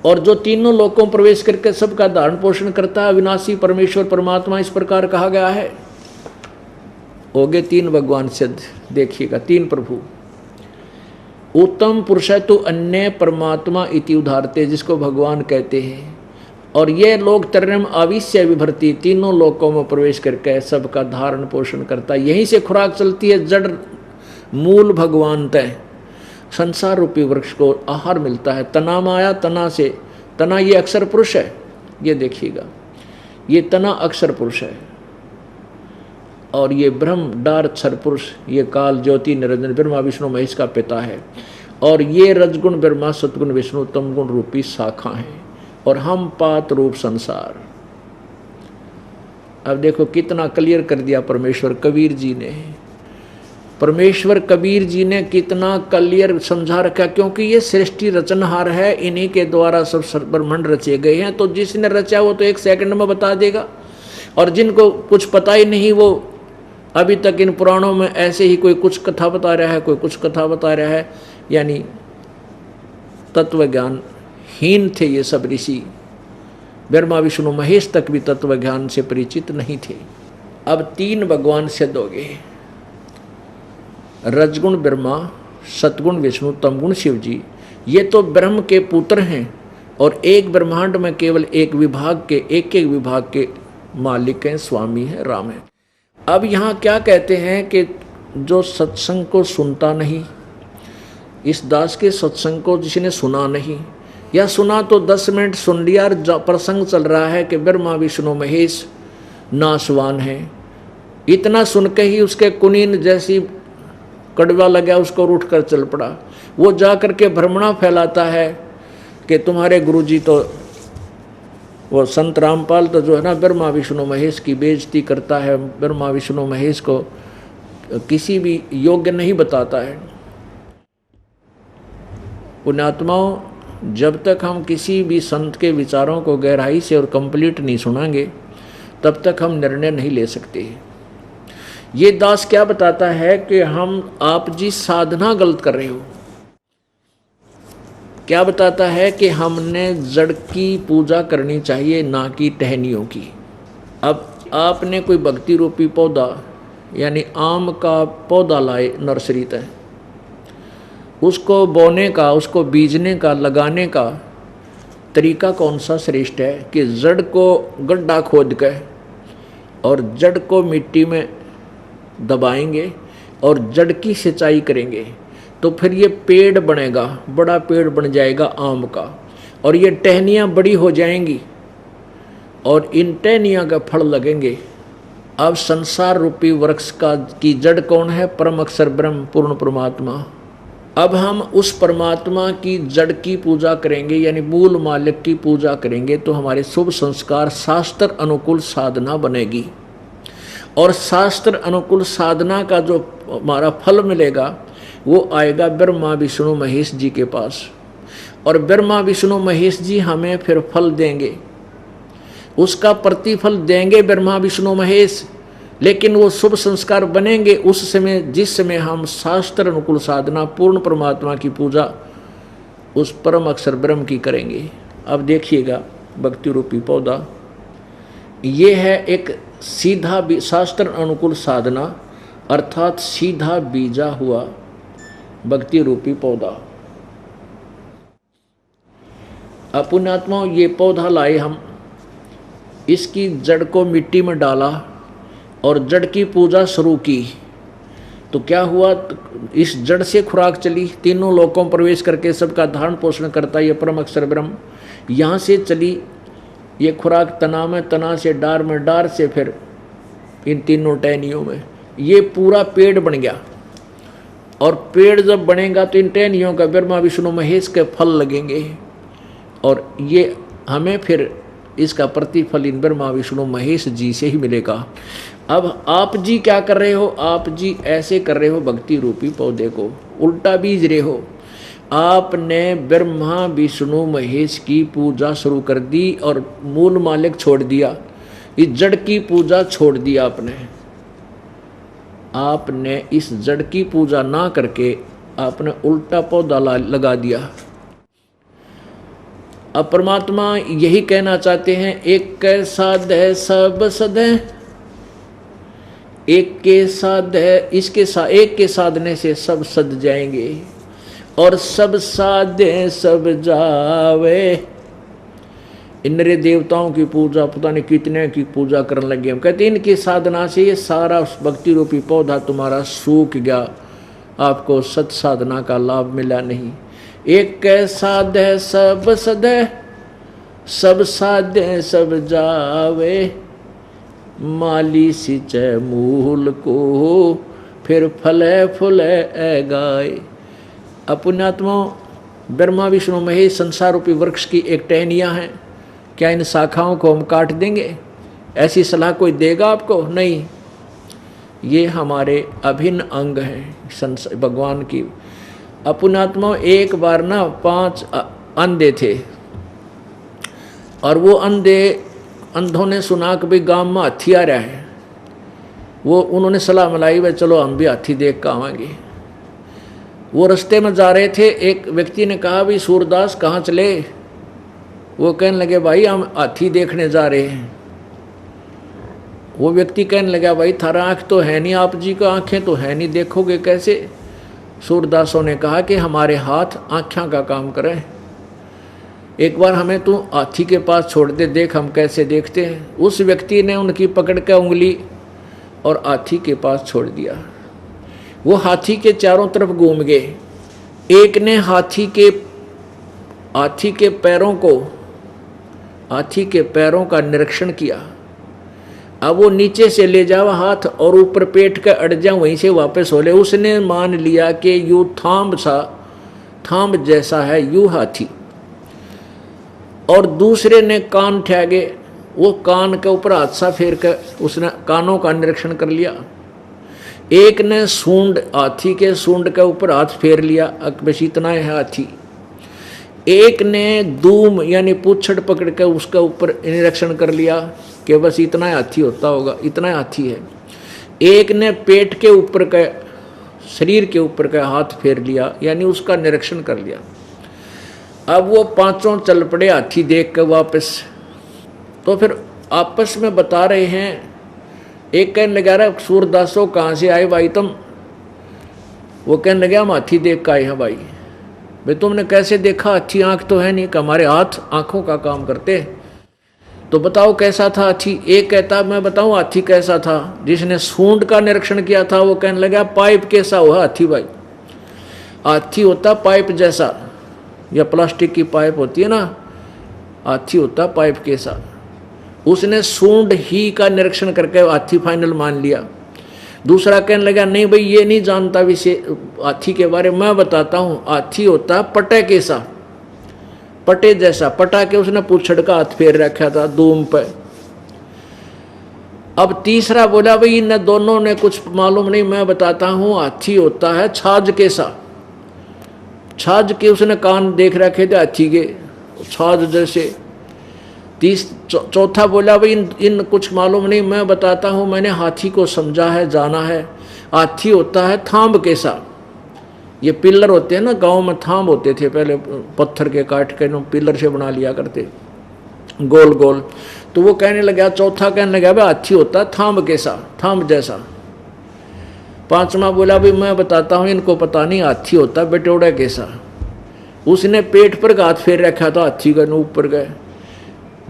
और जो तीनों लोकों प्रवेश करके सबका धारण पोषण करता है, अविनाशी परमेश्वर परमात्मा, इस प्रकार कहा गया है। हो गए तीन भगवान सिद्ध। देखिएगा तीन प्रभु। उत्तम पुरुषत्व अन्य परमात्मा इति उदाहरते, जिसको भगवान कहते हैं। और ये लोग तरनम आविश्य विभर्ति, तीनों लोकों में प्रवेश करके सबका धारण पोषण करता है। यहीं से खुराक चलती है, जड़ मूल भगवान तय संसार रूपी वृक्ष को आहार मिलता है। तना माया, तना से, तना ये अक्षर पुरुष है, ये देखिएगा, ये तना अक्षर पुरुष है। और ये ब्रह्म डार क्षर पुरुष, ये काल ज्योति निरंजन ब्रह्मा विष्णु महेश का पिता है। और ये रजगुण ब्रह्मा सतगुण विष्णु तमगुण रूपी शाखा है। और हम पात रूप संसार। अब देखो कितना क्लियर कर दिया परमेश्वर कबीर जी ने। परमेश्वर कबीर जी ने कितना क्लियर समझा रखा, क्योंकि ये सृष्टि रचनहार है, इन्हीं के द्वारा सब ब्रह्मांड रचे गए हैं। तो जिसने रचा वो तो 1 सेकंड में बता देगा। और जिनको कुछ पता ही नहीं, वो अभी तक इन पुराणों में ऐसे ही कोई कुछ कथा बता रहा है, कोई कुछ कथा बता रहा है, यानी तत्व ज्ञान हीन थे ये सब ऋषि। ब्रह्मा विष्णु महेश तक भी तत्व ज्ञान से परिचित नहीं थे। अब 3 भगवान सिद्ध हो गए, रजगुण ब्रह्मा, सतगुण विष्णु, तमगुण शिव जी। ये तो ब्रह्म के पुत्र हैं और एक ब्रह्मांड में केवल एक विभाग के, एक विभाग के मालिक हैं, स्वामी हैं, राम हैं। अब यहाँ क्या कहते हैं कि जो सत्संग को सुनता नहीं, इस दास के सत्संग को जिसने सुना नहीं, या सुना तो 10 मिनट सुन लिया, प्रसंग चल रहा है कि ब्रह्मा विष्णु महेश नाशवान है, इतना सुन के ही उसके कुनीन जैसी कड़वा लगा, उसको उठ कर चल पड़ा। वो जा कर के भ्रमणा फैलाता है कि तुम्हारे गुरुजी तो, वो संत रामपाल तो जो है ना, ब्रह्मा विष्णु महेश की बेइज्जती करता है, ब्रह्मा विष्णु महेश को किसी भी योग्य नहीं बताता है। पुण्यात्माओं, जब तक हम किसी भी संत के विचारों को गहराई से और कंप्लीट नहीं सुनाएंगे, तब तक हम निर्णय नहीं ले सकते। ये दास क्या बताता है कि आप जी साधना गलत कर रहे हो। क्या बताता है कि हमने जड़ की पूजा करनी चाहिए, ना कि टहनियों की। अब आपने कोई भक्ति रूपी पौधा यानी आम का पौधा लाए नर्सरी तक, उसको बोने का, उसको बीजने का, लगाने का तरीका कौन सा श्रेष्ठ है कि जड़ को गड्ढा खोद कर और जड़ को मिट्टी में दबाएंगे और जड़ की सिंचाई करेंगे, तो फिर ये पेड़ बनेगा, बड़ा पेड़ बन जाएगा आम का, और ये टहनियाँ बड़ी हो जाएंगी और इन टहनियाँ का फल लगेंगे। अब संसार रूपी वृक्ष की जड़ कौन है? परम अक्षर ब्रह्म पूर्ण परमात्मा। अब हम उस परमात्मा की जड़ की पूजा करेंगे, यानी मूल मालिक की पूजा करेंगे, तो हमारे शुभ संस्कार शास्त्र अनुकूल साधना बनेगी। और शास्त्र अनुकूल साधना का जो हमारा फल मिलेगा वो आएगा ब्रह्मा विष्णु महेश जी के पास, और ब्रह्मा विष्णु महेश जी हमें फिर फल देंगे, उसका प्रतिफल देंगे ब्रह्मा विष्णु महेश। लेकिन वो शुभ संस्कार बनेंगे उस समय जिस समय हम शास्त्र अनुकूल साधना पूर्ण परमात्मा की पूजा उस परम अक्षर ब्रह्म की करेंगे। अब देखिएगा भक्ति रूपी पौधा, ये है एक सीधा शास्त्र अनुकूल साधना, अर्थात सीधा बीजा हुआ भक्ति रूपी पौधा। पुण्यात्माओं, ये पौधा लाए हम, इसकी जड़ को मिट्टी में डाला और जड़ की पूजा शुरू की, तो क्या हुआ, इस जड़ से खुराक चली, तीनों लोकों में प्रवेश करके सबका धारण पोषण करता ये परम अक्षर ब्रह्म, यहाँ से चली ये खुराक तना में, तना से डार में, डार से फिर इन तीनों टहनियों में, ये पूरा पेड़ बन गया। और पेड़ जब बनेगा तो इन टहनियों का ब्रह्मा विष्णु महेश के फल लगेंगे, और ये हमें फिर इसका प्रतिफल इन ब्रह्मा विष्णु महेश जी से ही मिलेगा। अब आप जी क्या कर रहे हो, आप जी ऐसे कर रहे हो भक्ति रूपी पौधे को उल्टा बीज रहे हो। आपने ब्रह्मा विष्णु महेश की पूजा शुरू कर दी और मूल मालिक छोड़ दिया, इस जड़ की पूजा छोड़ दिया आपने इस जड़ की पूजा ना करके आपने उल्टा पौधा लगा दिया। अब परमात्मा यही कहना चाहते हैं, एक के साध है सब सद है, एक के साध है, एक के साधने से सब सद जाएंगे, और सब साधे सब जावे। इंद्र देवताओं की पूजा पता नहीं कितने की पूजा करने लगे हम, कहते इनकी साधना से ये सारा भक्ति रूपी पौधा तुम्हारा सूख गया, आपको सत साधना का लाभ मिला नहीं। एक के साध है सब सद है, सब साधे सब जावे, माली सिंचे मूल को फिर फले फुले गाए। पुण्यात्मा, ब्रह्मा विष्णु महेश संसार रूपी वृक्ष की एक टहनियाँ हैं, क्या इन शाखाओं को हम काट देंगे? ऐसी सलाह कोई देगा आपको? नहीं, ये हमारे अभिन्न अंग हैं भगवान की। पुण्यात्मा, एक बार ना 5 अंधे थे, और वो अंधों ने सुना कि भाई गांव में हाथी आ रहा है, उन्होंने सलाह मिलाई भाई चलो हम भी हाथी देख कर आवेंगे। वो रास्ते में जा रहे थे, एक व्यक्ति ने कहा भाई सूरदास कहाँ चले? वो कहने लगे भाई हम हाथी देखने जा रहे हैं। वो व्यक्ति कहने लगा भाई थारा आँख तो है नहीं, आप जी को आँखें तो है नहीं, देखोगे कैसे? सूरदासों ने कहा कि हमारे हाथ आँखों का काम करें, एक बार हमें तू हाथी के पास छोड़ दे, देख हम कैसे देखते हैं। उस व्यक्ति ने उनकी पकड़ कर उंगली और हाथी के पास छोड़ दिया। वो हाथी के चारों तरफ घूम गए। एक ने हाथी के पैरों का निरीक्षण किया। अब वो नीचे से ले जावा हाथ और ऊपर पेट का अड़ जाओ, वहीं से वापस हो ले। उसने मान लिया कि यू थांब जैसा है यू हाथी। और दूसरे ने कान ठहगे, वो कान के ऊपर हाथ सा फेर कर उसने कानों का निरीक्षण कर लिया। एक ने हाथी के सूंड के ऊपर हाथ फेर लिया, बस इतना है हाथी। एक ने दूम यानी पूछड़ पकड़ के उसके ऊपर निरीक्षण कर लिया कि बस इतना हाथी होता होगा, इतना हाथी है। एक ने पेट के ऊपर का शरीर के ऊपर का हाथ फेर लिया यानी उसका निरीक्षण कर लिया। अब वो पांचों चल पड़े हाथी देख कर वापस। तो फिर आपस में बता रहे हैं, एक कहने लगा रहा सूरदासो कहाँ से आए भाई तुम? वो कहने लगे हम हाथी देख कर आए हैं भाई। भाई तुमने कैसे देखा? हाथी आँख तो है नहीं, कि हमारे हाथ आँखों का काम करते। तो बताओ कैसा था हाथी? एक कहता मैं बताऊं हाथी कैसा था। जिसने सूंड का निरीक्षण किया था वो कहने लगा पाइप कैसा हुआ हाथी भाई? हाथी होता पाइप जैसा, या प्लास्टिक की पाइप होती है ना, हाथी होता पाइप कैसा। उसने सूंड ही का निरीक्षण करके हाथी फाइनल मान लिया। दूसरा कहने लगा नहीं भाई ये नहीं जानता विषय हाथी के बारे में, मैं बताता हूँ। हाथी होता पटे कैसा, पटे जैसा। पटा के उसने पूछड़ का हाथ फेर रखा था दूम पे। अब तीसरा बोला भाई इन दोनों ने कुछ मालूम नहीं, मैं बताता हूँ। हाथी होता है छाछ कैसा। छाछ के उसने कान देख रखे थे हाथी के, छाछ जैसे। चौथा बोला भाई इन कुछ मालूम नहीं, मैं बताता हूँ, मैंने हाथी को समझा है, जाना है। हाथी होता है थांब कैसा। ये पिलर होते हैं ना, गांव में थाम होते थे पहले, पत्थर के काट के पिलर से बना लिया करते गोल गोल। तो वो कहने लगा, चौथा कहने लगा भाई हाथी होता थाम कैसा, थाम जैसा। पांचवा बोला भाई मैं बताता हूँ, इनको पता नहीं, हाथी होता बटोड़ा कैसा। उसने पेट पर हाथ फेर रखा था, हाथी का ऊपर गए।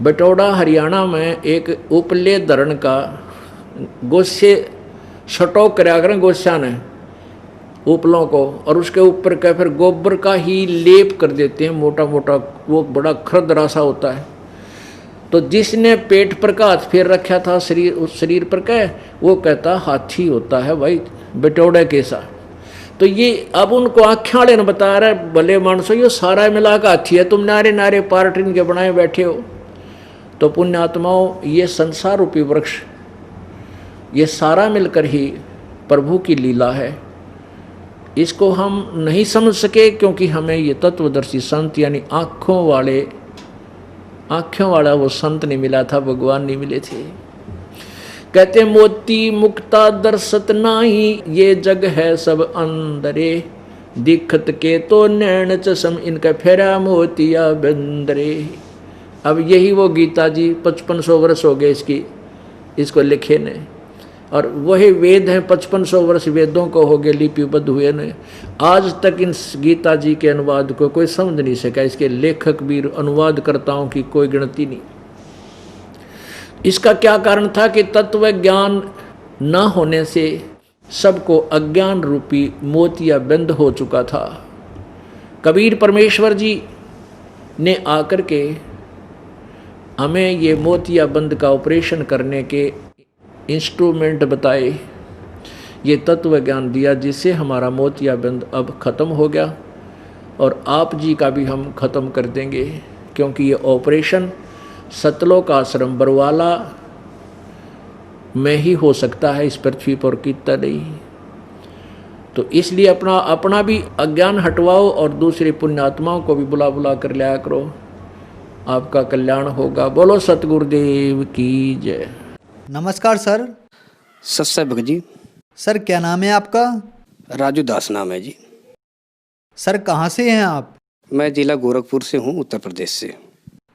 बटोड़ा हरियाणा में एक उपले धरण का गोस्से छटोक कराया करें गोस्या ने उपलों को, और उसके ऊपर का फिर गोबर का ही लेप कर देते हैं मोटा मोटा, वो बड़ा खरदरा सा होता है। तो जिसने पेट पर का हाथ फेर रखा था शरीर, उस शरीर पर का, वो कहता हाथी होता है भाई बटोड़ा कैसा। तो ये अब उनको आँखें वाले ने बता रहा है, भले मानसो ये सारा मिला का हाथी है, तुम नारे नारे पार्टिन के बनाए बैठे हो। तो पुण्यात्माओं, ये संसार रूपी वृक्ष, ये सारा मिलकर ही प्रभु की लीला है। इसको हम नहीं समझ सके क्योंकि हमें ये तत्वदर्शी संत यानी आँखों वाला वो संत नहीं मिला था, भगवान नहीं मिले थे। कहते मोती मुक्ता दर्शत नाही, ये जग है सब अंदरे, दिखत के तो नैन चसम, इनका फेरा मोतिया बंदरे। अब यही वो गीता जी 5500 वर्ष हो गए इसको लिखे ने, और वही वेद हैं, 5500 वर्ष वेदों को हो गए लिपिबद्ध हुए ने। आज तक इन गीता जी के अनुवाद को कोई समझ नहीं सका, इसके लेखक भी अनुवादकर्ताओं की कोई गिनती नहीं। इसका क्या कारण था कि तत्व ज्ञान न होने से सबको अज्ञान रूपी मोतिया बंद हो चुका था। कबीर परमेश्वर जी ने आकर के हमें ये मोतिया बंद का ऑपरेशन करने के इंस्ट्रूमेंट बताए, ये तत्व ज्ञान दिया, जिससे हमारा मोतिया बंद अब ख़त्म हो गया, और आप जी का भी हम ख़त्म कर देंगे, क्योंकि ये ऑपरेशन सतलोक आश्रम बरवाला में ही हो सकता है, इस पृथ्वी पर कितना नहीं। तो इसलिए अपना भी अज्ञान हटवाओ और दूसरे पुण्यात्माओं को भी बुला बुला कर लाया करो, आपका कल्याण होगा। बोलो सतगुरुदेव की जय। नमस्कार सर। सत्संग भगत जी। सर क्या नाम है आपका? राजू दास नाम है जी। सर कहाँ से हैं आप? मैं जिला गोरखपुर से हूँ, उत्तर प्रदेश से।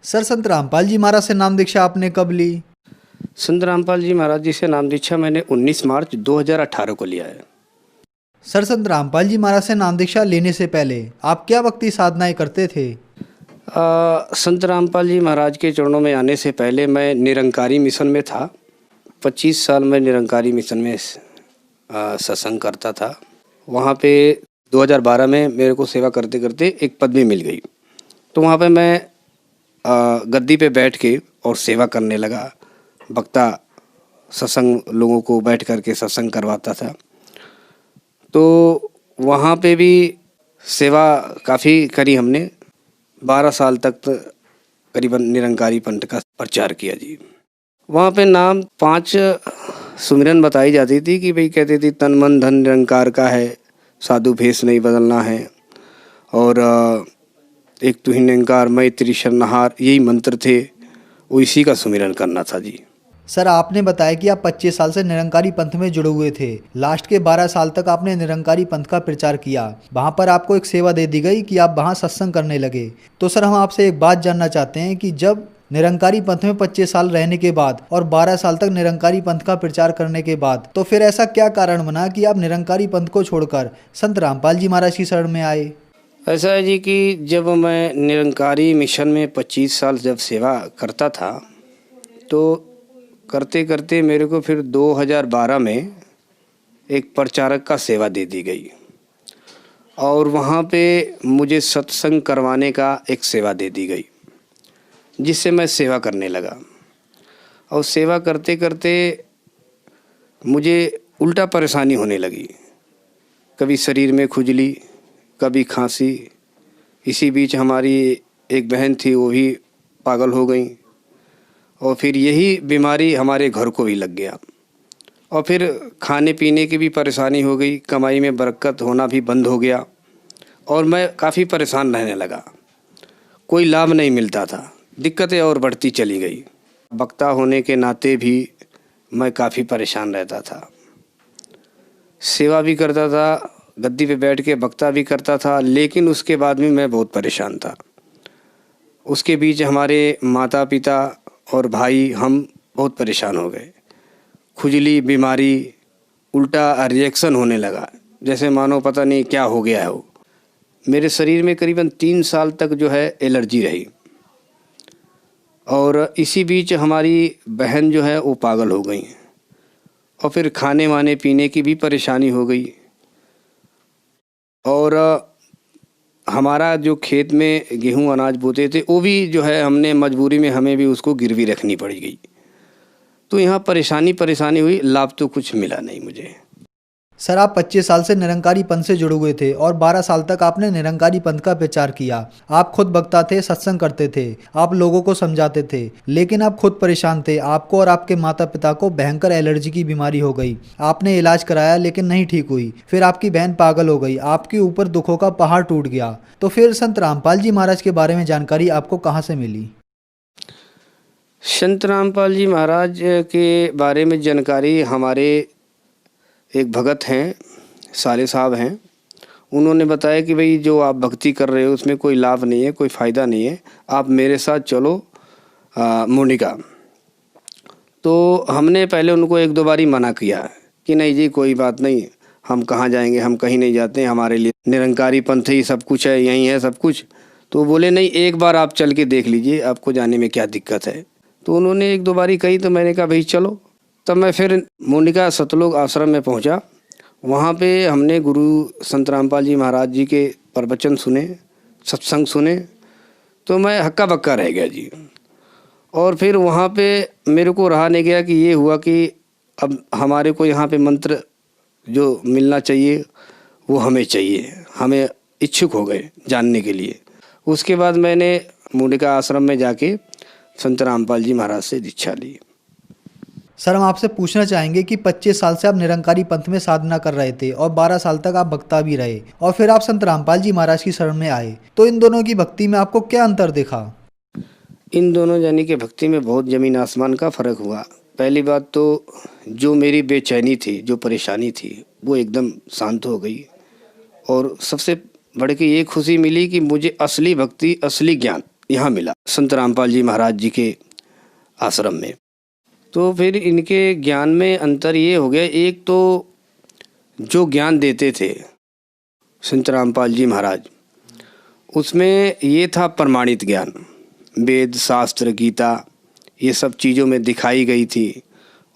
सर संत रामपाल जी महाराज से नाम दीक्षा आपने कब ली? संत रामपाल जी महाराज जी से नाम दीक्षा मैंने 19 मार्च 2018 को लिया है। सर संत रामपाल जी महाराज से नाम दीक्षा लेने से पहले आप क्या भक्ति साधनाएं करते थे? संत रामपाल जी महाराज के चरणों में आने से पहले मैं निरंकारी मिशन में था। 25 साल मैं निरंकारी मिशन में सत्संग करता था। वहाँ पे 2012 में मेरे को सेवा करते करते एक पदवी मिल गई, तो वहाँ पे मैं गद्दी पे बैठ के और सेवा करने लगा। वक्ता सत्संग लोगों को बैठ करके सत्संग करवाता था, तो वहाँ पे भी सेवा काफ़ी करी हमने। 12 साल तक करीबन निरंकारी पंथ का प्रचार किया जी। वहाँ पे नाम 5 सुमिरन बताई जाती थी कि भाई कहती थी तन मन धन निरंकार का है, साधु भेष नहीं बदलना है, और एक तू ही निरंकार मैं तेरी शरणहार, यही मंत्र थे, वो इसी का सुमिरन करना था जी। सर आपने बताया कि आप 25 साल से निरंकारी पंथ में जुड़े हुए थे। लास्ट के 12 साल तक आपने निरंकारी पंथ का प्रचार किया। वहाँ पर आपको एक सेवा दे दी गई कि आप वहाँ सत्संग करने लगे। तो सर हम आपसे एक बात जानना चाहते हैं कि जब निरंकारी पंथ में 25 साल रहने के बाद और 12 साल तक निरंकारी पंथ का प्रचार करने के बाद, तो फिर ऐसा क्या कारण बना कि आप निरंकारी पंथ को छोड़कर संत रामपाल जी महाराज की शरण में आए? ऐसा है जी कि जब मैं निरंकारी मिशन में 25 साल जब सेवा करता था, तो करते करते मेरे को फिर 2012 में एक प्रचारक का सेवा दे दी गई, और वहाँ पे मुझे सत्संग करवाने का एक सेवा दे दी गई, जिससे मैं सेवा करने लगा। और सेवा करते करते मुझे उल्टा परेशानी होने लगी, कभी शरीर में खुजली, कभी खांसी। इसी बीच हमारी एक बहन थी, वो भी पागल हो गई, और फिर यही बीमारी हमारे घर को भी लग गया। और फिर खाने पीने की भी परेशानी हो गई, कमाई में बरकत होना भी बंद हो गया, और मैं काफ़ी परेशान रहने लगा। कोई लाभ नहीं मिलता था, दिक्कतें और बढ़ती चली गई। वक्ता होने के नाते भी मैं काफ़ी परेशान रहता था। सेवा भी करता था, गद्दी पे बैठ के वक्ता भी करता था, लेकिन उसके बाद भी मैं बहुत परेशान था। उसके बीच हमारे माता पिता और भाई हम बहुत परेशान हो गए। खुजली, बीमारी, उल्टा रिएक्शन होने लगा, जैसे मानो पता नहीं क्या हो गया है। वो मेरे शरीर में करीबन 3 साल तक जो है एलर्जी रही। और इसी बीच हमारी बहन जो है वो पागल हो गई, और फिर खाने वाने पीने की भी परेशानी हो गई। और हमारा जो खेत में गेहूं अनाज बोते थे वो भी जो है हमने मजबूरी में हमें भी उसको गिरवी रखनी पड़ गई। तो यहाँ परेशानी हुई, लाभ तो कुछ मिला नहीं मुझे। सर, आप 25 साल से निरंकारी पंथ से जुड़े हुए थे और 12 साल तक आपने निरंकारी पंथ का प्रचार किया। आप खुद वक्ता थे, सत्संग करते थे, आप लोगों को समझाते थे, लेकिन आप खुद परेशान थे। आपको और आपके माता पिता को भयंकर एलर्जी की बीमारी हो गई। आपने इलाज कराया लेकिन नहीं ठीक हुई। फिर आपकी बहन पागल हो गई, आपके ऊपर दुखों का पहाड़ टूट गया। तो फिर संत रामपाल जी महाराज के बारे में जानकारी आपको कहाँ से मिली? संत रामपाल जी महाराज के बारे में जानकारी हमारे एक भगत हैं, साले साहब हैं, उन्होंने बताया कि भाई जो आप भक्ति कर रहे हो उसमें कोई लाभ नहीं है, कोई फ़ायदा नहीं है, आप मेरे साथ चलो मोनिका। तो हमने पहले उनको 1-2 बारी मना किया कि नहीं जी कोई बात नहीं, हम कहाँ जाएंगे, हम कहीं नहीं जाते, हमारे लिए निरंकारी पंथ ही सब कुछ है, यहीं है सब कुछ। तो बोले नहीं, एक बार आप चल के देख लीजिए, आपको जाने में क्या दिक्कत है। तो उन्होंने 1-2 बारी कही, तो मैंने कहा भाई चलो। तब मैं फिर मोनिका सतलोक आश्रम में पहुंचा। वहाँ पे हमने गुरु संत रामपाल जी महाराज जी के प्रवचन सुने, सत्संग सुने, तो मैं हक्का बक्का रह गया जी। और फिर वहाँ पे मेरे को रहा नहीं गया कि ये हुआ कि अब हमारे को यहाँ पे मंत्र जो मिलना चाहिए वो हमें चाहिए, हमें इच्छुक हो गए जानने के लिए। उसके बाद मैंने मोनिका आश्रम में जाके संत रामपाल जी महाराज से दीक्षा ली। सर, हम आपसे पूछना चाहेंगे कि 25 साल से आप निरंकारी पंथ में साधना कर रहे थे और 12 साल तक आप वक्ता भी रहे, और फिर आप संत रामपाल जी महाराज की शरण में आए। तो इन दोनों की भक्ति में आपको क्या अंतर देखा? इन दोनों जानी के भक्ति में बहुत ज़मीन आसमान का फ़र्क हुआ। पहली बात तो जो मेरी बेचैनी थी, जो परेशानी थी, वो एकदम शांत हो गई। और सबसे बढ़ के ये खुशी मिली कि मुझे असली भक्ति, असली ज्ञान यहाँ मिला संत रामपाल जी महाराज जी के आश्रम में। तो फिर इनके ज्ञान में अंतर ये हो गया, एक तो जो ज्ञान देते थे संत रामपाल जी महाराज, उसमें ये था प्रमाणित ज्ञान, वेद शास्त्र गीता ये सब चीज़ों में दिखाई गई थी।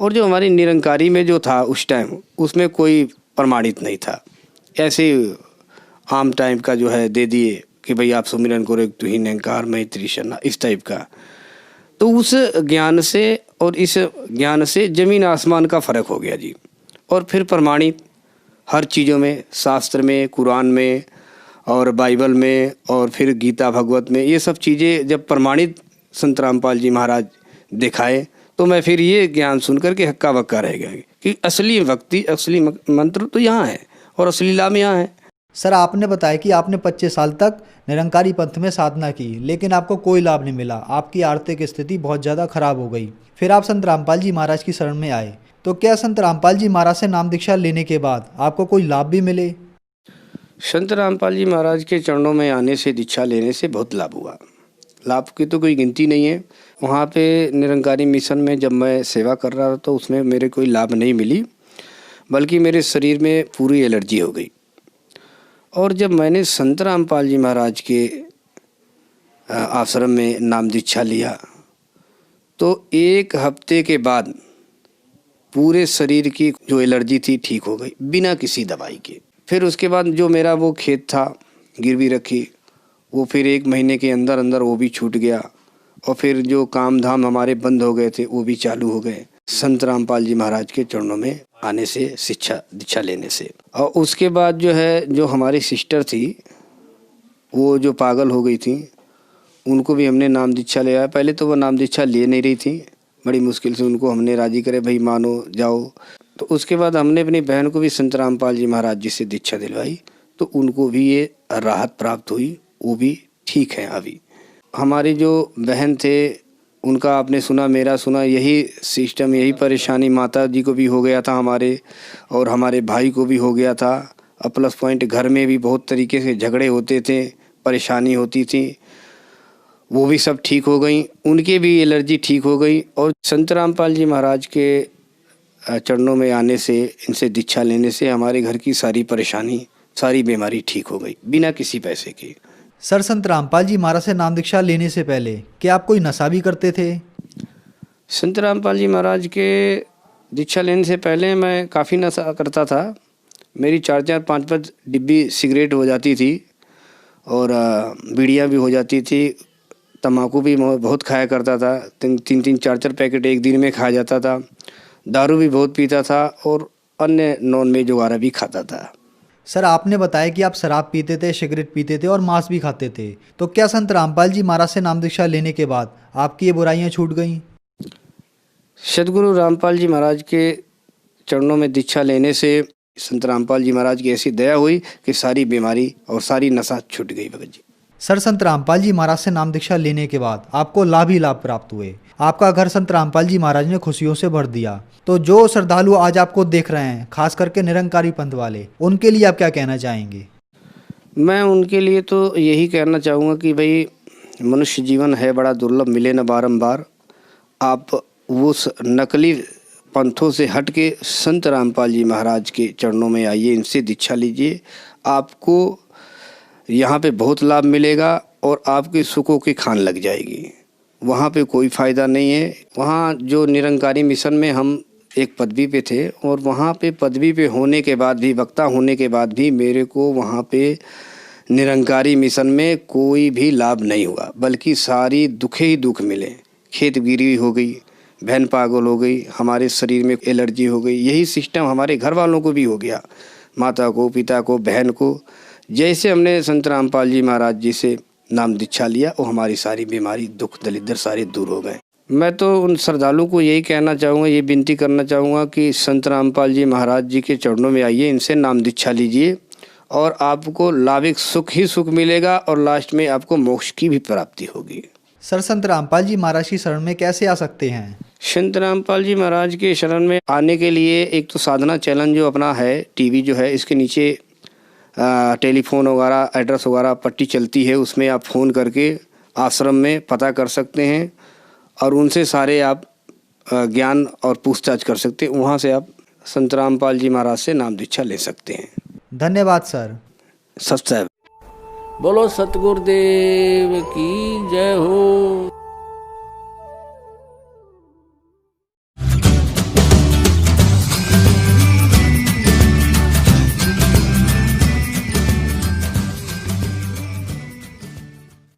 और जो हमारी निरंकारी में जो था उस टाइम, उसमें कोई प्रमाणित नहीं था, ऐसे आम टाइम का जो है दे दिए कि भाई आप सुमिरन करो तू ही निरंकार मैं त्रिशना, इस टाइप का। तो उस ज्ञान से और इस ज्ञान से ज़मीन आसमान का फ़र्क हो गया जी। और फिर प्रमाणित हर चीज़ों में, शास्त्र में, कुरान में और बाइबल में और फिर गीता भगवत में, ये सब चीज़ें जब प्रमाणित संत रामपाल जी महाराज दिखाए, तो मैं फिर ये ज्ञान सुन कर के हक्का बक्का रह गया कि असली भक्ति, असली मंत्र तो यहाँ है और असली लाभ यहाँ है। सर, आपने बताया कि आपने 25 साल तक निरंकारी पंथ में साधना की, लेकिन आपको कोई लाभ नहीं मिला। आपकी आर्थिक स्थिति बहुत ज़्यादा खराब हो गई। फिर आप संत रामपाल जी महाराज की शरण में आए। तो क्या संत रामपाल जी महाराज से नाम दीक्षा लेने के बाद आपको कोई लाभ भी मिले? संत रामपाल जी महाराज के चरणों में आने से, दीक्षा लेने से बहुत लाभ हुआ। लाभ की तो कोई गिनती नहीं है। वहाँ पे निरंकारी मिशन में जब मैं सेवा कर रहा था तो उसमें मेरे कोई लाभ नहीं मिली, बल्कि मेरे शरीर में पूरी एलर्जी हो गई। और जब मैंने संत रामपाल जी महाराज के आश्रम में नाम दीक्षा लिया, तो 1 हफ्ते के बाद पूरे शरीर की जो एलर्जी थी ठीक हो गई, बिना किसी दवाई के। फिर उसके बाद जो मेरा वो खेत था गिरवी रखी, वो फिर 1 महीने के अंदर अंदर वो भी छूट गया। और फिर जो काम धाम हमारे बंद हो गए थे वो भी चालू हो गए संत रामपाल जी महाराज के चरणों में आने से, शिक्षा दीक्षा लेने से। और उसके बाद जो है, जो हमारी सिस्टर थी वो जो पागल हो गई थी, उनको भी हमने नाम दीक्षा लिया। पहले तो वो नाम दीक्षा ले नहीं रही थी, बड़ी मुश्किल से उनको हमने राजी करे, भाई मानो जाओ। तो उसके बाद हमने अपनी बहन को भी संत रामपाल जी महाराज जी से दीक्षा दिलवाई, तो उनको भी ये राहत प्राप्त हुई, वो भी ठीक है अभी। हमारी जो बहन थे उनका आपने सुना, मेरा सुना, यही सिस्टम, यही परेशानी माता जी को भी हो गया था हमारे, और हमारे भाई को भी हो गया था, और प्लस पॉइंट घर में भी बहुत तरीके से झगड़े होते थे, परेशानी होती थी, वो भी सब ठीक हो गई, उनके भी एलर्जी ठीक हो गई। और संत रामपाल जी महाराज के चरणों में आने से, इनसे दीक्षा लेने से हमारे घर की सारी परेशानी, सारी बीमारी ठीक हो गई बिना किसी पैसे के। सर, संत रामपाल जी महाराज से नाम दीक्षा लेने से पहले क्या आप कोई नशा भी करते थे? संत रामपाल जी महाराज के दीक्षा लेने से पहले मैं काफ़ी नशा करता था। मेरी 4-4, 5-5 डिब्बी सिगरेट हो जाती थी और बीड़ियाँ भी हो जाती थी। तम्बाकू भी बहुत खाया करता था, 3-3, 4-4 पैकेट एक दिन में खा जाता था। दारू भी बहुत पीता था और अन्य नॉन वेज वगैरह भी खाता था। सर, आपने बताया कि आप शराब पीते थे, सिगरेट पीते थे और मांस भी खाते थे, तो क्या संत रामपाल जी महाराज से नाम दीक्षा लेने के बाद आपकी ये बुराइयां छूट गईं? सदगुरु रामपाल जी महाराज के चरणों में दीक्षा लेने से संत रामपाल जी महाराज की ऐसी दया हुई कि सारी बीमारी और सारी नशा छूट गई भगत जी। सर, संत रामपाल जी महाराज से नाम दीक्षा लेने के बाद आपको लाभ ही लाभ प्राप्त हुए। आपका घर संत रामपाल जी महाराज ने खुशियों से भर दिया। तो जो श्रद्धालु आज आपको देख रहे हैं, खास करके निरंकारी पंथ वाले, उनके लिए आप क्या कहना चाहेंगे? मैं उनके लिए तो यही कहना चाहूँगा कि भाई, मनुष्य जीवन है बड़ा दुर्लभ, मिले न बारंबार। आप वो नकली पंथों से हट के संत रामपाल जी महाराज के चरणों में आइए, इनसे दीक्षा लीजिए। आपको यहाँ पे बहुत लाभ मिलेगा और आपके सुखों की खान लग जाएगी। वहाँ पे कोई फ़ायदा नहीं है। वहाँ जो निरंकारी मिशन में हम एक पदवी पे थे और वहाँ पे पदवी पे होने के बाद भी, वक्ता होने के बाद भी मेरे को वहाँ पे निरंकारी मिशन में कोई भी लाभ नहीं हुआ, बल्कि सारी दुखे ही दुख मिले। खेत गिरी हो गई, बहन पागल हो गई, हमारे शरीर में एलर्जी हो गई। यही सिस्टम हमारे घर वालों को भी हो गया, माता को, पिता को, बहन को। जैसे हमने संत रामपाल जी महाराज जी से नाम दीक्षा लिया, वो हमारी सारी बीमारी, दुख दलिद्र सारे दूर हो गए। मैं तो उन श्रद्धालुओं को यही कहना चाहूँगा, ये विनती करना चाहूँगा कि संत रामपाल जी महाराज जी के चरणों में आइए, इनसे नाम दीक्षा लीजिए और आपको लाभिक सुख ही सुख मिलेगा और लास्ट में आपको मोक्ष की भी प्राप्ति होगी। सर, संत रामपाल जी महाराज की शरण में कैसे आ सकते हैं? संत रामपाल जी महाराज के शरण में आने के लिए एक तो साधना चैनल जो अपना है, टीवी जो है, इसके नीचे टेलीफोन वगैरह, एड्रेस वगैरह पट्टी चलती है, उसमें आप फ़ोन करके आश्रम में पता कर सकते हैं और उनसे सारे आप ज्ञान और पूछताछ कर सकते हैं। वहाँ से आप संत रामपाल जी महाराज से नाम दीक्षा ले सकते हैं। धन्यवाद सर। सत साहब। बोलो सतगुरुदेव की जय हो।